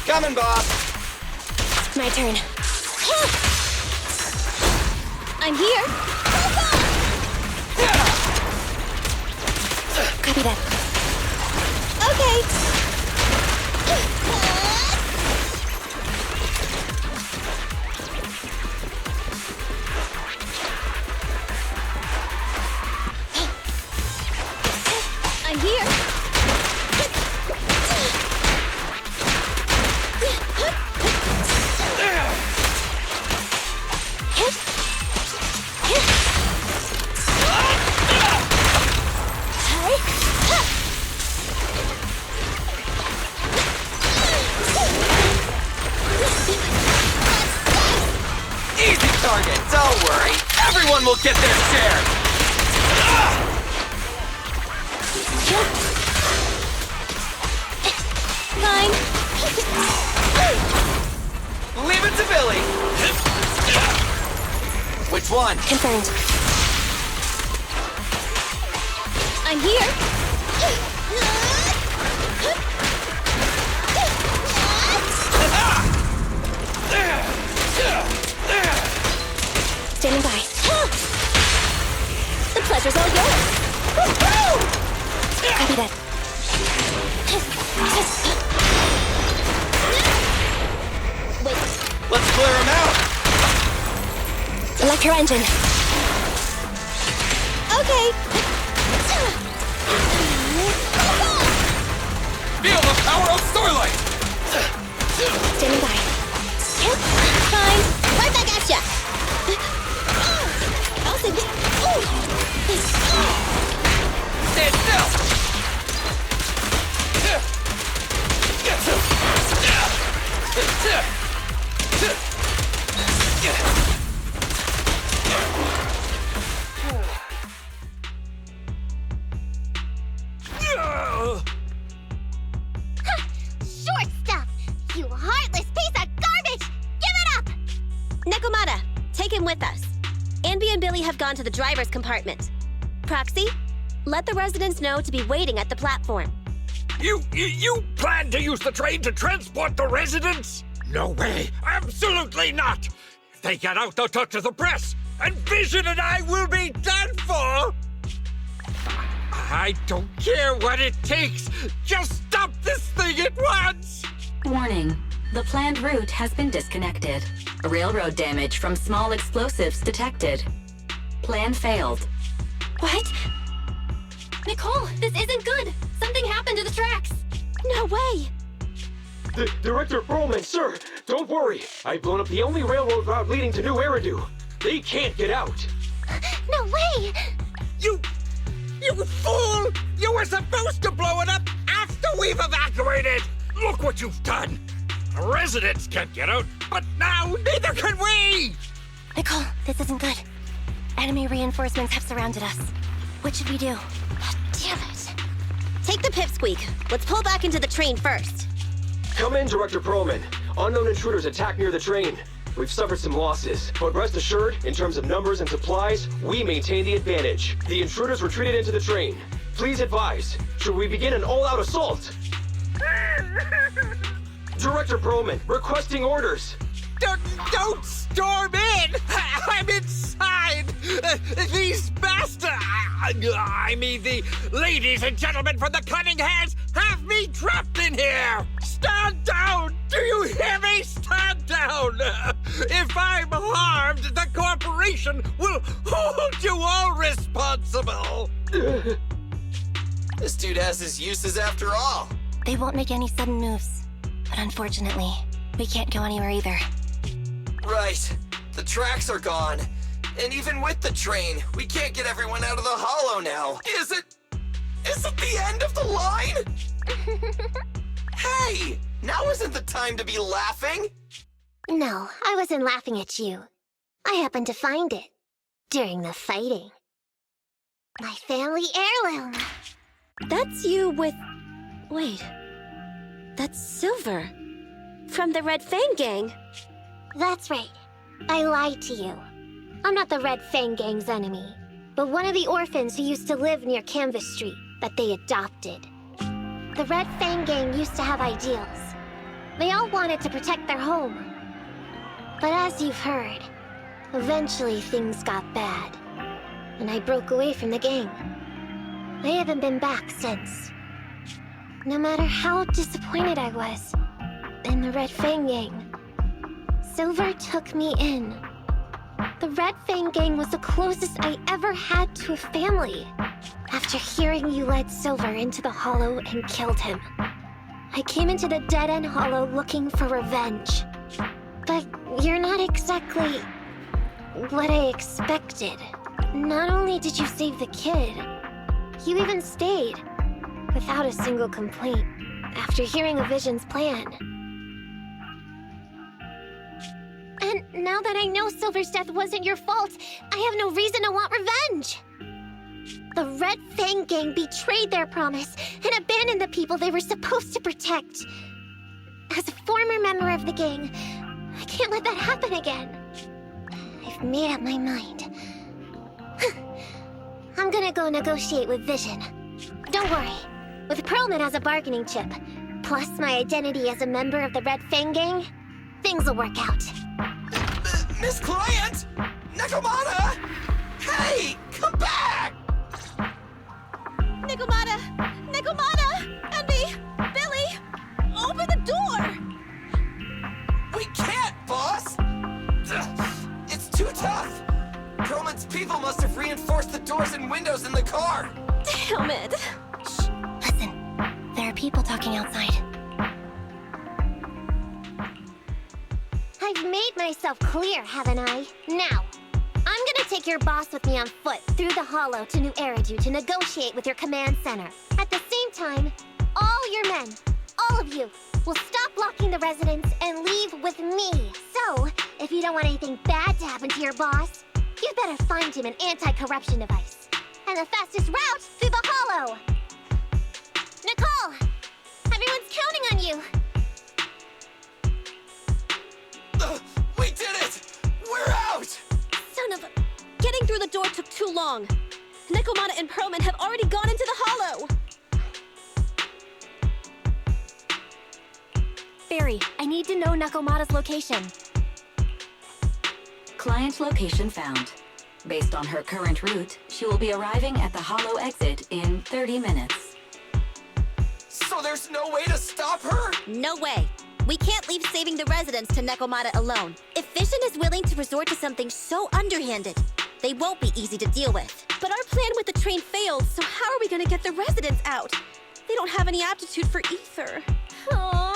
Coming, boss! My turn. I'm here! Copy that. Okay! I'm here! Easy target, don't worry. Everyone will get their share. Fine. Leave it to Billy. Which one? Confirmed. I'm here! Standing by. The pleasure's all yours! Copy that. Wait, Let's clear him out. Electro engine. okay! Feel the power of Starlight. Standing by. Fine, right back at ya! I'll say Stand still. Short stuff! You heartless piece of garbage! Give it up! Nekomata, take him with us. Anby and Billy have gone to the driver's compartment. Proxy, let the residents know to be waiting at the platform. You plan to use the train to transport the residents? No way! Absolutely not! If they get out, they'll talk to the press, and Vision and I will be done for! I don't care what it takes. Just stop this thing at once! Warning. The planned route has been disconnected. Railroad damage from small explosives detected. Plan failed. What? Nicole, this isn't good! Something happened to the tracks! No way! Director Perlman, sir, don't worry. I've blown up the only railroad route leading to New Eridu. They can't get out. No way! You fool! You were supposed to blow it up after we've evacuated! Look what you've done! Residents can't get out, but now neither can we! Nicole, this isn't good. Enemy reinforcements have surrounded us. What should we do? Damn it. Take the pipsqueak. Let's pull back into the train first. Come in, Director Perlman. Unknown intruders attacked near the train. We've suffered some losses, but rest assured, in terms of numbers and supplies, we maintain the advantage. The intruders retreated into the train. Please advise, should we begin an all-out assault? Director Perlman, requesting orders. Don't storm in! I'm inside! These bastards! I mean, the ladies and gentlemen from the Cunning Hands have me trapped in here! Stand down! Do you hear me? Stand down! If I'm harmed, the corporation will hold you all responsible! This dude has his uses after all. They won't make any sudden moves. But unfortunately, we can't go anywhere either. Right. The tracks are gone. And even with the train, we can't get everyone out of the hollow now. Is it the end of the line? Hey! Now isn't the time to be laughing! No, I wasn't laughing at you. I happened to find it. During the fighting. My family heirloom. That's you with... Wait. That's Silver. From the Red Fang Gang. That's right. I lied to you. I'm not the Red Fang Gang's enemy, but one of the orphans who used to live near Canvas Street that they adopted. The Red Fang Gang used to have ideals. They all wanted to protect their home. But as you've heard, eventually things got bad, and I broke away from the gang. I haven't been back since. No matter how disappointed I was in the Red Fang Gang, Silver took me in. The Red Fang Gang was the closest I ever had to a family. After hearing you led Silver into the Hollow and killed him, I came into the Dead-End Hollow looking for revenge. But you're not exactly what I expected. Not only did you save the kid, you even stayed, without a single complaint, after hearing of Vision's plan. And now that I know Silver's death wasn't your fault, I have no reason to want revenge! The Red Fang Gang betrayed their promise and abandoned the people they were supposed to protect. As a former member of the gang, I can't let that happen again. I've made up my mind. I'm gonna go negotiate with Vision. Don't worry. With Perlman as a bargaining chip, plus my identity as a member of the Red Fang Gang, things will work out. Miss Client! Nekomata! Hey! Come back! Nekomata! Nekomata! Envy! Billy! Open the door! We can't, boss! It's too tough! Perlman's people must have reinforced the doors and windows in the car! Damn it! Shh! Listen. There are people talking outside. I've made myself clear, haven't I? Now, I'm gonna take your boss with me on foot through the Hollow to New Eridu to negotiate with your command center. At the same time, all your men, all of you, will stop blocking the residents and leave with me. So, if you don't want anything bad to happen to your boss, you better find him an anti-corruption device. And the fastest route through the Hollow. Nicole! Everyone's counting on you! We did it! We're out! Son of a... Getting through the door took too long. Nekomata and Perlman have already gone into the Hollow! Barry, I need to know Nekomata's location. Client location found. Based on her current route, she will be arriving at the hollow exit in 30 minutes. So there's no way to stop her? No way. We can't leave saving the residents to Nekomata alone. If Vision is willing to resort to something so underhanded, they won't be easy to deal with. But our plan with the train failed, so how are we gonna get the residents out? They don't have any aptitude for ether. Aww.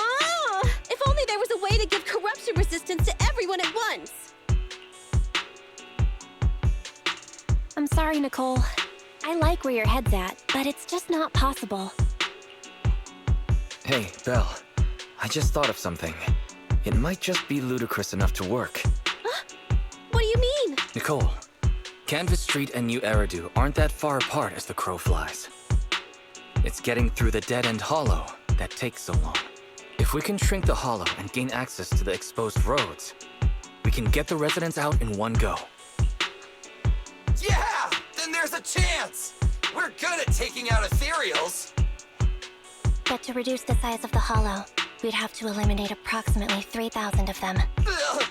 If only there was a way to give corruption resistance to everyone at once. I'm sorry, Nicole. I like where your head's at, but it's just not possible. Hey, Belle. I just thought of something. It might just be ludicrous enough to work. What do you mean? Nicole, Canvas Street and New Eridu aren't that far apart as the crow flies. It's getting through the dead-end hollow that takes so long. If we can shrink the hollow and gain access to the exposed roads, we can get the residents out in one go. Yeah! Then there's a chance! We're good at taking out ethereals. But to reduce the size of the hollow, we'd have to eliminate approximately 3,000 of them. Ugh.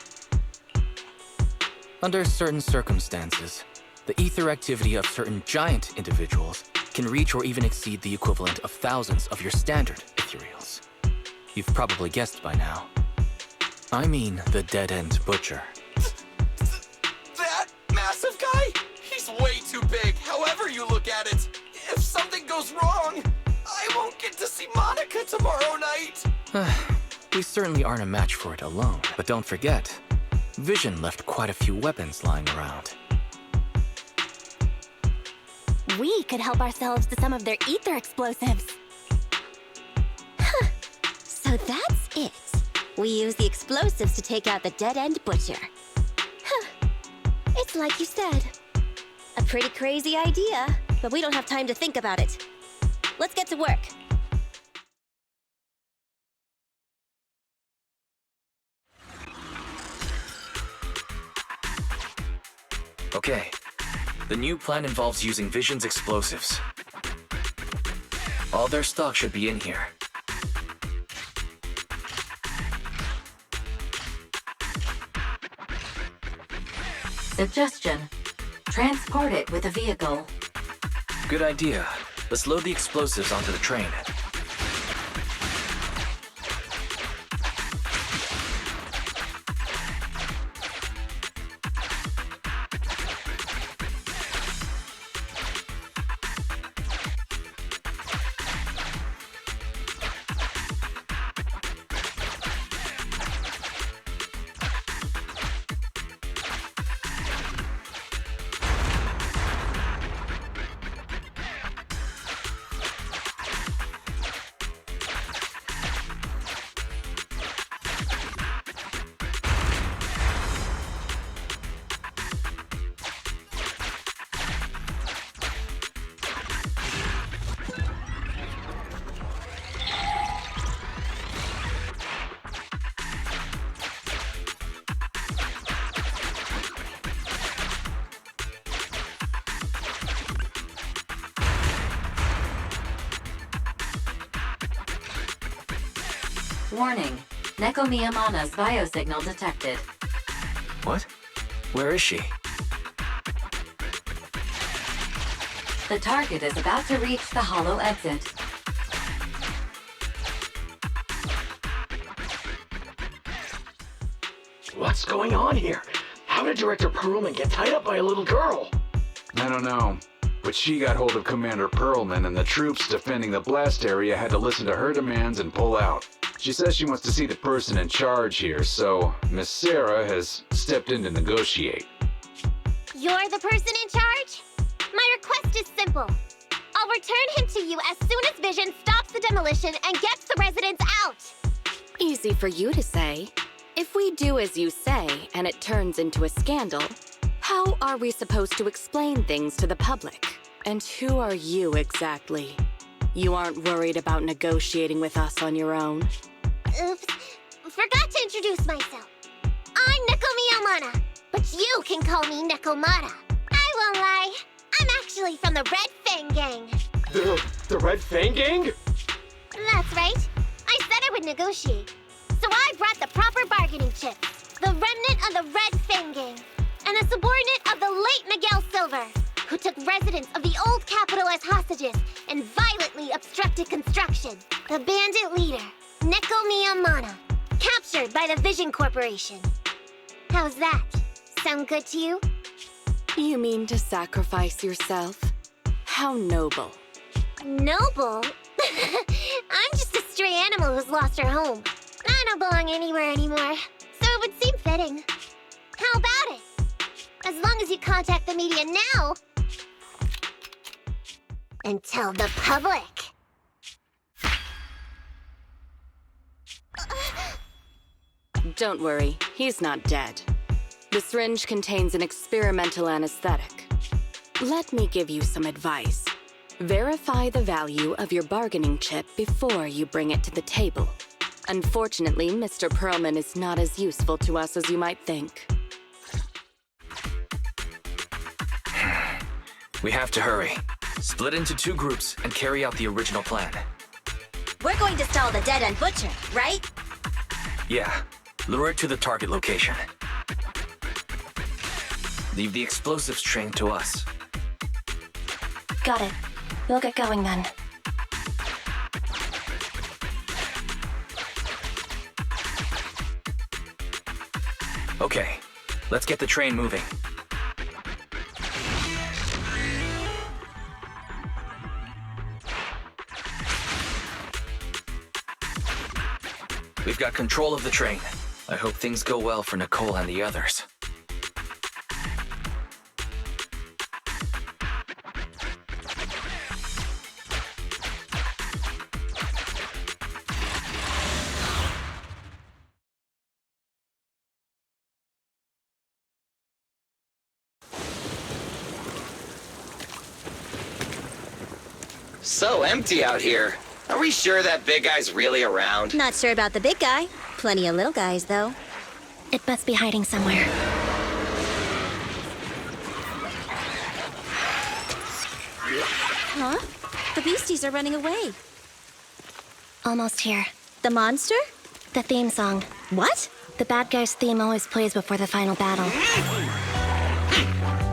Under certain circumstances, the ether activity of certain giant individuals can reach or even exceed the equivalent of thousands of your standard ethereals. You've probably guessed by now. I mean the dead-end butcher. That massive guy? He's way too big, however you look at it. If something goes wrong, I won't get to see Monica tomorrow night. We certainly aren't a match for it alone, but don't forget, Vision left quite a few weapons lying around. We could help ourselves to some of their ether explosives. Huh. So that's it. We use the explosives to take out the dead-end butcher. Huh. It's like you said. A pretty crazy idea, but we don't have time to think about it. Let's get to work. Okay. The new plan involves using Vision's explosives. All their stock should be in here. Suggestion: transport it with a vehicle. Good idea. Let's load the explosives onto the train. Warning: Neko Miyamana's biosignal detected. What? Where is she? The target is about to reach the hollow exit. What's going on here? How did Director Perlman get tied up by a little girl? I don't know, but she got hold of Commander Perlman, and the troops defending the blast area had to listen to her demands and pull out. She says she wants to see the person in charge here, so Miss Sarah has stepped in to negotiate. You're the person in charge? My request is simple. I'll return him to you as soon as Vision stops the demolition and gets the residents out. Easy for you to say. If we do as you say and it turns into a scandal, how are we supposed to explain things to the public? And who are you exactly? You aren't worried about negotiating with us on your own? Oops, forgot to introduce myself. I'm Neko Miyamana, but you can call me Nekomata. I won't lie, I'm actually from the Red Fang Gang. The Red Fang Gang? That's right. I said I would negotiate. So I brought the proper bargaining chips. The remnant of the Red Fang Gang, and the subordinate of the late Miguel Silver, who took residents of the old capital as hostages and violently obstructed construction. The bandit leader, Neko Miyamana, captured by the Vision Corporation. How's that? Sound good to you? You mean to sacrifice yourself? How noble. Noble? I'm just a stray animal who's lost her home. I don't belong anywhere anymore, so it would seem fitting. How about it? As long as you contact the media now and tell the public. Don't worry, he's not dead. The syringe contains an experimental anesthetic. Let me give you some advice. Verify the value of your bargaining chip before you bring it to the table. Unfortunately, Mr. Perlman is not as useful to us as you might think. We have to hurry. Split into 2 groups and carry out the original plan. We're going to stall the dead-end butcher, right? Yeah. Lure it to the target location. Leave the explosives train to us. Got it. We'll get going then. Okay, let's get the train moving. We've got control of the train. I hope things go well for Nicole and the others. So empty out here. Are we sure that big guy's really around? Not sure about the big guy. Plenty of little guys, though. It must be hiding somewhere. Huh? The beasties are running away. Almost here. The monster? The theme song. What? The bad guy's theme always plays before the final battle.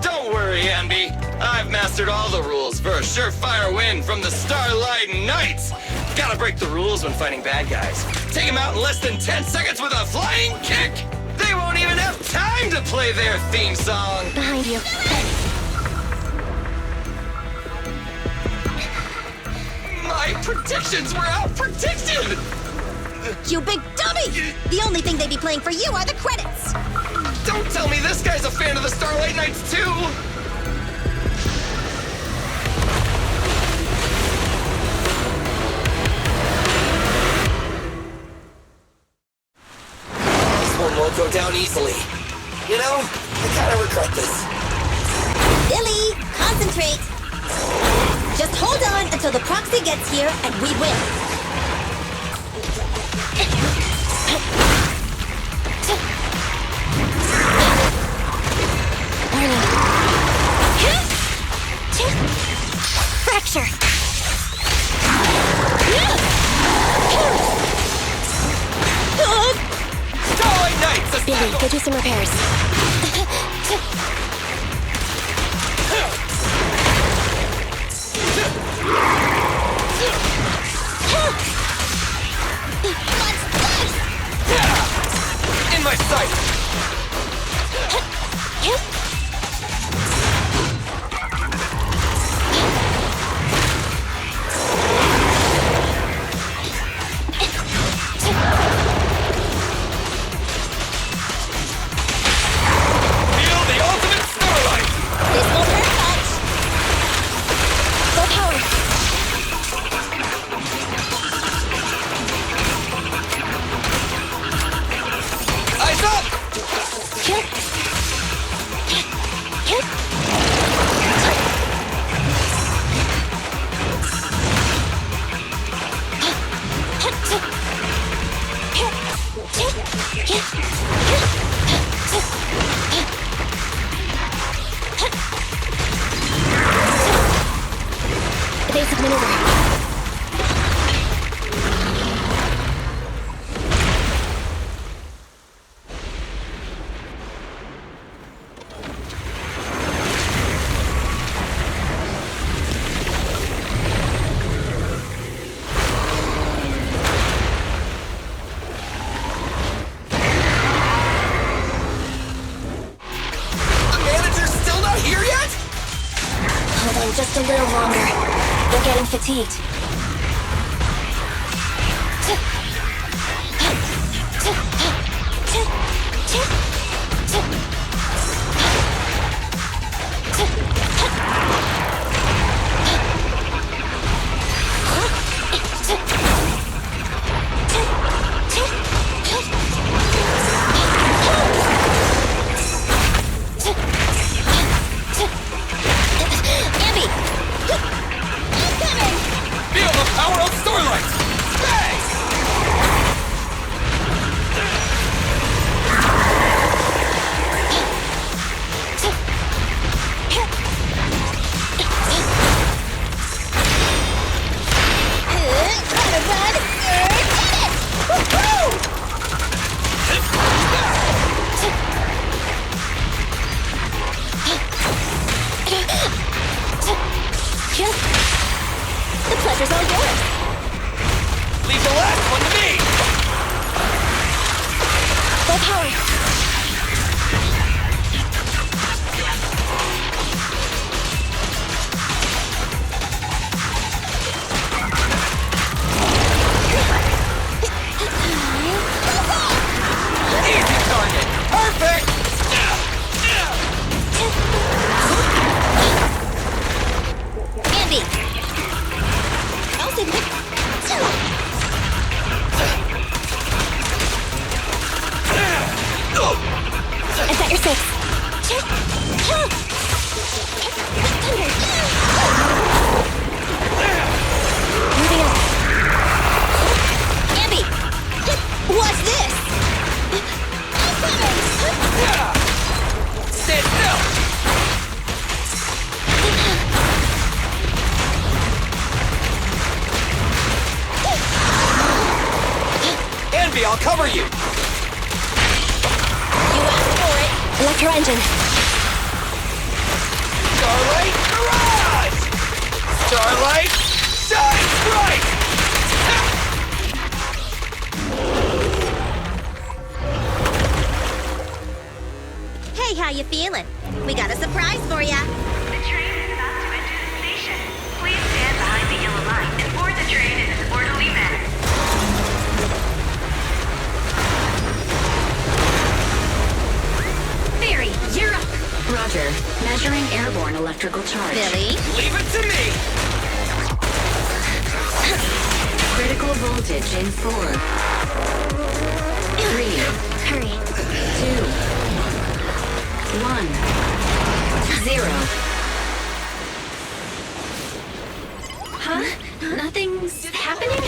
Don't worry, Ambi. I've mastered all the rules for a surefire win from the Starlight Knights. Gotta break the rules when fighting bad guys. Take them out in less than 10 seconds with a flying kick. They won't even have time to play their theme song. Behind you. My predictions were out-predicted! You big dummy! The only thing they'd be playing for you are the credits! Don't tell me this guy's a fan of the Starlight Knights, too! This one won't go down easily. You know, I kind of regret this. Billy, concentrate! Just hold on until the proxy gets here and we win. Fracture! Starlight Knights! Billy, go do some repairs. In my sight! Now then, just a little longer. They're getting fatigued. Feel the power of Starlight! Bang! The pleasure's all yours. Leave the last one to me! Full power. Easy target! Perfect! Andy! I'll save it. Is that your six? Moving on. Andy! What's this? Stand still! Envy, I'll cover you! You asked for it. Electro engine. Starlight, Mirage! Starlight, shine bright! Hey, how you feeling? We got a surprise for ya. The train is about to enter the station. Please stand behind the yellow line and board the train in an orderly manner. Barry, you're up. Roger. Measuring airborne electrical charge. Billy? Leave it to me! Critical voltage in 4, 3, Hurry. 2, 1, 0. Huh? Nothing's happening?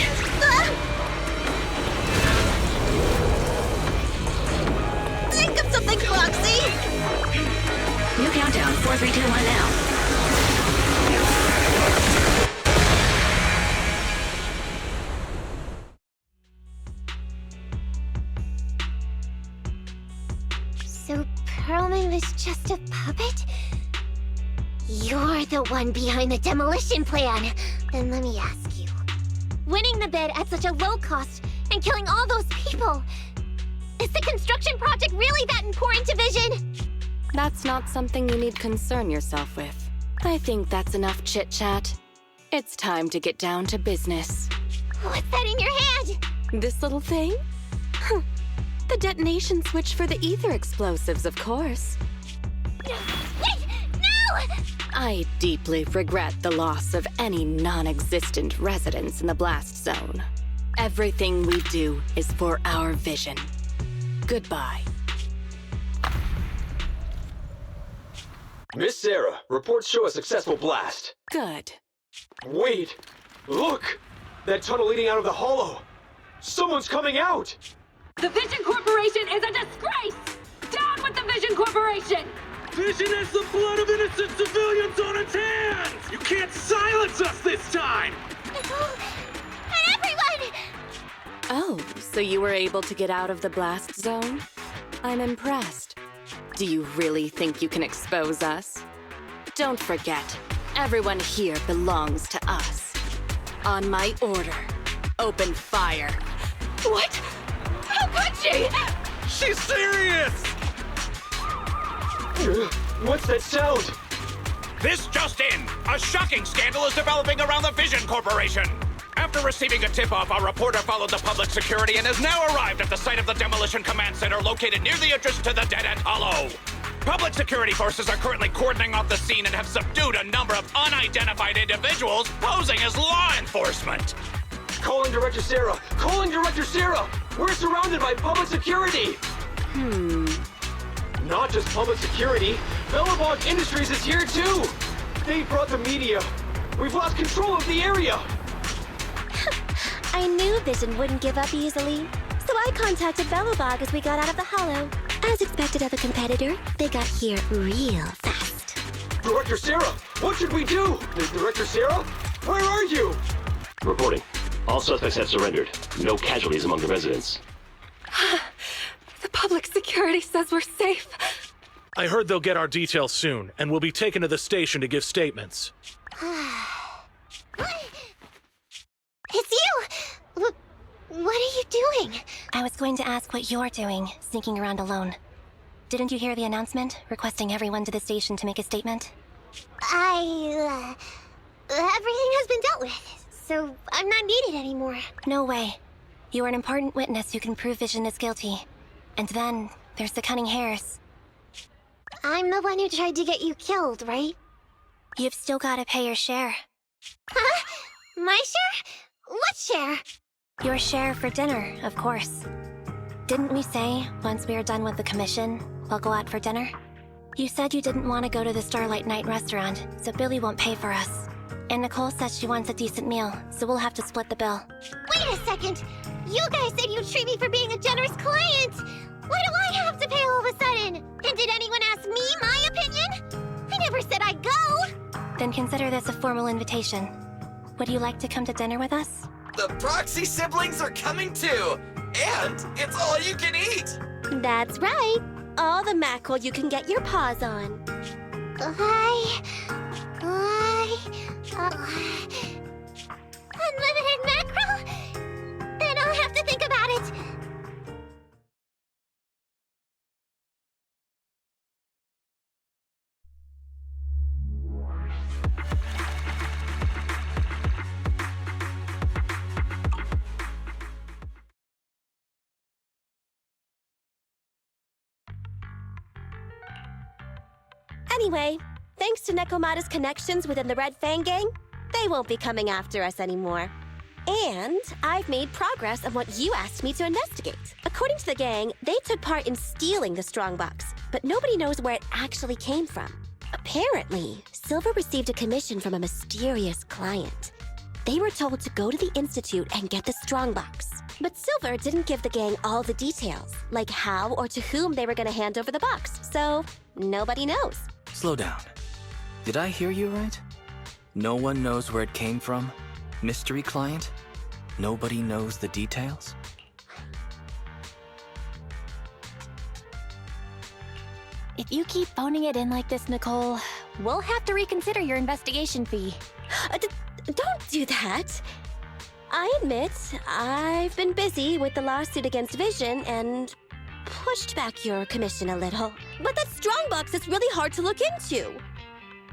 Think of something, Foxy! New countdown, 4, 3, 2, 1 now. So Perlman was just a puppet? You're the one behind the demolition plan. Then let me ask you. Winning the bid at such a low cost and killing all those people. Is the construction project really that important to Vision? That's not something you need concern yourself with. I think that's enough chit-chat. It's time to get down to business. What's that in your hand? This little thing? The detonation switch for the ether explosives, of course. Wait! No! I deeply regret the loss of any non-existent residents in the blast zone. Everything we do is for our vision. Goodbye. Miss Sarah, reports show a successful blast. Good. Wait! Look! That tunnel leading out of the hollow! Someone's coming out! The Vision Corporation is a disgrace! Down with the Vision Corporation! Vision has the blood of innocent civilians on its hands! You can't silence us this time! Everyone! Oh, so you were able to get out of the blast zone? I'm impressed. Do you really think you can expose us? Don't forget, everyone here belongs to us. On my order, open fire. What? How could she? She's serious! What's that sound? This just in! A shocking scandal is developing around the Vision Corporation! After receiving a tip-off, our reporter followed the public security and has now arrived at the site of the Demolition Command Center located near the entrance to the Dead End Hollow. Public security forces are currently cordoning off the scene and have subdued a number of unidentified individuals posing as law enforcement. Calling Director Sarah! Calling Director Sarah! We're surrounded by public security! Not just public security, Bellabog Industries is here too! They brought the media! We've lost control of the area! I knew Vision wouldn't give up easily, so I contacted Bellabog as we got out of the hollow. As expected of a competitor, they got here real fast. Director Sarah! What should we do? Director Sarah? Where are you? Reporting. All suspects have surrendered. No casualties among the residents. The public security says we're safe. I heard they'll get our details soon, and we'll be taken to the station to give statements. It's you! What are you doing? I was going to ask what you're doing, sneaking around alone. Didn't you hear the announcement, requesting everyone to the station to make a statement? Everything has been dealt with, so I'm not needed anymore. No way. You are an important witness who can prove Vision is guilty. And then, there's the Cunning Hares. I'm the one who tried to get you killed, right? You've still gotta pay your share. Huh? My share? What share? Your share for dinner, of course. Didn't we say, once we are done with the commission, we'll go out for dinner? You said you didn't want to go to the Starlight Night restaurant, so Billy won't pay for us. And Nicole says she wants a decent meal, so we'll have to split the bill. Wait a second! You guys said you'd treat me for being a generous client! Why do I have to pay all of a sudden? And did anyone ask me my opinion? I never said I'd go! Then consider this a formal invitation. Would you like to come to dinner with us? The Proxy siblings are coming too! And it's all you can eat! That's right. All the mackerel you can get your paws on. Unlimited mackerel? Then I'll have to think about it. Anyway, thanks to Nekomata's connections within the Red Fang Gang, they won't be coming after us anymore. And I've made progress on what you asked me to investigate. According to the gang, they took part in stealing the strongbox, but nobody knows where it actually came from. Apparently, Silver received a commission from a mysterious client. They were told to go to the Institute and get the strongbox. But Silver didn't give the gang all the details, like how or to whom they were going to hand over the box, so nobody knows. Slow down. Did I hear you right? No one knows where it came from? Mystery client? Nobody knows the details? If you keep phoning it in like this, Nicole, we'll have to reconsider your investigation fee. Don't do that. I admit, I've been busy with the lawsuit against Vision and pushed back your commission a little. But that strongbox is really hard to look into.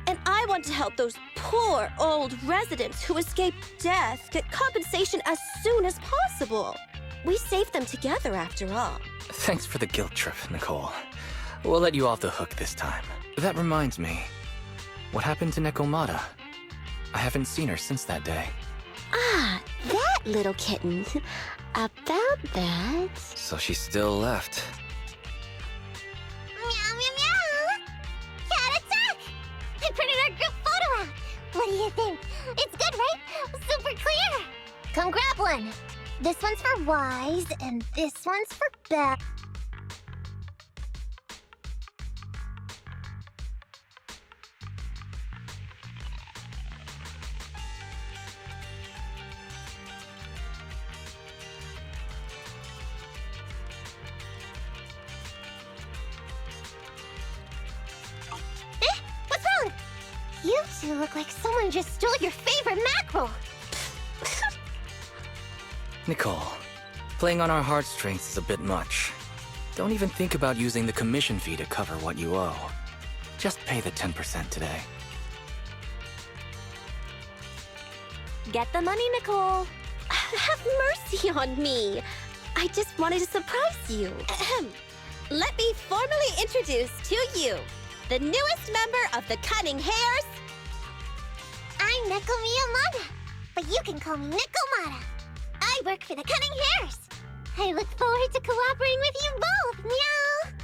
And I want to help those poor old residents who escaped death get compensation as soon as possible. We saved them together after all. Thanks for the guilt trip, Nicole. We'll let you off the hook this time. That reminds me. What happened to Nekomata? I haven't seen her since that day. Ah, that little kitten. About that... So she still left. Meow, meow, meow! Cat attack! I printed our group photo out! What do you think? It's good, right? Super clear! Come grab one! This one's for Wise, and this one's for Beth. What's wrong? You two look like someone just stole your favorite mackerel. Nicole, playing on our heartstrings is a bit much. Don't even think about using the commission fee to cover what you owe. Just pay the 10% today. Get the money, Nicole. Have mercy on me. I just wanted to surprise you. Let me formally introduce to you the newest member of the Cunning Hares. I'm Neko Miyamada, but you can call me Nikomata. I work for the Cunning Hares. I look forward to cooperating with you both, meow!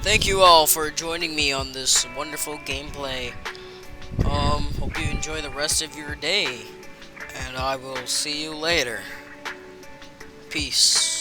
Thank you all for joining me on this wonderful gameplay. Hope you enjoy the rest of your day, and I will see you later. Peace.